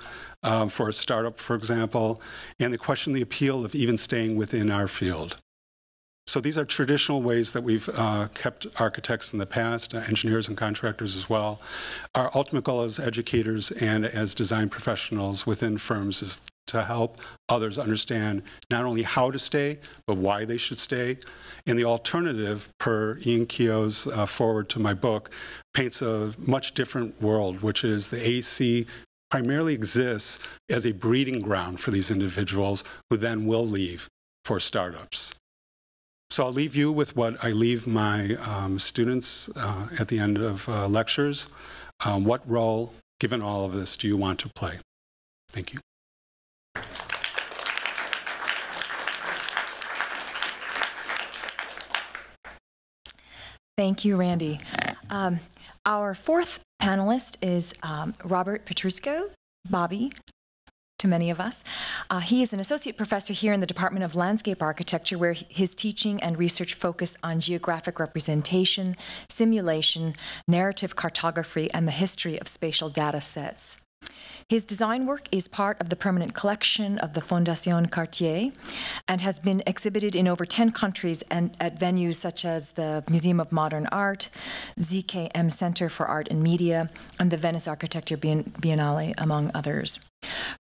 for a startup, for example, and they question the appeal of even staying within our field. So these are traditional ways that we've kept architects in the past, engineers and contractors as well. Our ultimate goal as educators and as design professionals within firms is to help others understand not only how to stay, but why they should stay. And the alternative, per Ian Keogh's foreword to my book, paints a much different world, which is the AC primarily exists as a breeding ground for these individuals who then will leave for startups. So I'll leave you with what I leave my students at the end of lectures. What role, given all of this, do you want to play? Thank you. Thank you, Randy. Our fourth panelist is Robert Pietrusko, Bobby, to many of us. He is an associate professor here in the Department of Landscape Architecture, where his teaching and research focus on geographic representation, simulation, narrative cartography, and the history of spatial data sets. His design work is part of the permanent collection of the Fondation Cartier and has been exhibited in over 10 countries and at venues such as the Museum of Modern Art, ZKM Center for Art and Media, and the Venice Architecture Biennale, among others.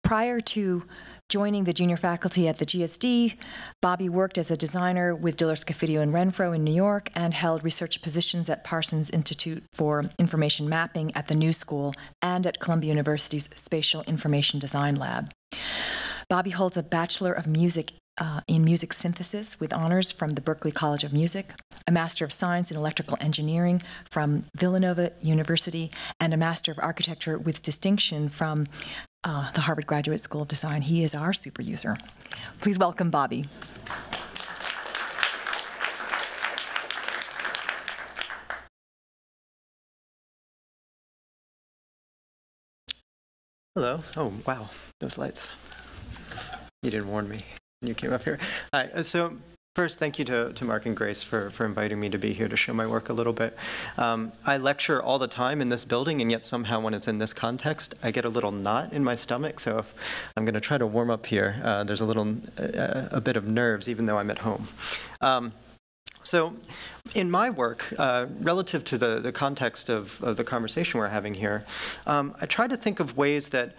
Prior to joining the junior faculty at the GSD, Bobby worked as a designer with Diller, Scofidio, and Renfro in New York and held research positions at Parsons Institute for Information Mapping at the New School and at Columbia University's Spatial Information Design Lab. Bobby holds a Bachelor of Music in Music Synthesis with honors from the Berklee College of Music, a Master of Science in Electrical Engineering from Villanova University, and a Master of Architecture with distinction from the Harvard Graduate School of Design. He is our super user. Please welcome Bobby. Hello. Oh, wow. Those lights. You didn't warn me. You came up here. Hi. So first, thank you to Mark and Grace for inviting me to be here to show my work a little bit. I lecture all the time in this building, and yet somehow when it's in this context, I get a little knot in my stomach. So if I'm going to try to warm up here, there's a bit of nerves, even though I'm at home. So in my work, relative to the context of the conversation we're having here, I try to think of ways that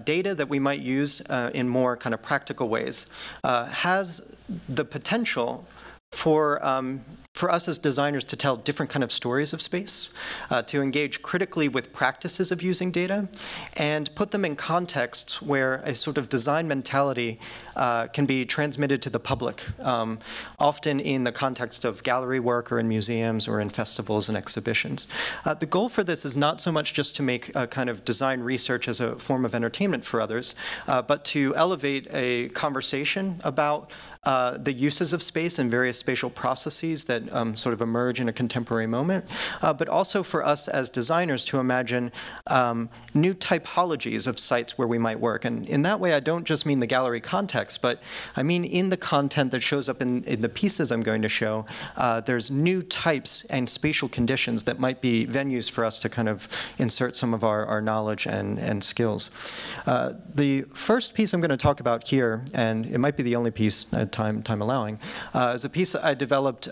data that we might use in more kind of practical ways has the potential for us as designers to tell different kind of stories of space, to engage critically with practices of using data, and put them in contexts where a sort of design mentality can be transmitted to the public, often in the context of gallery work or in museums or in festivals and exhibitions. The goal for this is not so much just to make a kind of design research as a form of entertainment for others, but to elevate a conversation about the uses of space and various spatial processes that sort of emerge in a contemporary moment, but also for us as designers to imagine new typologies of sites where we might work. And in that way, I don't just mean the gallery context, but I mean in the content that shows up in the pieces I'm going to show, there's new types and spatial conditions that might be venues for us to kind of insert some of our knowledge and skills. The first piece I'm going to talk about here, and it might be the only piece, time allowing, is a piece I developed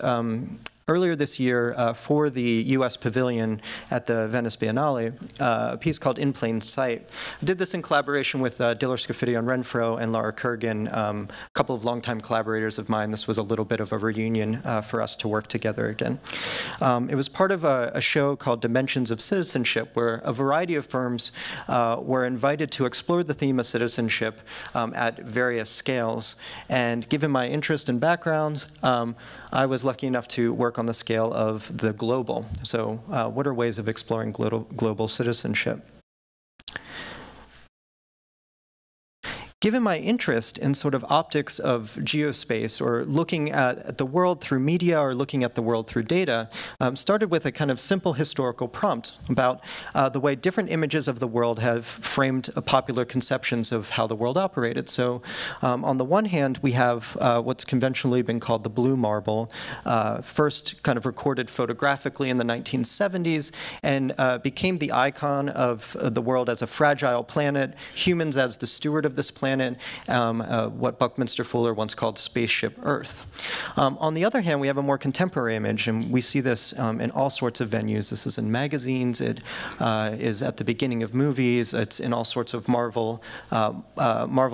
earlier this year for the U.S. Pavilion at the Venice Biennale, a piece called In Plain Sight. I did this in collaboration with Diller, Scofidio, and Renfro and Laura Kurgan, a couple of longtime collaborators of mine. This was a little bit of a reunion for us to work together again. It was part of a show called Dimensions of Citizenship, where a variety of firms were invited to explore the theme of citizenship at various scales. And given my interest and backgrounds, I was lucky enough to work on the scale of the global. So what are ways of exploring global citizenship? given my interest in sort of optics of geospace, or looking at the world through media or looking at the world through data, started with a kind of simple historical prompt about the way different images of the world have framed popular conceptions of how the world operated. So on the one hand, we have what's conventionally been called the blue marble, first kind of recorded photographically in the 1970s, and became the icon of the world as a fragile planet, humans as the steward of this planet, what Buckminster Fuller once called spaceship Earth. On the other hand, we have a more contemporary image, and we see this in all sorts of venues. This is in magazines, it is at the beginning of movies, it's in all sorts of Marvel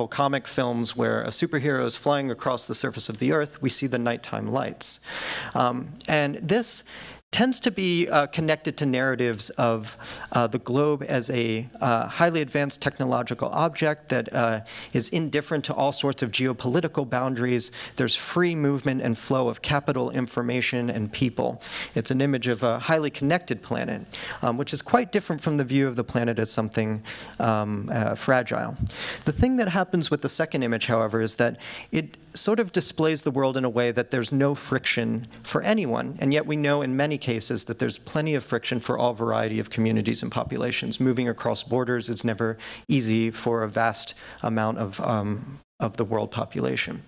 comic films where a superhero is flying across the surface of the Earth. We see the nighttime lights. And this tends to be connected to narratives of the globe as a highly advanced technological object that is indifferent to all sorts of geopolitical boundaries. There's free movement and flow of capital, information, and people. It's an image of a highly connected planet, which is quite different from the view of the planet as something fragile. The thing that happens with the second image, however, is that it sort of displays the world in a way that there's no friction for anyone, and yet we know in many cases that there's plenty of friction for all variety of communities and populations. Moving across borders is never easy for a vast amount of the world population.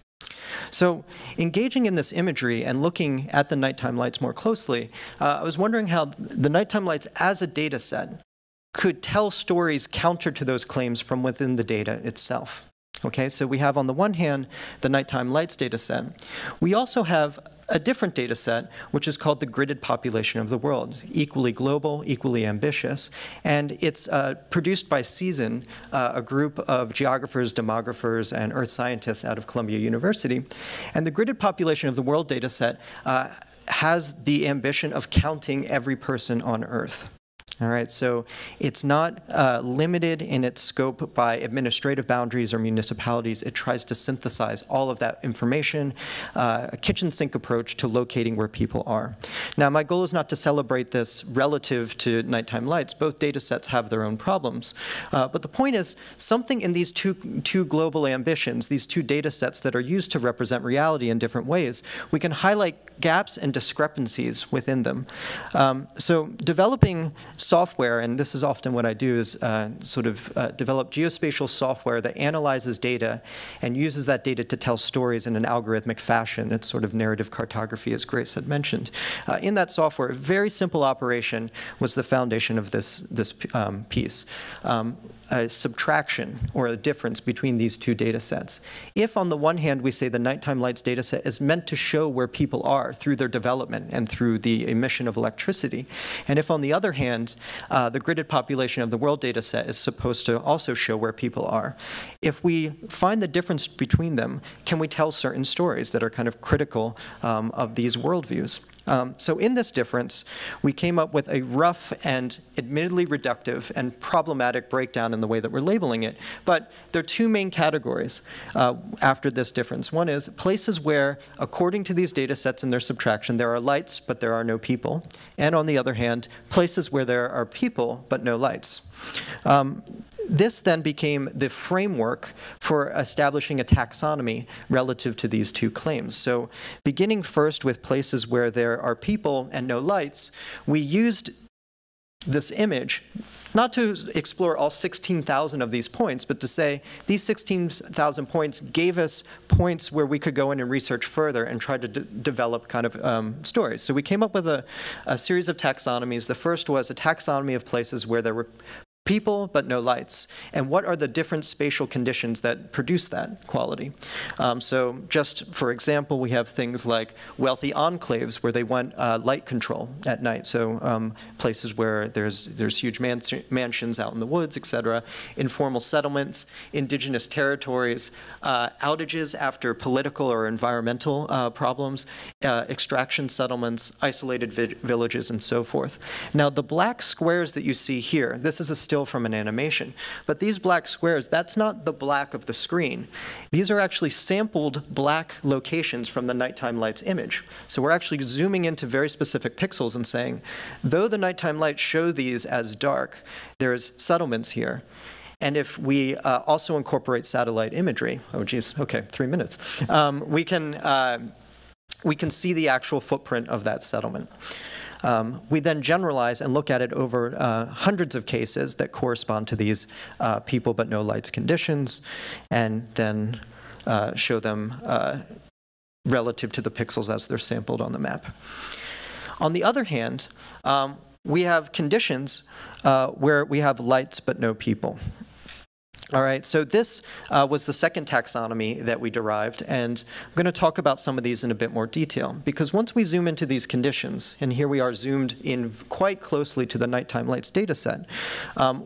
So engaging in this imagery and looking at the nighttime lights more closely, I was wondering how the nighttime lights as a data set could tell stories counter to those claims from within the data itself. Okay, so we have on the one hand the nighttime lights data set. We also have a different data set, which is called the gridded population of the world, equally global, equally ambitious, and it's produced by Season, a group of geographers, demographers, and earth scientists out of Columbia University. And the gridded population of the world data set has the ambition of counting every person on Earth. All right, so it's not limited in its scope by administrative boundaries or municipalities. It tries to synthesize all of that information, a kitchen sink approach to locating where people are. Now, my goal is not to celebrate this relative to nighttime lights. Both data sets have their own problems. But the point is, something in these two global ambitions, these two data sets that are used to represent reality in different ways, we can highlight gaps and discrepancies within them. So developing software, and this is often what I do, is develop geospatial software that analyzes data and uses that data to tell stories in an algorithmic fashion. It's sort of narrative cartography, as Grace had mentioned. In that software, a very simple operation was the foundation of this piece. A subtraction, or a difference between these two data sets. If on the one hand we say the nighttime lights data set is meant to show where people are through their development and through the emission of electricity, and if on the other hand the gridded population of the world data set is supposed to also show where people are, if we find the difference between them, can we tell certain stories that are kind of critical of these worldviews? So in this difference, we came up with a rough and admittedly reductive and problematic breakdown in the way that we're labeling it. But there are two main categories after this difference. One is places where, according to these data sets and their subtraction, there are lights, but there are no people. And on the other hand, places where there are people, but no lights. This then became the framework for establishing a taxonomy relative to these two claims. So beginning first with places where there are people and no lights, we used this image not to explore all 16,000 of these points, but to say these 16,000 points gave us points where we could go in and research further and try to develop kind of stories. So we came up with a series of taxonomies. The first was a taxonomy of places where there were people but no lights, and what are the different spatial conditions that produce that quality. So just for example, we have things like wealthy enclaves where they want light control at night, so places where there's huge mansions out in the woods, etc. Informal settlements, indigenous territories, outages after political or environmental problems, extraction settlements, isolated villages, and so forth. Now the black squares that you see here, this is a still from an animation. But these black squares, that's not the black of the screen. These are actually sampled black locations from the nighttime lights image. So we're actually zooming into very specific pixels and saying, though the nighttime lights show these as dark, there's settlements here. And if we also incorporate satellite imagery, oh geez, okay, 3 minutes, we can see the actual footprint of that settlement. We then generalize and look at it over hundreds of cases that correspond to these people but no lights conditions, and then show them relative to the pixels as they're sampled on the map. On the other hand, we have conditions where we have lights but no people. All right, so this was the second taxonomy that we derived, and I'm going to talk about some of these in a bit more detail, because once we zoom into these conditions, and here we are zoomed in quite closely to the nighttime lights data set,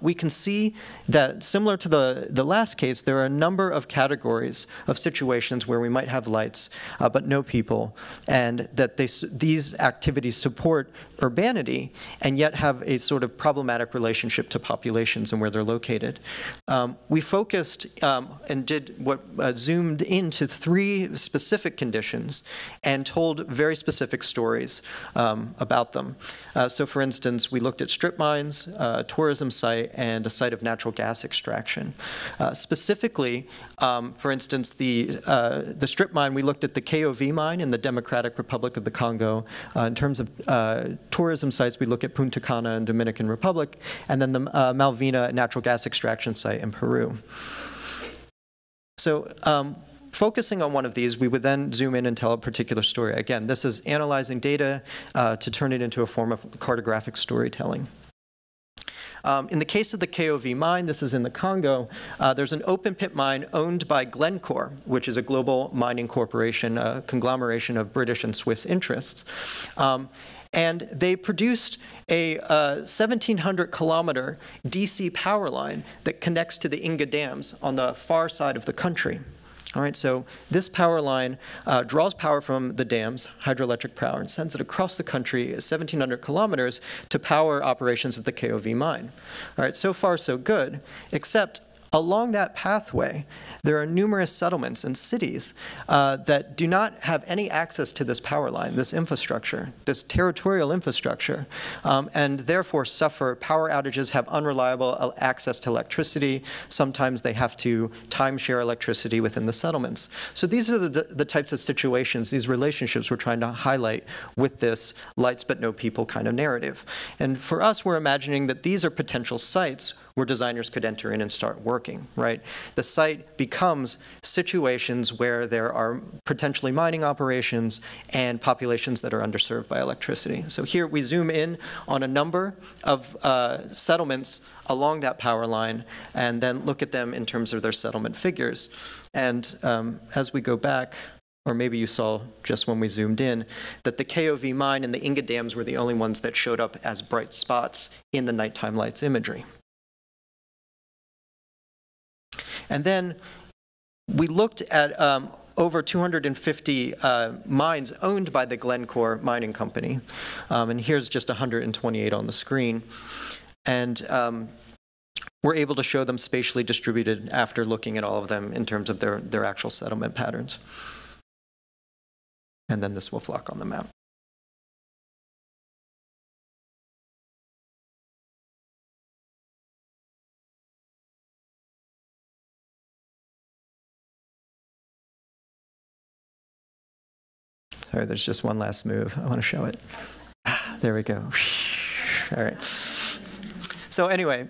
we can see that similar to the last case, there are a number of categories of situations where we might have lights but no people, and that these activities support urbanity and yet have a sort of problematic relationship to populations and where they're located. We focused and did what zoomed into 3 specific conditions and told very specific stories about them. So for instance, we looked at strip mines, a tourism site, and a site of natural gas extraction. Specifically, for instance, the strip mine, we looked at the KOV mine in the Democratic Republic of the Congo. In terms of tourism sites, we look at Punta Cana in Dominican Republic, and then the Malvina natural gas extraction site in Peru. So focusing on one of these, we would then zoom in and tell a particular story. Again, this is analyzing data to turn it into a form of cartographic storytelling. In the case of the KOV mine, this is in the Congo, there's an open pit mine owned by Glencore, which is a global mining corporation, a conglomeration of British and Swiss interests. And they produced a 1,700-kilometer DC power line that connects to the Inga dams on the far side of the country. All right, so this power line draws power from the dams, hydroelectric power, and sends it across the country 1,700 kilometers to power operations at the KOV mine. All right, so far so good, except along that pathway, there are numerous settlements and cities that do not have any access to this power line, this infrastructure, this territorial infrastructure, and therefore suffer power outages, have unreliable access to electricity. Sometimes they have to timeshare electricity within the settlements. So these are the types of situations, these relationships we're trying to highlight with this lights but no people kind of narrative. And for us, we're imagining that these are potential sites where designers could enter in and start working, right? The site becomes situations where there are potentially mining operations and populations that are underserved by electricity. So here we zoom in on a number of settlements along that power line and then look at them in terms of their settlement figures. And as we go back, or maybe you saw just when we zoomed in, that the KOV mine and the Inga dams were the only ones that showed up as bright spots in the nighttime lights imagery. And then we looked at over 250 mines owned by the Glencore mining company. And here's just 128 on the screen. And we're able to show them spatially distributed after looking at all of them in terms of their actual settlement patterns. And then this will flock on the map. Sorry, there's just one last move. I want to show it. There we go. All right. So anyway,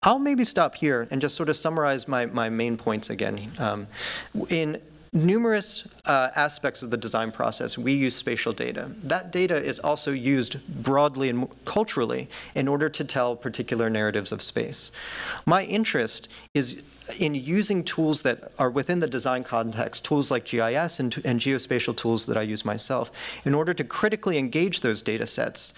I'll maybe stop here and just sort of summarize my main points again. In numerous aspects of the design process, we use spatial data. That data is also used broadly and culturally in order to tell particular narratives of space. My interest is in using tools that are within the design context, tools like GIS and geospatial tools that I use myself, in order to critically engage those data sets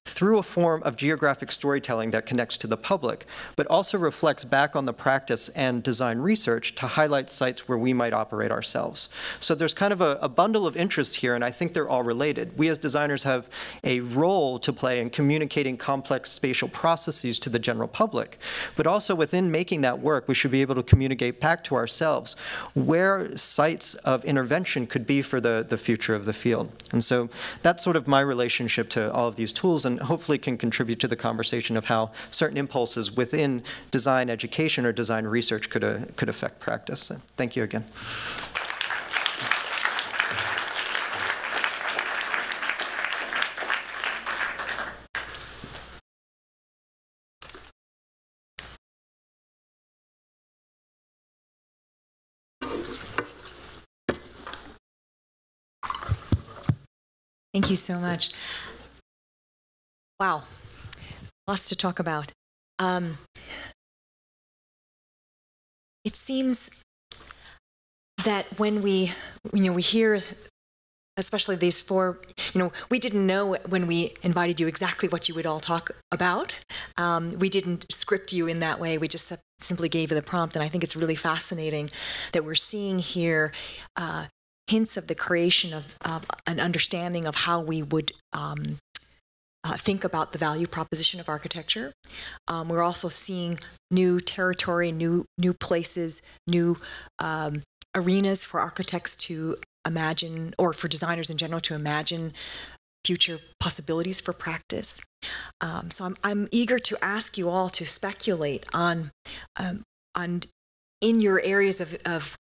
through a form of geographic storytelling that connects to the public, but also reflects back on the practice and design research to highlight sites where we might operate ourselves. So there's kind of a bundle of interests here, and I think they're all related. We as designers have a role to play in communicating complex spatial processes to the general public, but also within making that work, we should be able to communicate back to ourselves where sites of intervention could be for the future of the field. And so that's sort of my relationship to all of these tools, and hopefully can contribute to the conversation of how certain impulses within design education or design research could affect practice. So thank you again. Thank you so much. Wow, lots to talk about. It seems that when we hear, especially these four, we didn't know when we invited you exactly what you would all talk about. We didn't script you in that way. We just simply gave you the prompt, and I think it's really fascinating that we're seeing here hints of the creation of an understanding of how we would think about the value proposition of architecture. We're also seeing new territory, new places, new arenas for architects to imagine, or for designers in general to imagine future possibilities for practice. So I'm eager to ask you all to speculate on in your areas of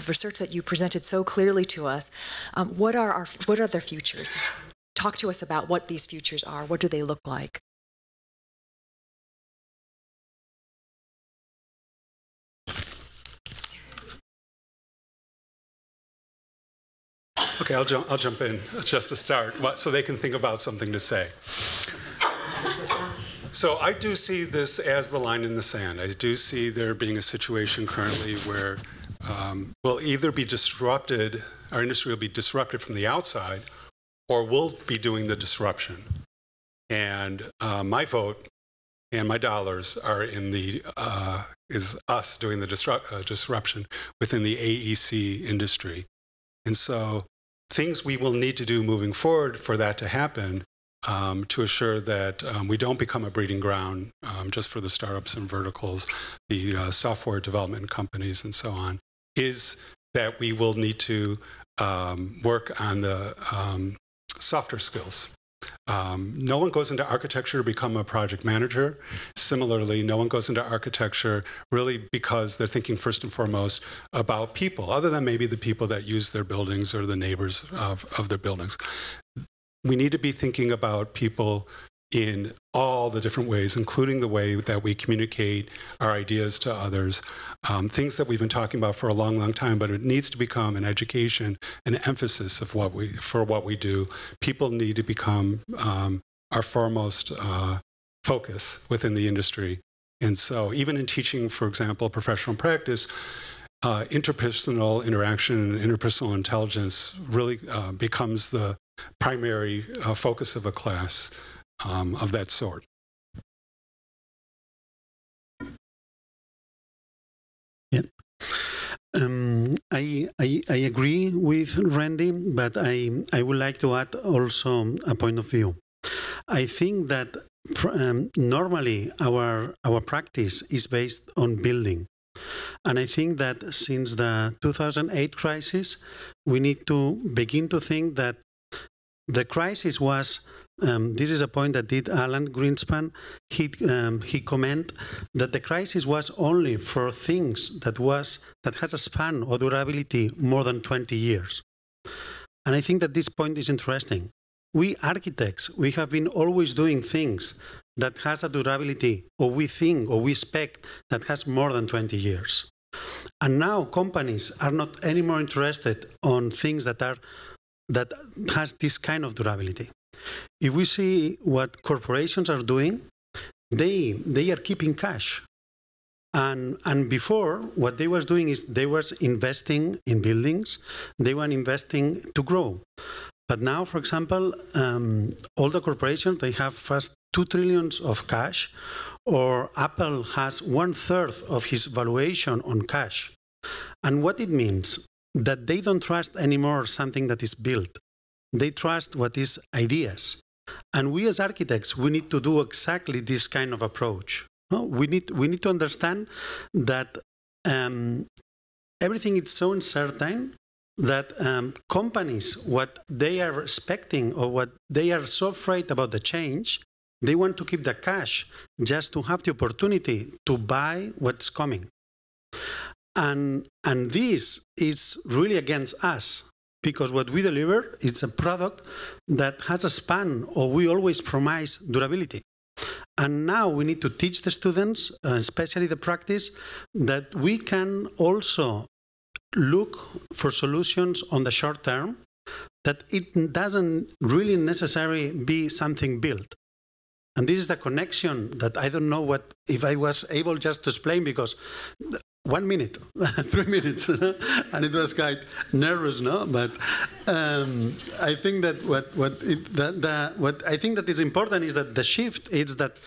research that you presented so clearly to us. What are their futures? Talk to us about what these futures are. What do they look like? Okay, I'll jump in just to start, so they can think about something to say. So I do see this as the line in the sand. I do see there being a situation currently where we'll either be disrupted, our industry will be disrupted from the outside, or we'll be doing the disruption. And my vote and my dollars are in the, is us doing the disruption within the AEC industry. And so things we will need to do moving forward for that to happen, to assure that we don't become a breeding ground just for the startups and verticals, the software development companies and so on, is that we will need to work on the softer skills. No one goes into architecture to become a project manager. Similarly, no one goes into architecture really because they're thinking first and foremost about people, other than maybe the people that use their buildings or the neighbors of their buildings. We need to be thinking about people in all the different ways, including the way that we communicate our ideas to others, things that we've been talking about for a long, long time, but it needs to become an education, an emphasis of what we do. People need to become our foremost focus within the industry. And so even in teaching, for example, professional practice, interpersonal interaction and interpersonal intelligence really becomes the primary focus of a class of that sort. Yeah. I agree with Randy, but I would like to add also a point of view. I think that normally our practice is based on building. And I think that since the 2008 crisis, we need to begin to think that the crisis was, this is a point that did Alan Greenspan, he commented that the crisis was only for things that has a span or durability more than 20 years. And I think that this point is interesting. We architects, we have been always doing things that has a durability, or we think, or we expect, that has more than 20 years. And now companies are not anymore interested on things that has this kind of durability. If we see what corporations are doing, they are keeping cash. And before, what they was doing is they was investing in buildings, they were investing to grow. But now, for example, all the corporations, they have first 2 trillion of cash, or Apple has 1/3 of his valuation on cash. And what it means, that they don't trust anymore something that is built. They trust what is ideas. And we as architects, we need to do exactly this kind of approach. We need to understand that everything is so uncertain that companies, what they are expecting or what they are so afraid about the change, They want to keep the cash just to have the opportunity to buy what's coming. And this is really against us, because what we deliver is a product that has a span, or we always promise durability. And now we need to teach the students, especially the practice, that we can also look for solutions on the short term, that it doesn't really necessarily be something built. And this is the connection that I don't know what, if I was able just to explain, because 1 minute, 3 minutes, and it was quite nervous, no? But I think that what I think that is important is that the shift is that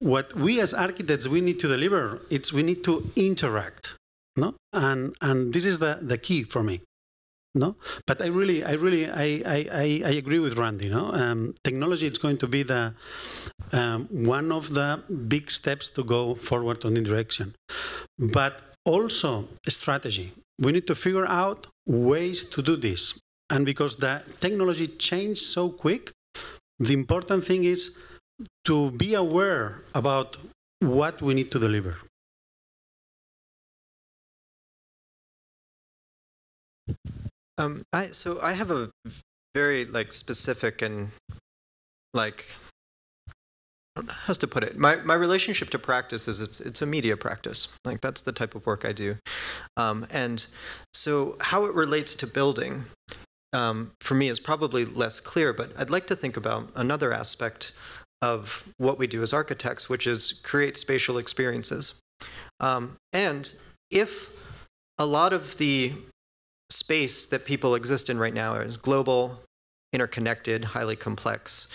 what we as architects we need to deliver. It's we need to interact, no? And this is the key for me, no? But I agree with Randy, no? Technology is going to be the one of the big steps to go forward on the direction, but also strategy. We need to figure out ways to do this. And because the technology changed so quick, the important thing is to be aware about what we need to deliver. So I have a very specific and how to put it? My relationship to practice is it's a media practice. That's the type of work I do. And so how it relates to building, for me, is probably less clear, but I'd like to think about another aspect of what we do as architects, which is create spatial experiences. And if a lot of the space that people exist in right now is global, interconnected, highly complex,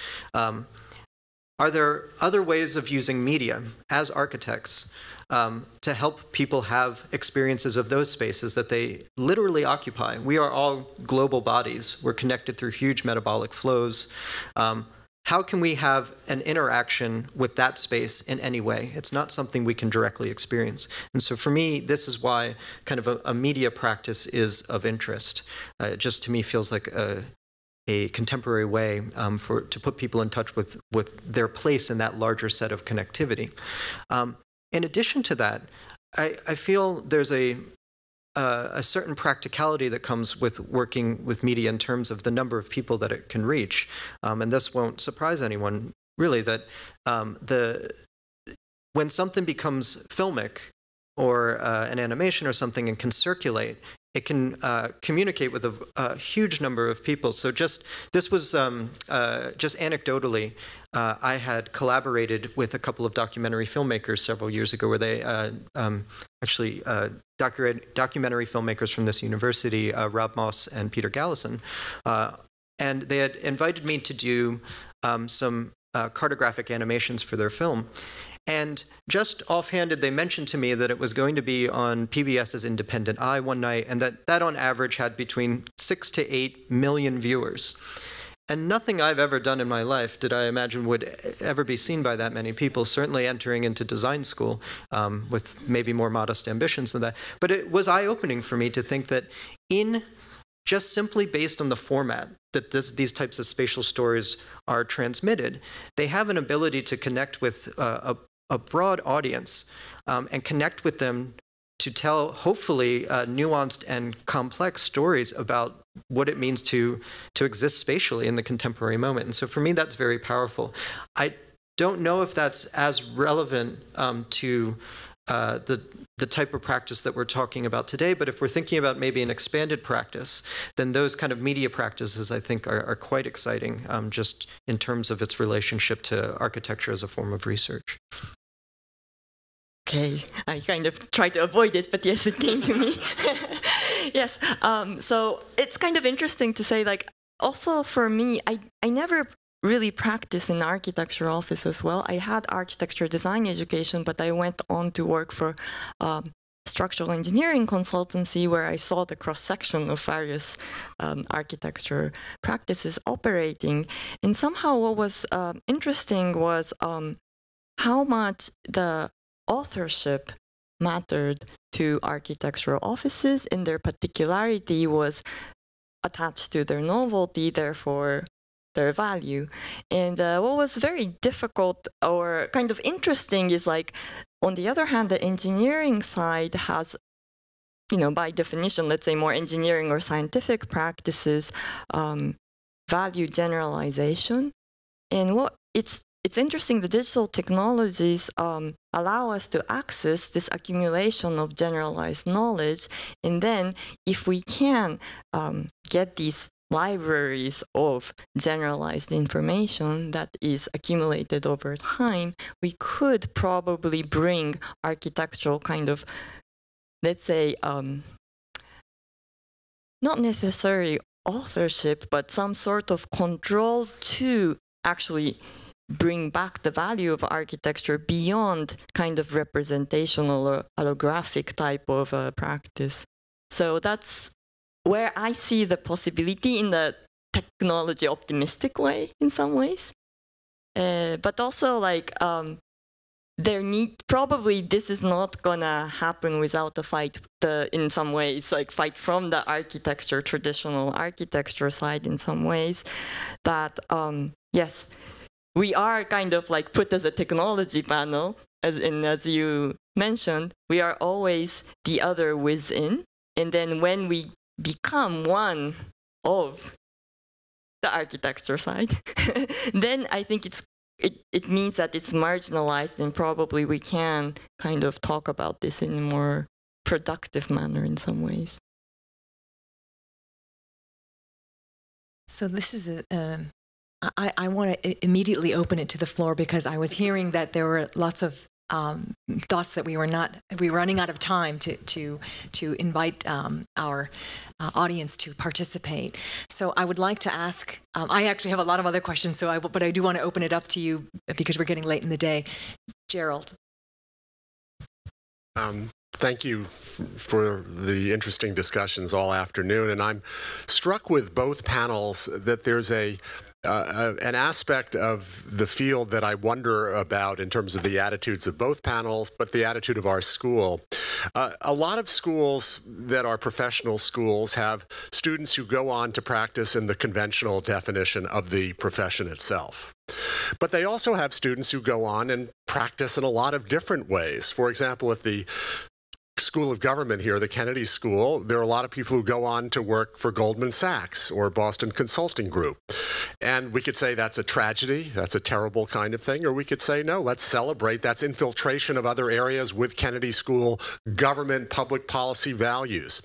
are there other ways of using media as architects to help people have experiences of those spaces that they literally occupy? We are all global bodies. We're connected through huge metabolic flows. How can we have an interaction with that space in any way? It's not something we can directly experience. And so for me, this is why kind of a media practice is of interest. It just to me feels like a contemporary way to put people in touch with their place in that larger set of connectivity. In addition to that, I feel there's a certain practicality that comes with working with media in terms of the number of people that it can reach. And this won't surprise anyone, really, that when something becomes filmic or an animation or something and can circulate, it can communicate with a huge number of people. So this was just anecdotally, I had collaborated with a couple of documentary filmmakers several years ago, where they documentary filmmakers from this university, Rob Moss and Peter Gallison, and they had invited me to do some cartographic animations for their film. And just offhanded, they mentioned to me that it was going to be on PBS's Independent Eye one night, and that on average had between 6 to 8 million viewers. And nothing I've ever done in my life did I imagine would ever be seen by that many people, certainly entering into design school with maybe more modest ambitions than that. But it was eye-opening for me to think that just simply based on the format that these types of spatial stories are transmitted, they have an ability to connect with a broad audience and connect with them to tell, hopefully, nuanced and complex stories about what it means to exist spatially in the contemporary moment. And so for me, that's very powerful. I don't know if that's as relevant to the type of practice that we're talking about today, but if we're thinking about maybe an expanded practice, then those kind of media practices, I think, are quite exciting, just in terms of its relationship to architecture as a form of research. Okay, I kind of tried to avoid it, but yes, it came to me. Yes, so it's kind of interesting to say, also for me, I never really practiced in architecture office as well. I had architecture design education, but I went on to work for structural engineering consultancy, where I saw the cross-section of various architecture practices operating. And somehow what was interesting was how much the authorship mattered to architectural offices, and their particularity was attached to their novelty. Therefore, their value. And what was very difficult or kind of interesting is like, on the other hand, the engineering side has, you know, by definition, let's say more engineering or scientific practices value generalization. And what it's interesting, the digital technologies allow us to access this accumulation of generalized knowledge. And then if we can get these libraries of generalized information that is accumulated over time, we could probably bring architectural kind of, let's say, not necessarily authorship, but some sort of control to actually bring back the value of architecture beyond kind of representational or allographic type of practice. So that's where I see the possibility in the technology optimistic way in some ways. But also like probably this is not gonna happen without a fight, in some ways, like fight from the architecture, traditional architecture side in some ways, that yes, we are kind of like put as a technology panel, as you mentioned, we are always the other within. And then when we become one of the architecture side, then I think it means that it's marginalized, and probably we can kind of talk about this in a more productive manner in some ways. So this is I want to immediately open it to the floor, because I was hearing that there were lots of thoughts that we were running out of time to invite our audience to participate. So I would like to ask, I actually have a lot of other questions, but I do want to open it up to you because we're getting late in the day. Gerald. Thank you for the interesting discussions all afternoon. And I'm struck with both panels that there's an aspect of the field that I wonder about in terms of the attitudes of both panels, but the attitude of our school. A lot of schools that are professional schools have students who go on to practice in the conventional definition of the profession itself. But they also have students who go on and practice in a lot of different ways. For example, at the School of Government here, the Kennedy School, there are a lot of people who go on to work for Goldman Sachs or Boston Consulting Group. And we could say that's a tragedy, that's a terrible kind of thing, or we could say, no, let's celebrate, that's infiltration of other areas with Kennedy School government public policy values.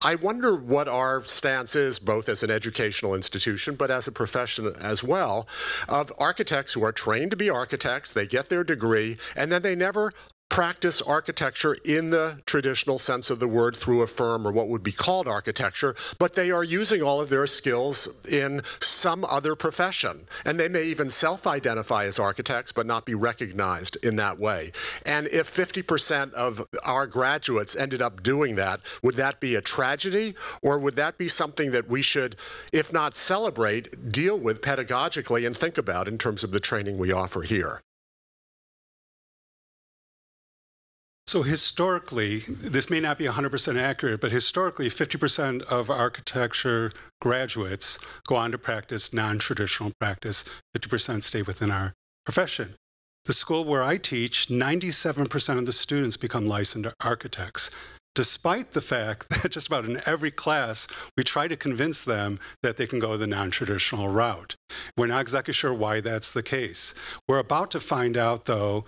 I wonder what our stance is, both as an educational institution, but as a profession as well, of architects who are trained to be architects, they get their degree, and then they never practice architecture in the traditional sense of the word through a firm or what would be called architecture, but they are using all of their skills in some other profession. And they may even self-identify as architects, but not be recognized in that way. And if 50% of our graduates ended up doing that, would that be a tragedy? Or would that be something that we should, if not celebrate, deal with pedagogically and think about in terms of the training we offer here? So historically, this may not be 100% accurate, but historically 50% of architecture graduates go on to practice non-traditional practice, 50% stay within our profession. The school where I teach, 97% of the students become licensed architects, despite the fact that just about in every class, we try to convince them that they can go the non-traditional route. We're not exactly sure why that's the case. We're about to find out, though,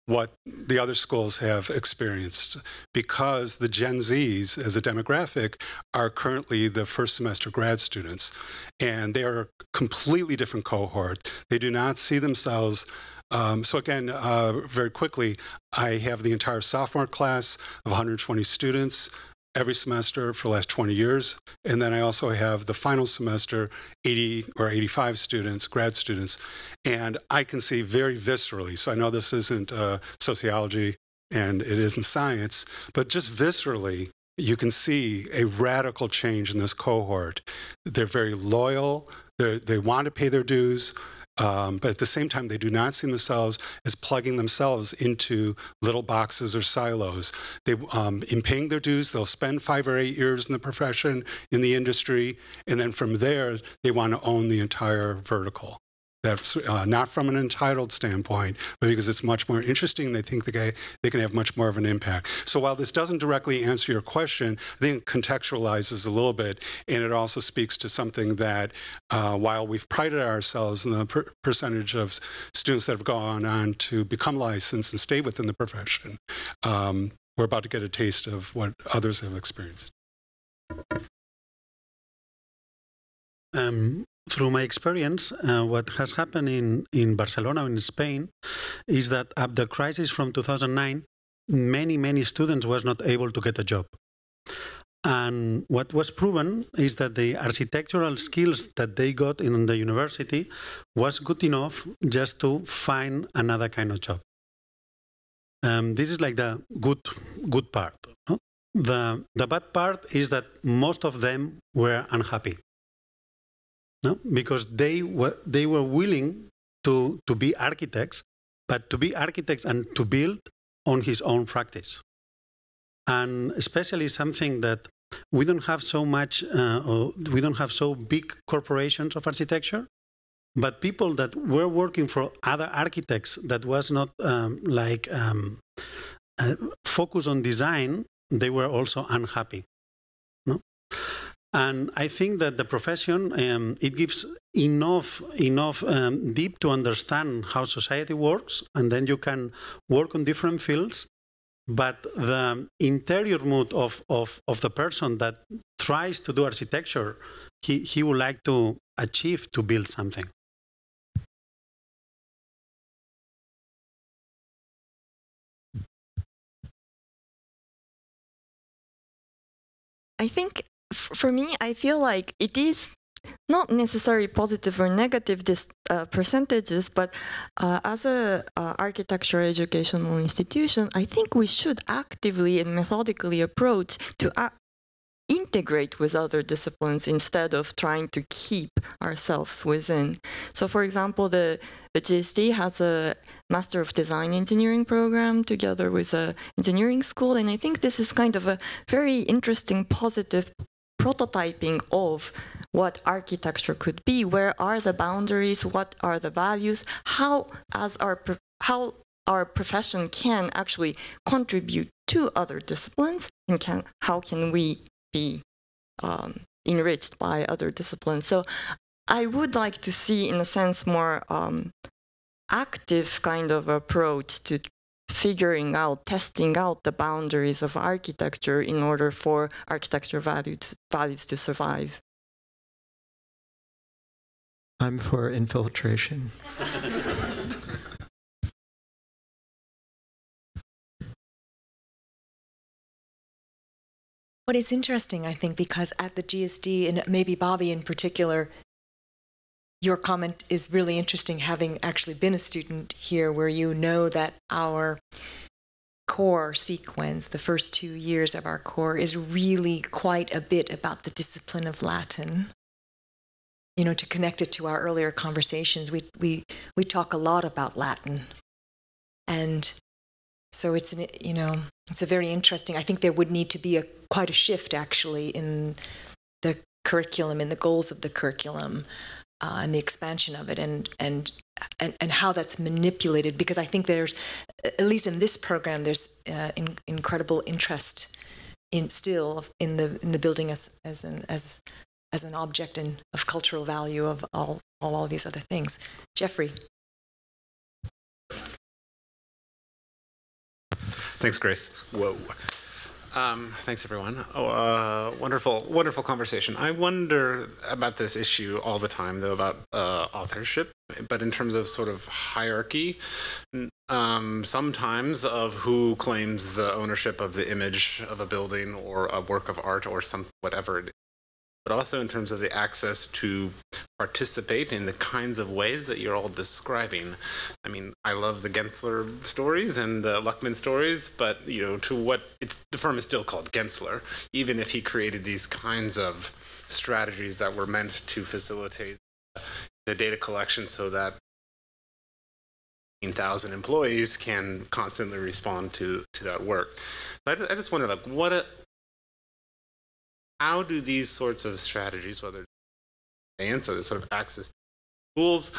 what the other schools have experienced, because the Gen Zs as a demographic are currently the first semester grad students, and they are a completely different cohort. They do not see themselves. So again, very quickly, I have the entire sophomore class of 120 students every semester for the last 20 years. And then I also have the final semester, 80 or 85 students, grad students. And I can see very viscerally, so I know this isn't sociology and it isn't science, but just viscerally, you can see a radical change in this cohort. They're very loyal, they want to pay their dues, But at the same time, they do not see themselves as plugging themselves into little boxes or silos. They, in paying their dues, they'll spend 5 or 8 years in the profession, in the industry, and then from there, they want to own the entire vertical. That's not from an entitled standpoint, but because it's much more interesting, they think they can have much more of an impact. So while this doesn't directly answer your question, I think it contextualizes a little bit, and it also speaks to something that while we've prided ourselves in the percentage of students that have gone on to become licensed and stay within the profession, we're about to get a taste of what others have experienced. Through my experience, what has happened in Barcelona, in Spain, is that after the crisis from 2009, many students was not able to get a job. And what was proven is that the architectural skills that they got in the university was good enough just to find another kind of job. This is like the good part. No? The bad part is that most of them were unhappy. No? Because they were willing to be architects, but to be architects and to build on his own practice. And especially something that we don't have so much, we don't have so big corporations of architecture, but people that were working for other architects that was not focused on design, they were also unhappy. No? And I think that the profession, it gives enough deep to understand how society works, and then you can work on different fields. But the interior mood of the person that tries to do architecture, he would like to achieve to build something. I think for me, I feel like it is not necessarily positive or negative percentages, but as a architecture educational institution, I think we should actively and methodically approach to integrate with other disciplines instead of trying to keep ourselves within. So for example, the GSD has a Master of Design Engineering program together with an engineering school, and I think this is kind of a very interesting, positive prototyping of what architecture could be. Where are the boundaries? What are the values? How our profession can actually contribute to other disciplines, and how can we be enriched by other disciplines? So I would like to see, in a sense, more active kind of approach to figuring out, testing out the boundaries of architecture in order for architecture values to survive. I'm for infiltration. What is interesting, I think, because at the GSD, and maybe Bobby in particular, your comment is really interesting, having actually been a student here, where you know that our core sequence, the first 2 years of our core, is really quite a bit about the discipline of Latin. You know, to connect it to our earlier conversations, we talk a lot about Latin, and so it's it's a very interesting. I think there would need to be quite a shift actually in the curriculum, in the goals of the curriculum, and the expansion of it, and how that's manipulated. Because I think there's, at least in this program, there's incredible interest in the building as an object of cultural value of all these other things. Jeffrey. Thanks, Grace. Whoa. Thanks, everyone. Wonderful conversation. I wonder about this issue all the time, though, about authorship, but in terms of sort of hierarchy, sometimes of who claims the ownership of the image of a building or a work of art or whatever it is, but also in terms of the access to participate in the kinds of ways that you're all describing. I mean, I love the Gensler stories and the Luckman stories, but the firm is still called Gensler, even if he created these kinds of strategies that were meant to facilitate the data collection so that 1,000 employees can constantly respond to that work. I just wonder, like, how do these sorts of strategies, whether it's or the sort of access to tools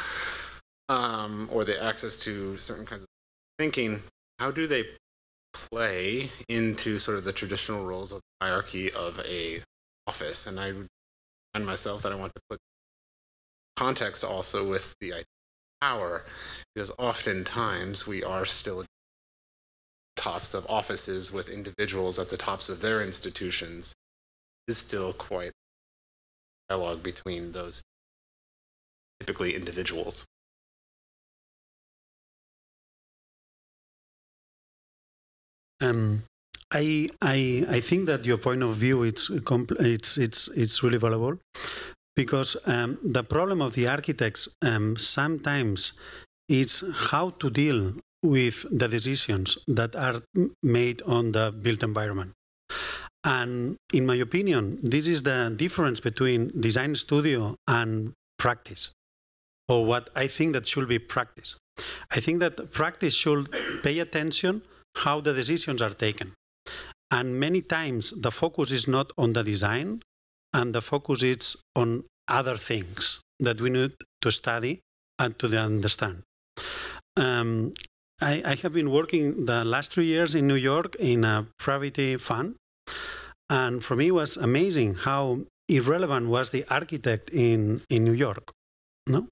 or the access to certain kinds of thinking, how do they play into sort of the traditional roles of the hierarchy of a office? And I would find myself that I want to put context also with the idea of power, because oftentimes we are still at the tops of offices with individuals at the tops of their institutions. Is still quite a dialogue between those typically individuals. I think that your point of view it's really valuable, because the problem of the architects sometimes is how to deal with the decisions that are made on the built environment. And in my opinion, this is the difference between design studio and practice, or what I think that should be practice. I think that practice should pay attention how the decisions are taken. And many times the focus is not on the design, and the focus is on other things that we need to study and to understand. I have been working the last 3 years in New York in a private fund. And for me, it was amazing how irrelevant was the architect in New York. No?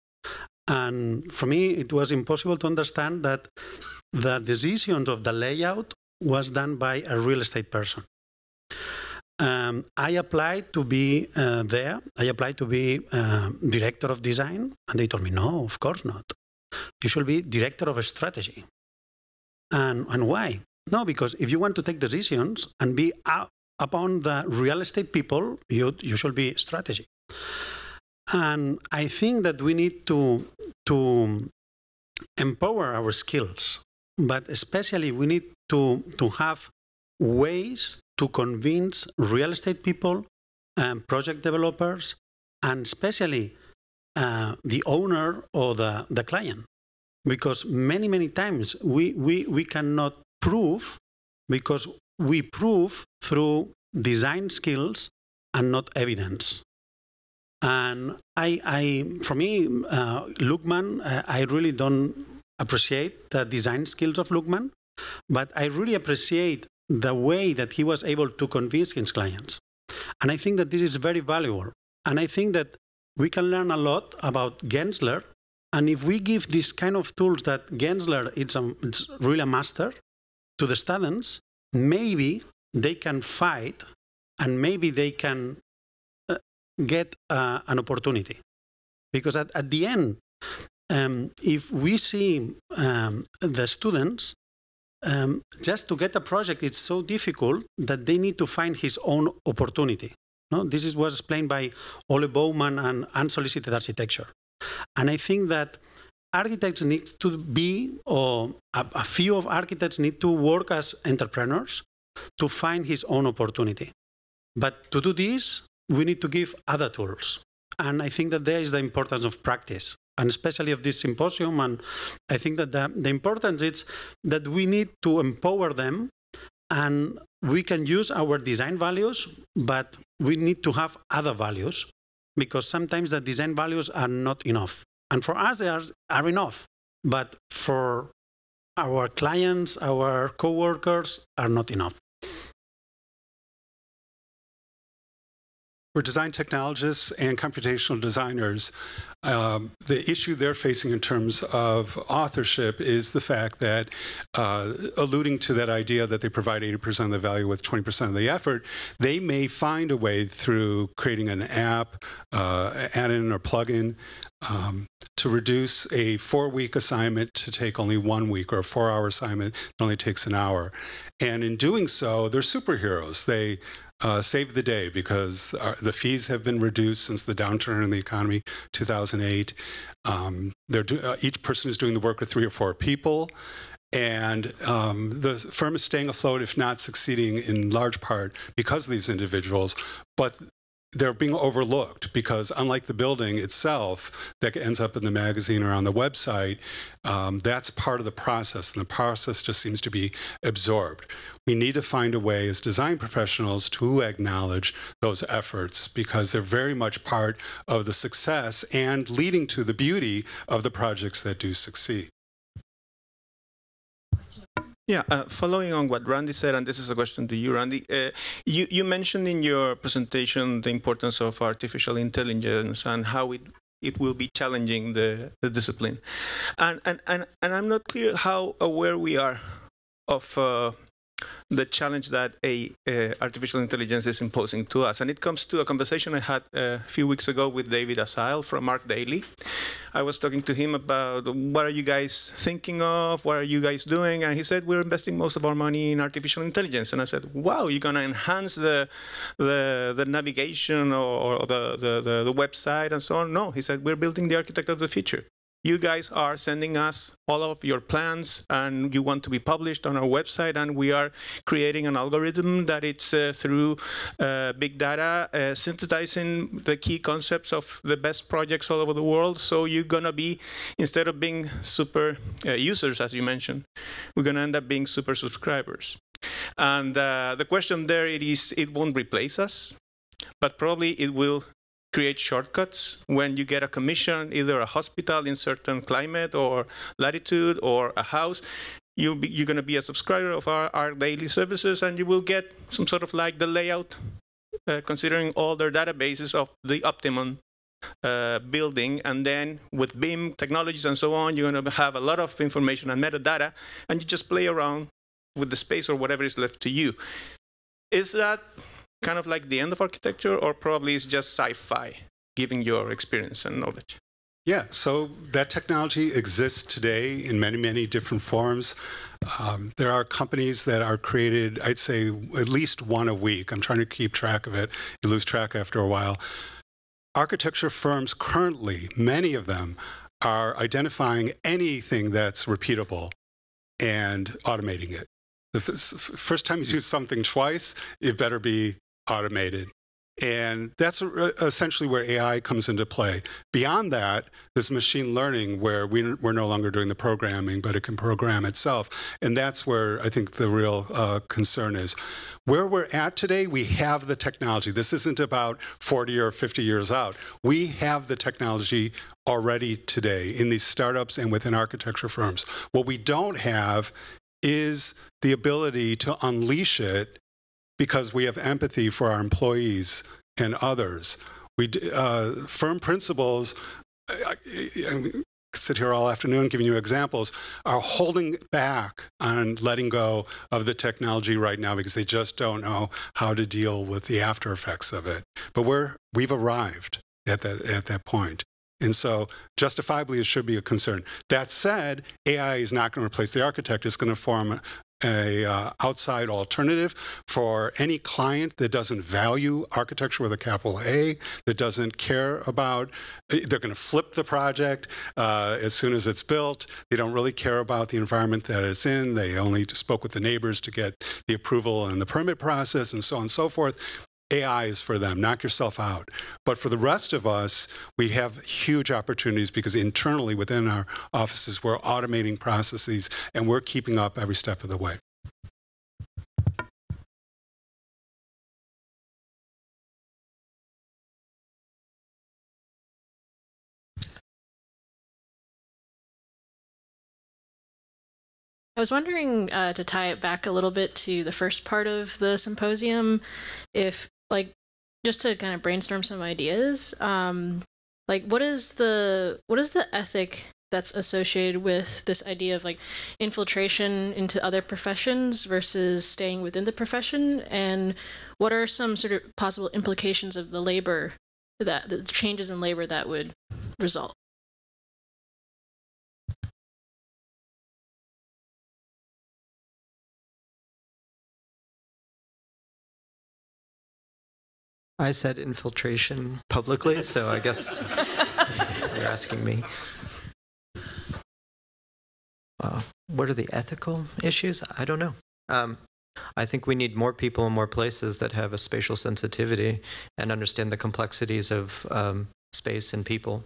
And for me, it was impossible to understand that the decisions of the layout was done by a real estate person. I applied to be there. I applied to be director of design. And they told me, no, of course not. You should be director of strategy. And why? No, because if you want to take decisions and be upon the real estate people, you should be strategy. And I think that we need to empower our skills, but especially we need to have ways to convince real estate people and project developers, and especially the owner or the client. Because many times we cannot prove, because we prove through design skills and not evidence. And for me, Lookman, I really don't appreciate the design skills of Lookman, but I really appreciate the way that he was able to convince his clients. And I think that this is very valuable. And I think that we can learn a lot about Gensler. And if we give this kind of tools that Gensler, it's really a master, to the students, maybe they can fight and maybe they can get an opportunity. Because at the end, if we see the students, just to get a project, it's so difficult that they need to find his own opportunity. No? This was explained by Ole Bowman and Unsolicited Architecture. And I think that architects need to be, or a few of architects need to work as entrepreneurs to find his own opportunity. But to do this, we need to give other tools. And I think that there is the importance of practice, and especially of this symposium. And I think that the importance is that we need to empower them, and we can use our design values, but we need to have other values, because sometimes the design values are not enough. And for us, they are enough, but for our clients, our coworkers, are not enough. For design technologists and computational designers, the issue they're facing in terms of authorship is the fact that, alluding to that idea that they provide 80% of the value with 20% of the effort, they may find a way through creating an app, add-in or plug-in, to reduce a 4-week assignment to take only 1 week, or a 4-hour assignment that only takes an hour. And in doing so, they're superheroes. They save the day because the fees have been reduced since the downturn in the economy, 2008. Each person is doing the work with 3 or 4 people. And the firm is staying afloat, if not succeeding in large part because of these individuals. But they're being overlooked because unlike the building itself that ends up in the magazine or on the website, that's part of the process, and the process just seems to be absorbed. We need to find a way as design professionals to acknowledge those efforts because they're very much part of the success and leading to the beauty of the projects that do succeed. Yeah, following on what Randy said, and this is a question to you, Randy, you mentioned in your presentation the importance of artificial intelligence and how it will be challenging the discipline. And I'm not clear how aware we are of the challenge that artificial intelligence is imposing to us. And it comes to a conversation I had a few weeks ago with David Asile from Arc Daily. I was talking to him about what are you guys thinking of, what are you guys doing, and he said we're investing most of our money in artificial intelligence. And I said, wow, you're going to enhance the navigation or the website and so on? No, he said we're building the architect of the future. You guys are sending us all of your plans and you want to be published on our website, and we are creating an algorithm that it's through big data, synthesizing the key concepts of the best projects all over the world. So you're going to be, instead of being super users, as you mentioned, we're going to end up being super subscribers. And the question there it won't replace us, but probably it will create shortcuts. When you get a commission, either a hospital in certain climate or latitude or a house, you're going to be a subscriber of our daily services, and you will get some sort of like the layout, considering all their databases of the optimum building. And then with BIM technologies and so on, you're going to have a lot of information and metadata, and you just play around with the space or whatever is left to you. Is that kind of like the end of architecture, or probably it's just sci-fi, given your experience and knowledge? Yeah, so that technology exists today in many, many different forms. There are companies that are created, I'd say, at least one a week. I'm trying to keep track of it. You lose track after a while. Architecture firms currently, many of them, are identifying anything that's repeatable and automating it. The first time you do something twice, it better be automated. And that's essentially where AI comes into play. Beyond that, there's machine learning where we're no longer doing the programming, but it can program itself. And that's where I think the real concern is. Where we're at today, we have the technology. This isn't about 40 or 50 years out. We have the technology already today in these startups and within architecture firms. What we don't have is the ability to unleash it because we have empathy for our employees and others. Firm principals, I sit here all afternoon giving you examples, are holding back on letting go of the technology right now because they just don't know how to deal with the after effects of it. But we've arrived at that point. And so, justifiably, it should be a concern. That said, AI is not going to replace the architect. It's going to form an outside alternative for any client that doesn't value architecture with a capital A, that doesn't care about, they're going to flip the project as soon as it's built. They don't really care about the environment that it's in. They only spoke with the neighbors to get the approval and the permit process and so on and so forth. AI is for them. Knock yourself out. But for the rest of us, we have huge opportunities because internally within our offices, we're automating processes and we're keeping up every step of the way. I was wondering, to tie it back a little bit to the first part of the symposium, if, like, just to kind of brainstorm some ideas, like, what is the ethic that's associated with this idea of, like, infiltration into other professions versus staying within the profession, and what are some sort of possible implications of the labor, the changes in labor that would result? I said infiltration publicly, so I guess you're asking me. What are the ethical issues? I don't know. I think we need more people in more places that have a spatial sensitivity and understand the complexities of space and people.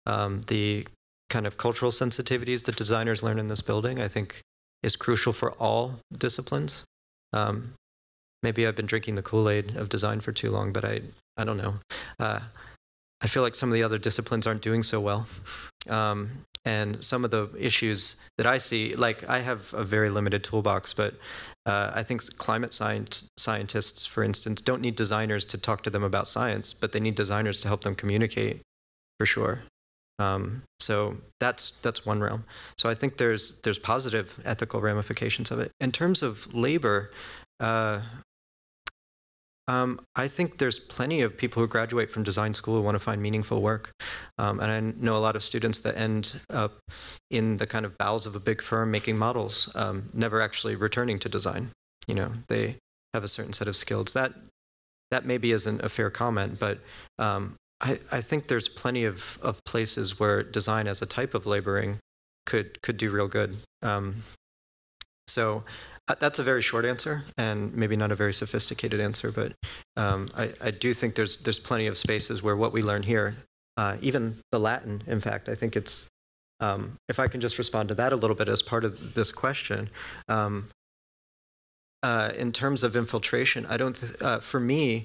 The kind of cultural sensitivities that designers learn in this building, I think, is crucial for all disciplines. Maybe I've been drinking the Kool-Aid of design for too long, but I don't know. I feel like some of the other disciplines aren't doing so well. And some of the issues that I see, like I have a very limited toolbox, but I think climate scientists, for instance, don't need designers to talk to them about science, but they need designers to help them communicate, for sure. So that's one realm. So I think there's positive ethical ramifications of it. In terms of labor, I think there's plenty of people who graduate from design school who want to find meaningful work. And I know a lot of students that end up in the kind of bowels of a big firm making models, never actually returning to design. You know, they have a certain set of skills. That maybe isn't a fair comment, but I think there's plenty of places where design as a type of laboring could do real good. So that's a very short answer, and maybe not a very sophisticated answer, but I do think there's plenty of spaces where what we learn here, even the Latin, in fact, I think it's, if I can just respond to that a little bit as part of this question, in terms of infiltration, I don't, for me,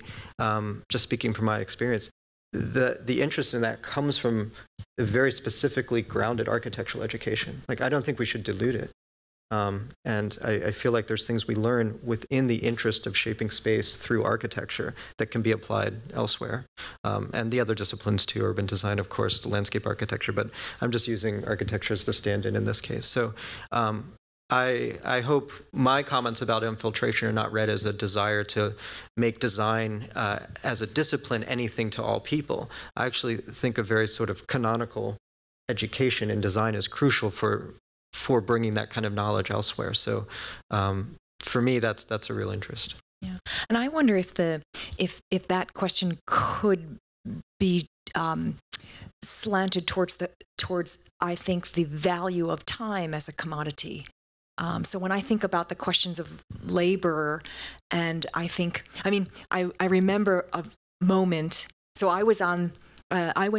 just speaking from my experience, the interest in that comes from a very specifically grounded architectural education. Like, I don't think we should dilute it. And I feel like there's things we learn within the interest of shaping space through architecture that can be applied elsewhere. And the other disciplines too, urban design, of course, landscape architecture, but I'm just using architecture as the stand-in in this case. So I hope my comments about infiltration are not read as a desire to make design as a discipline anything to all people. I actually think a very sort of canonical education in design is crucial for bringing that kind of knowledge elsewhere. So for me, that's a real interest. Yeah, and I wonder if that question could be slanted towards I think the value of time as a commodity. So when I think about the questions of labor, and I remember a moment. So I went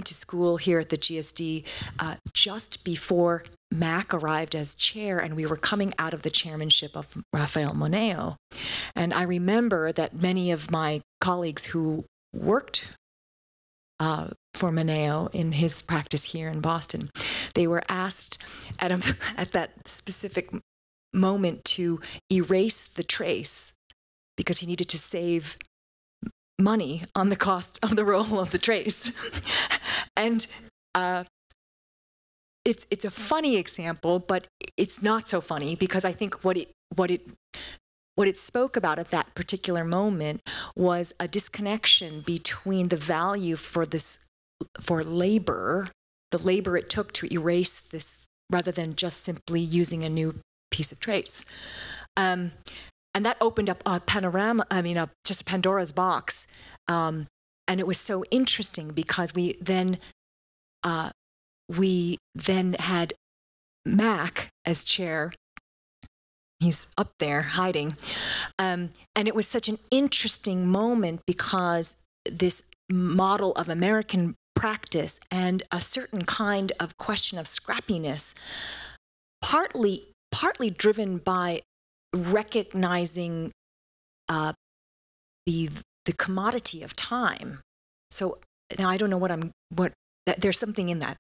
to school here at the GSD just before Mac arrived as chair, and we were coming out of the chairmanship of Rafael Moneo. And I remember that many of my colleagues who worked for Moneo in his practice here in Boston, they were asked at that specific moment to erase the trace because he needed to save money on the cost of the roll of the trace. And it's a funny example, but it's not so funny because I think what it spoke about at that particular moment was a disconnection between the value for labor, the labor it took to erase this, rather than just simply using a new piece of trace. And that opened up a panorama, just a Pandora's box. And it was so interesting because we then had Mac as chair. He's up there hiding. And it was such an interesting moment because this model of American practice and a certain kind of question of scrappiness, partly driven by recognizing the commodity of time. So now I don't know there's something in that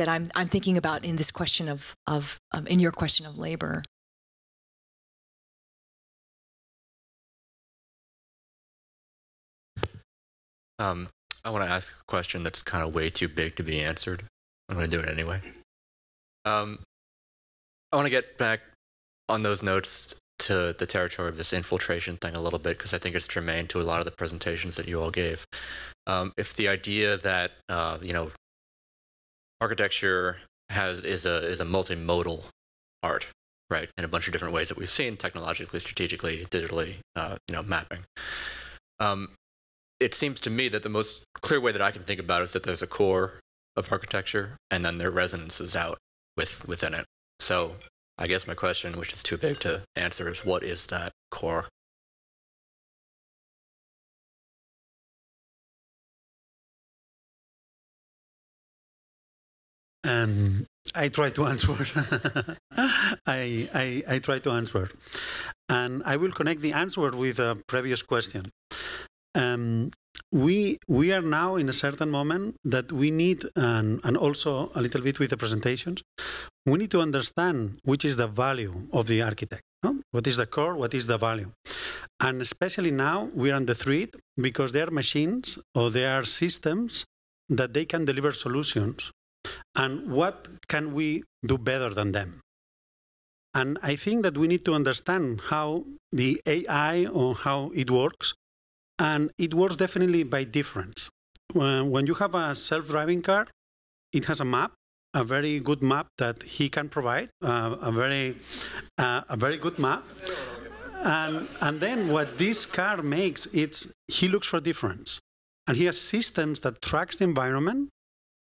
I'm thinking about in this question of in your question of labor. I want to ask a question that's kind of way too big to be answered. I'm going to do it anyway. I want to get back on those notes to the territory of this infiltration thing a little bit, because I think it's germane to a lot of the presentations that you all gave. If the idea that architecture is a multimodal art, right, in a bunch of different ways that we've seen, technologically, strategically, digitally, mapping. It seems to me that the most clear way that I can think about it is that there's a core of architecture, and then there are resonances out within it. So I guess my question, which is too big to answer, is what is that core? I try to answer. I try to answer. And I will connect the answer with a previous question. We are now in a certain moment that we need, and also a little bit with the presentations, we need to understand which is the value of the architect. No? What is the core, what is the value? And especially now, we are on the threat because there are machines or there are systems that they can deliver solutions. And what can we do better than them? And I think that we need to understand how the AI or how it works. And it works definitely by difference. When you have a self-driving car, it has a map, a very good map that he can provide, a very good map. And then what this car makes, he looks for difference. And he has systems that tracks the environment.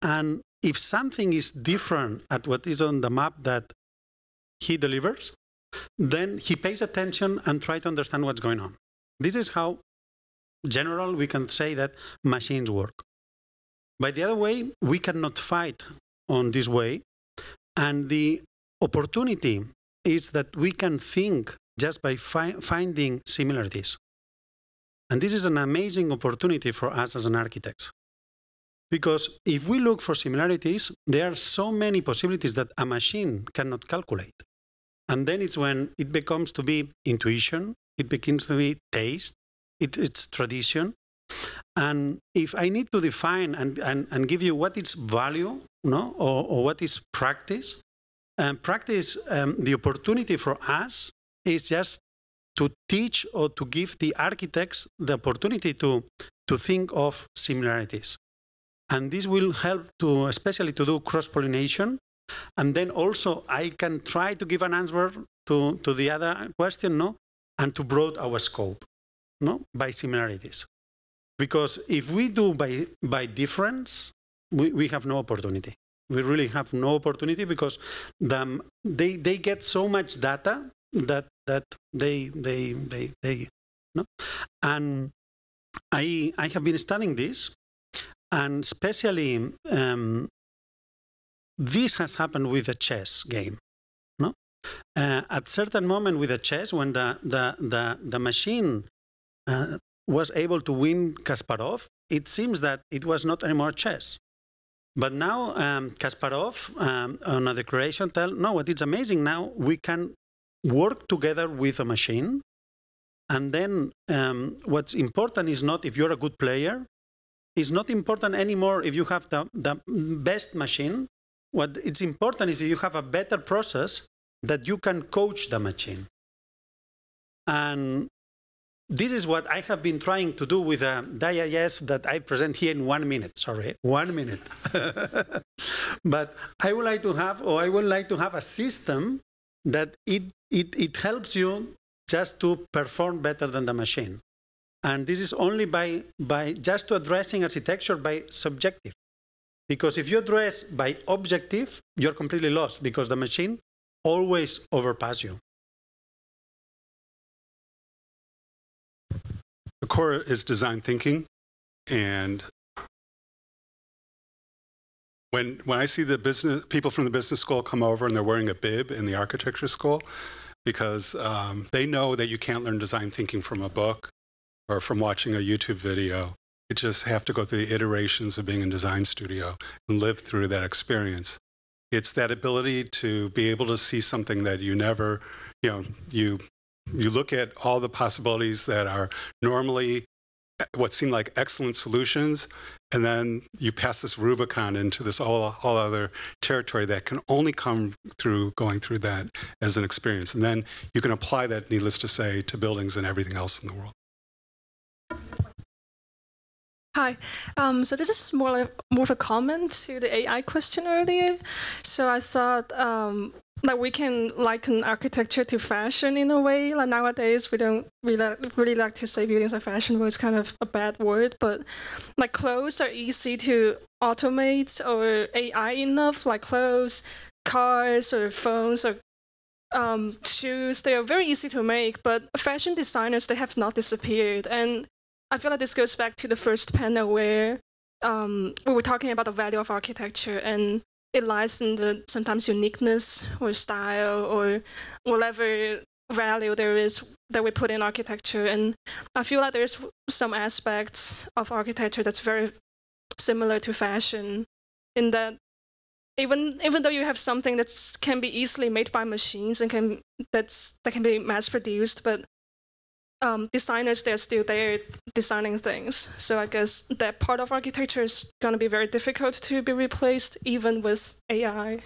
And if something is different at what is on the map that he delivers, then he pays attention and tries to understand what's going on. This is how general we can say that machines work. By the other way, we cannot fight on this way. And the opportunity is that we can think just by finding similarities. And this is an amazing opportunity for us as an architects. Because if we look for similarities, there are so many possibilities that a machine cannot calculate. And then it's when it becomes to be intuition, it begins to be taste, it's tradition. And if I need to define and give you what is value, no, or what is practice, the opportunity for us is just to teach or to give the architects the opportunity to think of similarities. And this will help to, especially to do cross-pollination. And then also I can try to give an answer to the other question, no? And to broaden our scope, no? By similarities. Because if we do by difference, we have no opportunity. We really have no opportunity because they get so much data that they no? And I have been studying this. And especially, this has happened with the chess game. No? At certain moment with the chess, when the machine was able to win Kasparov, it seems that it was not anymore chess. But now Kasparov on a declaration no, what is amazing now, we can work together with a machine. And then what's important is not if you're a good player. It's not important anymore if you have the best machine. What it's important is if you have a better process that you can coach the machine. And this is what I have been trying to do with a DIS that I present here in 1 minute. Sorry, 1 minute. But I would like to have a system that it helps you just to perform better than the machine. And this is only by just to addressing architecture by subjective. Because if you address by objective, you're completely lost because the machine always overpass you. The core is design thinking. And when I see the people from the business school come over and they're wearing a bib in the architecture school, because they know that you can't learn design thinking from a book or from watching a YouTube video. You just have to go through the iterations of being in design studio and live through that experience. It's that ability to be able to see something that you never, you look at all the possibilities that are normally what seem like excellent solutions, and then you pass this Rubicon into this all other territory that can only come through going through that as an experience. And then you can apply that, needless to say, to buildings and everything else in the world. Hi. So this is more of a comment to the AI question earlier. So I thought like we can liken architecture to fashion in a way. Like nowadays, we don't really like to say buildings are fashionable. It's kind of a bad word, but like clothes are easy to automate or AI enough. Like clothes, cars, or phones shoes, they are very easy to make, but fashion designers, they have not disappeared. And I feel like this goes back to the first panel where we were talking about the value of architecture, and it lies in the sometimes uniqueness or style or whatever value there is that we put in architecture. And I feel like there's some aspects of architecture that's very similar to fashion, in that even though you have something that can be easily made by machines and that can be mass produced, but designers, they're still there designing things. So I guess that part of architecture is going to be very difficult to be replaced, even with AI.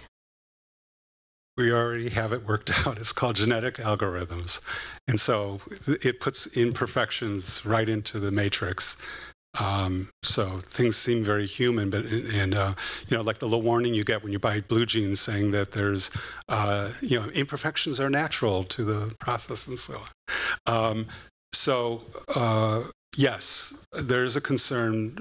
We already have it worked out. It's called genetic algorithms. And so it puts imperfections right into the matrix. So things seem very human, but you know, like the little warning you get when you buy blue jeans saying that there's you know, imperfections are natural to the process and so on. Yes, there's a concern,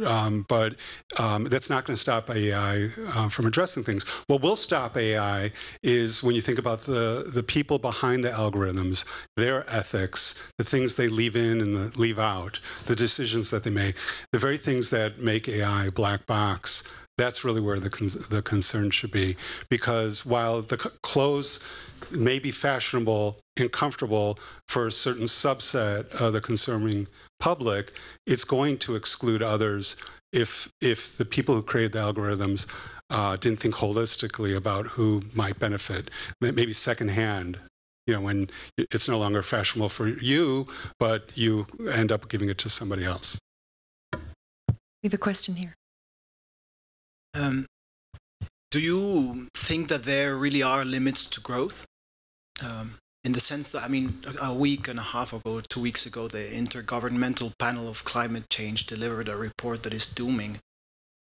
but that's not going to stop AI from addressing things. What will stop AI is when you think about the people behind the algorithms, their ethics, the things they leave in and leave out, the decisions that they make, the very things that make AI a black box. That's really where the concern should be. Because while the clothes may be fashionable and comfortable for a certain subset of the consuming public, it's going to exclude others if the people who created the algorithms didn't think holistically about who might benefit. Maybe secondhand, you know, when it's no longer fashionable for you, but you end up giving it to somebody else. We have a question here. Do you think that there really are limits to growth? In the sense that, I mean, a week and a half ago, 2 weeks ago, the Intergovernmental Panel of Climate Change delivered a report that is dooming.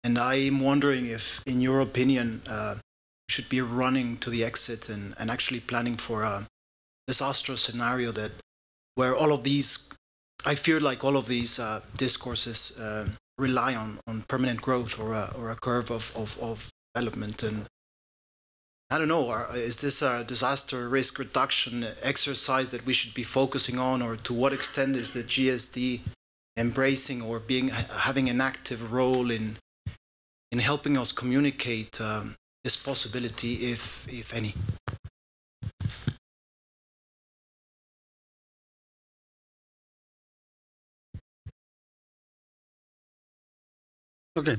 And I'm wondering if, in your opinion, we should be running to the exit and actually planning for a disastrous scenario where all of these, I fear like all of these discourses rely on permanent growth or a curve of development. And I don't know, is this a disaster risk reduction exercise that we should be focusing on, or to what extent is the GSD embracing or having an active role in helping us communicate this possibility, if any? Okay,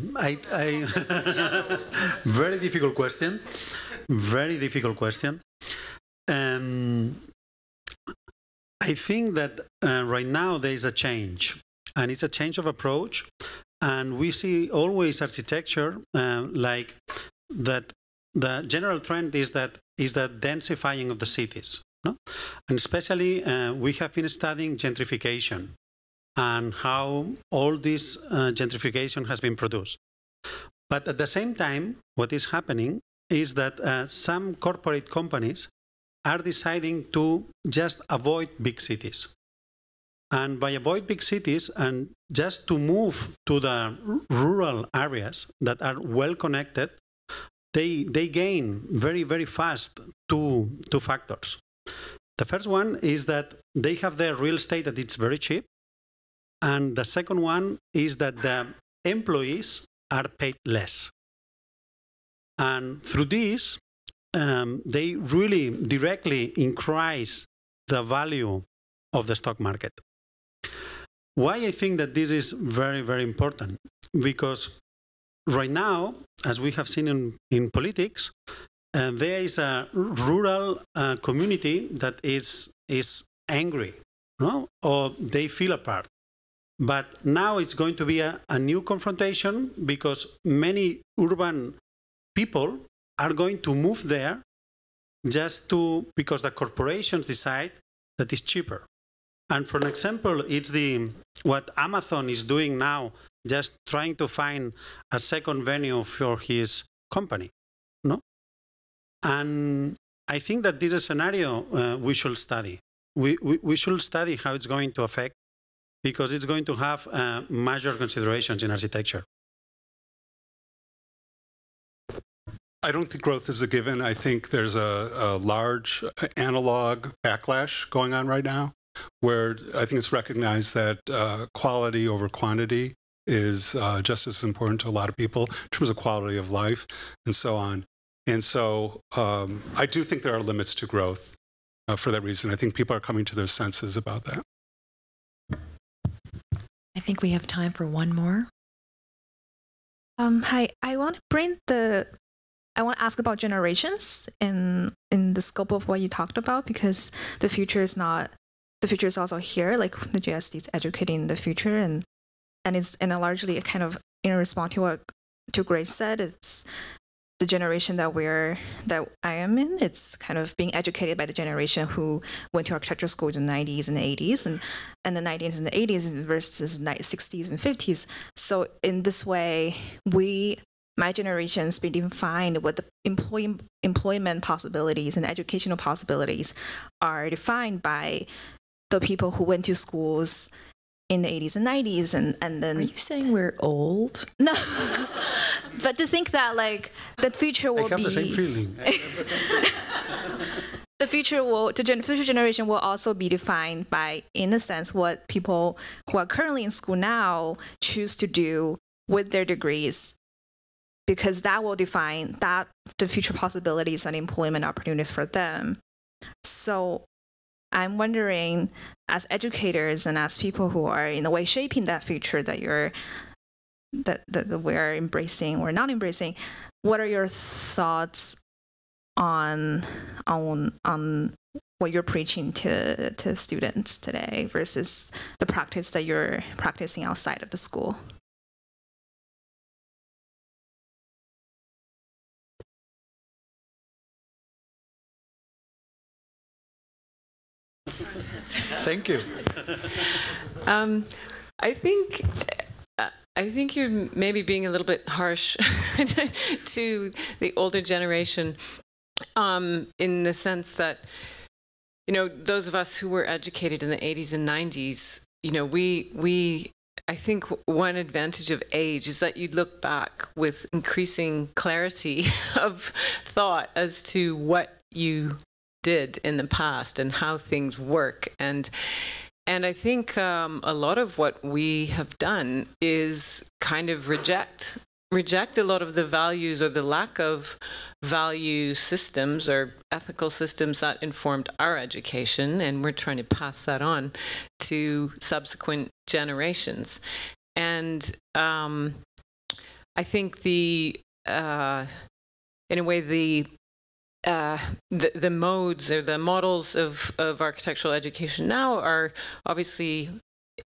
very difficult question. Very difficult question. I think that right now there is a change, and it's a change of approach. And we see always architecture like that. The general trend is that densifying of the cities, no? And especially we have been studying gentrification and how all this gentrification has been produced. But at the same time, what is happening is that some corporate companies are deciding to just avoid big cities. And by avoid big cities and just to move to the rural areas that are well connected, they gain very, very fast two factors. The first one is that they have their real estate that it's very cheap. And the second one is that the employees are paid less. And through this, they really directly increase the value of the stock market. Why I think that this is very, very important? Because right now, as we have seen in politics, there is a rural community that is angry, no? Or they feel apart. But now it's going to be a new confrontation because many urban people are going to move there because the corporations decide that it's cheaper. And for an example, it's what Amazon is doing now, just trying to find a second venue for his company, no? And I think that this is a scenario we should study. We should study how it's going to affect, because it's going to have major considerations in architecture. I don't think growth is a given. I think there's a large analog backlash going on right now, where I think it's recognized that quality over quantity is just as important to a lot of people in terms of quality of life and so on. And so I do think there are limits to growth for that reason. I think people are coming to their senses about that. I think we have time for one more. Hi, I want to ask about generations in the scope of what you talked about, because the future is also here. Like the GSD is educating the future, and largely kind of in response to what Grace said, it's the generation that I am in. It's kind of being educated by the generation who went to architecture schools in the 90s and the 80s, and the 90s and the 80s versus 60s and 50s. So in this way, my generation's been defined what the employment possibilities and educational possibilities are defined by the people who went to schools in the 80s and 90s, and then... Are you saying we're old? No. But to think that, like, the future will be... I have the same feeling. The future generation will also be defined by, in a sense, what people who are currently in school now choose to do with their degrees, because that will define the future possibilities and employment opportunities for them. So I'm wondering, as educators and as people who are in a way shaping that future that we're embracing or not embracing, what are your thoughts on what you're preaching to students today versus the practice that you're practicing outside of the school? Thank you. I think you're maybe being a little bit harsh to the older generation, in the sense that, those of us who were educated in the 80s and 90s, I think one advantage of age is that you look back with increasing clarity of thought as to what you did in the past and how things work. And I think a lot of what we have done is kind of reject a lot of the values or the lack of value systems or ethical systems that informed our education, and we're trying to pass that on to subsequent generations. And I think in a way, the modes or the models of architectural education now are obviously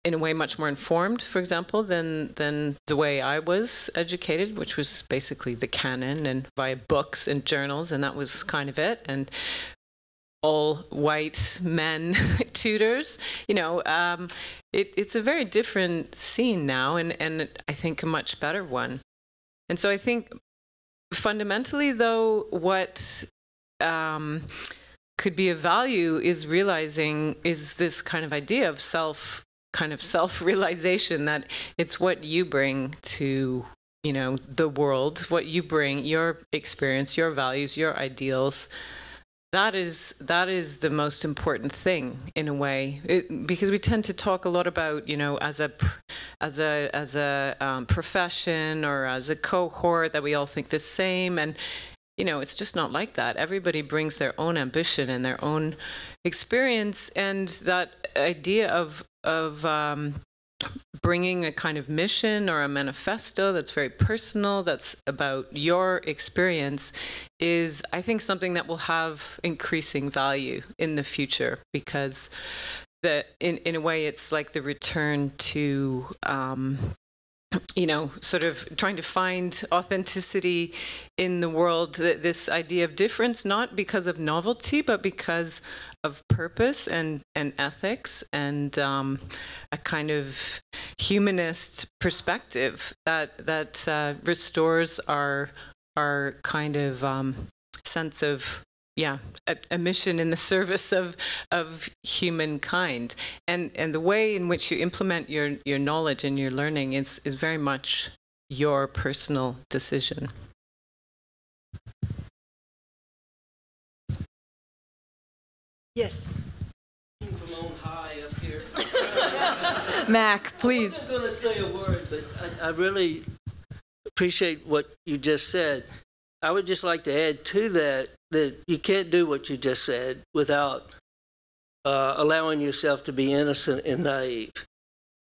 in a way much more informed, for example, than the way I was educated, which was basically the canon and via books and journals, and that was kind of it. And all white men tutors, it's a very different scene now, and I think a much better one. And so I think fundamentally, though, what could be of value is this kind of idea of self-realization, that it's what you bring to, the world, what you bring, your experience, your values, your ideals. That is the most important thing in a way, because we tend to talk a lot about, as a profession or as a cohort, that we all think the same, and it's just not like that. Everybody brings their own ambition and their own experience, and that idea of bringing a kind of mission or a manifesto that's very personal, that's about your experience, is, I think, something that will have increasing value in the future, because in a way it's like the return to sort of trying to find authenticity in the world, this idea of difference, not because of novelty, but because of purpose and ethics and a kind of humanist perspective that restores our kind of sense of a mission in the service of humankind, and the way in which you implement your knowledge and your learning is very much your personal decision. Yes. From on high up here. Mac, please. I wasn't going to say a word, but I really appreciate what you just said. I would just like to add to that you can't do what you just said without allowing yourself to be innocent and naive.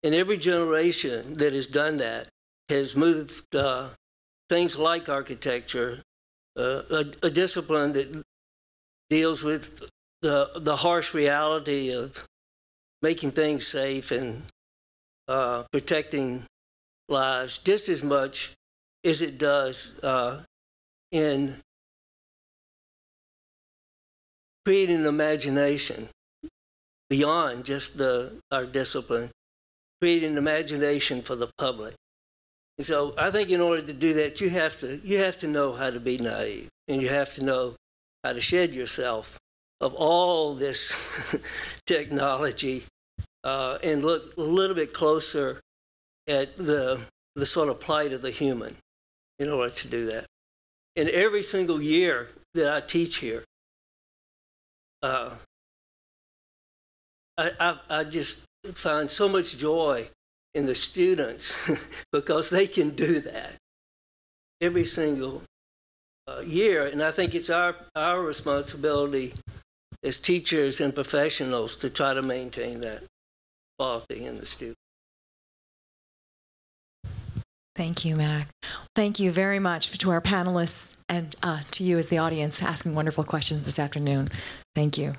And every generation that has done that has moved things like architecture, a discipline that deals with the harsh reality of making things safe and protecting lives just as much as it does in creating an imagination beyond just our discipline, creating an imagination for the public. And so I think in order to do that, you have to know how to be naive, and you have to know how to shed yourself of all this technology and look a little bit closer at the sort of plight of the human in order to do that. And every single year that I teach here, I just find so much joy in the students because they can do that every single year. And I think it's our responsibility as teachers and professionals to try to maintain that quality in the students. Thank you, Mac. Thank you very much to our panelists and to you as the audience asking wonderful questions this afternoon. Thank you.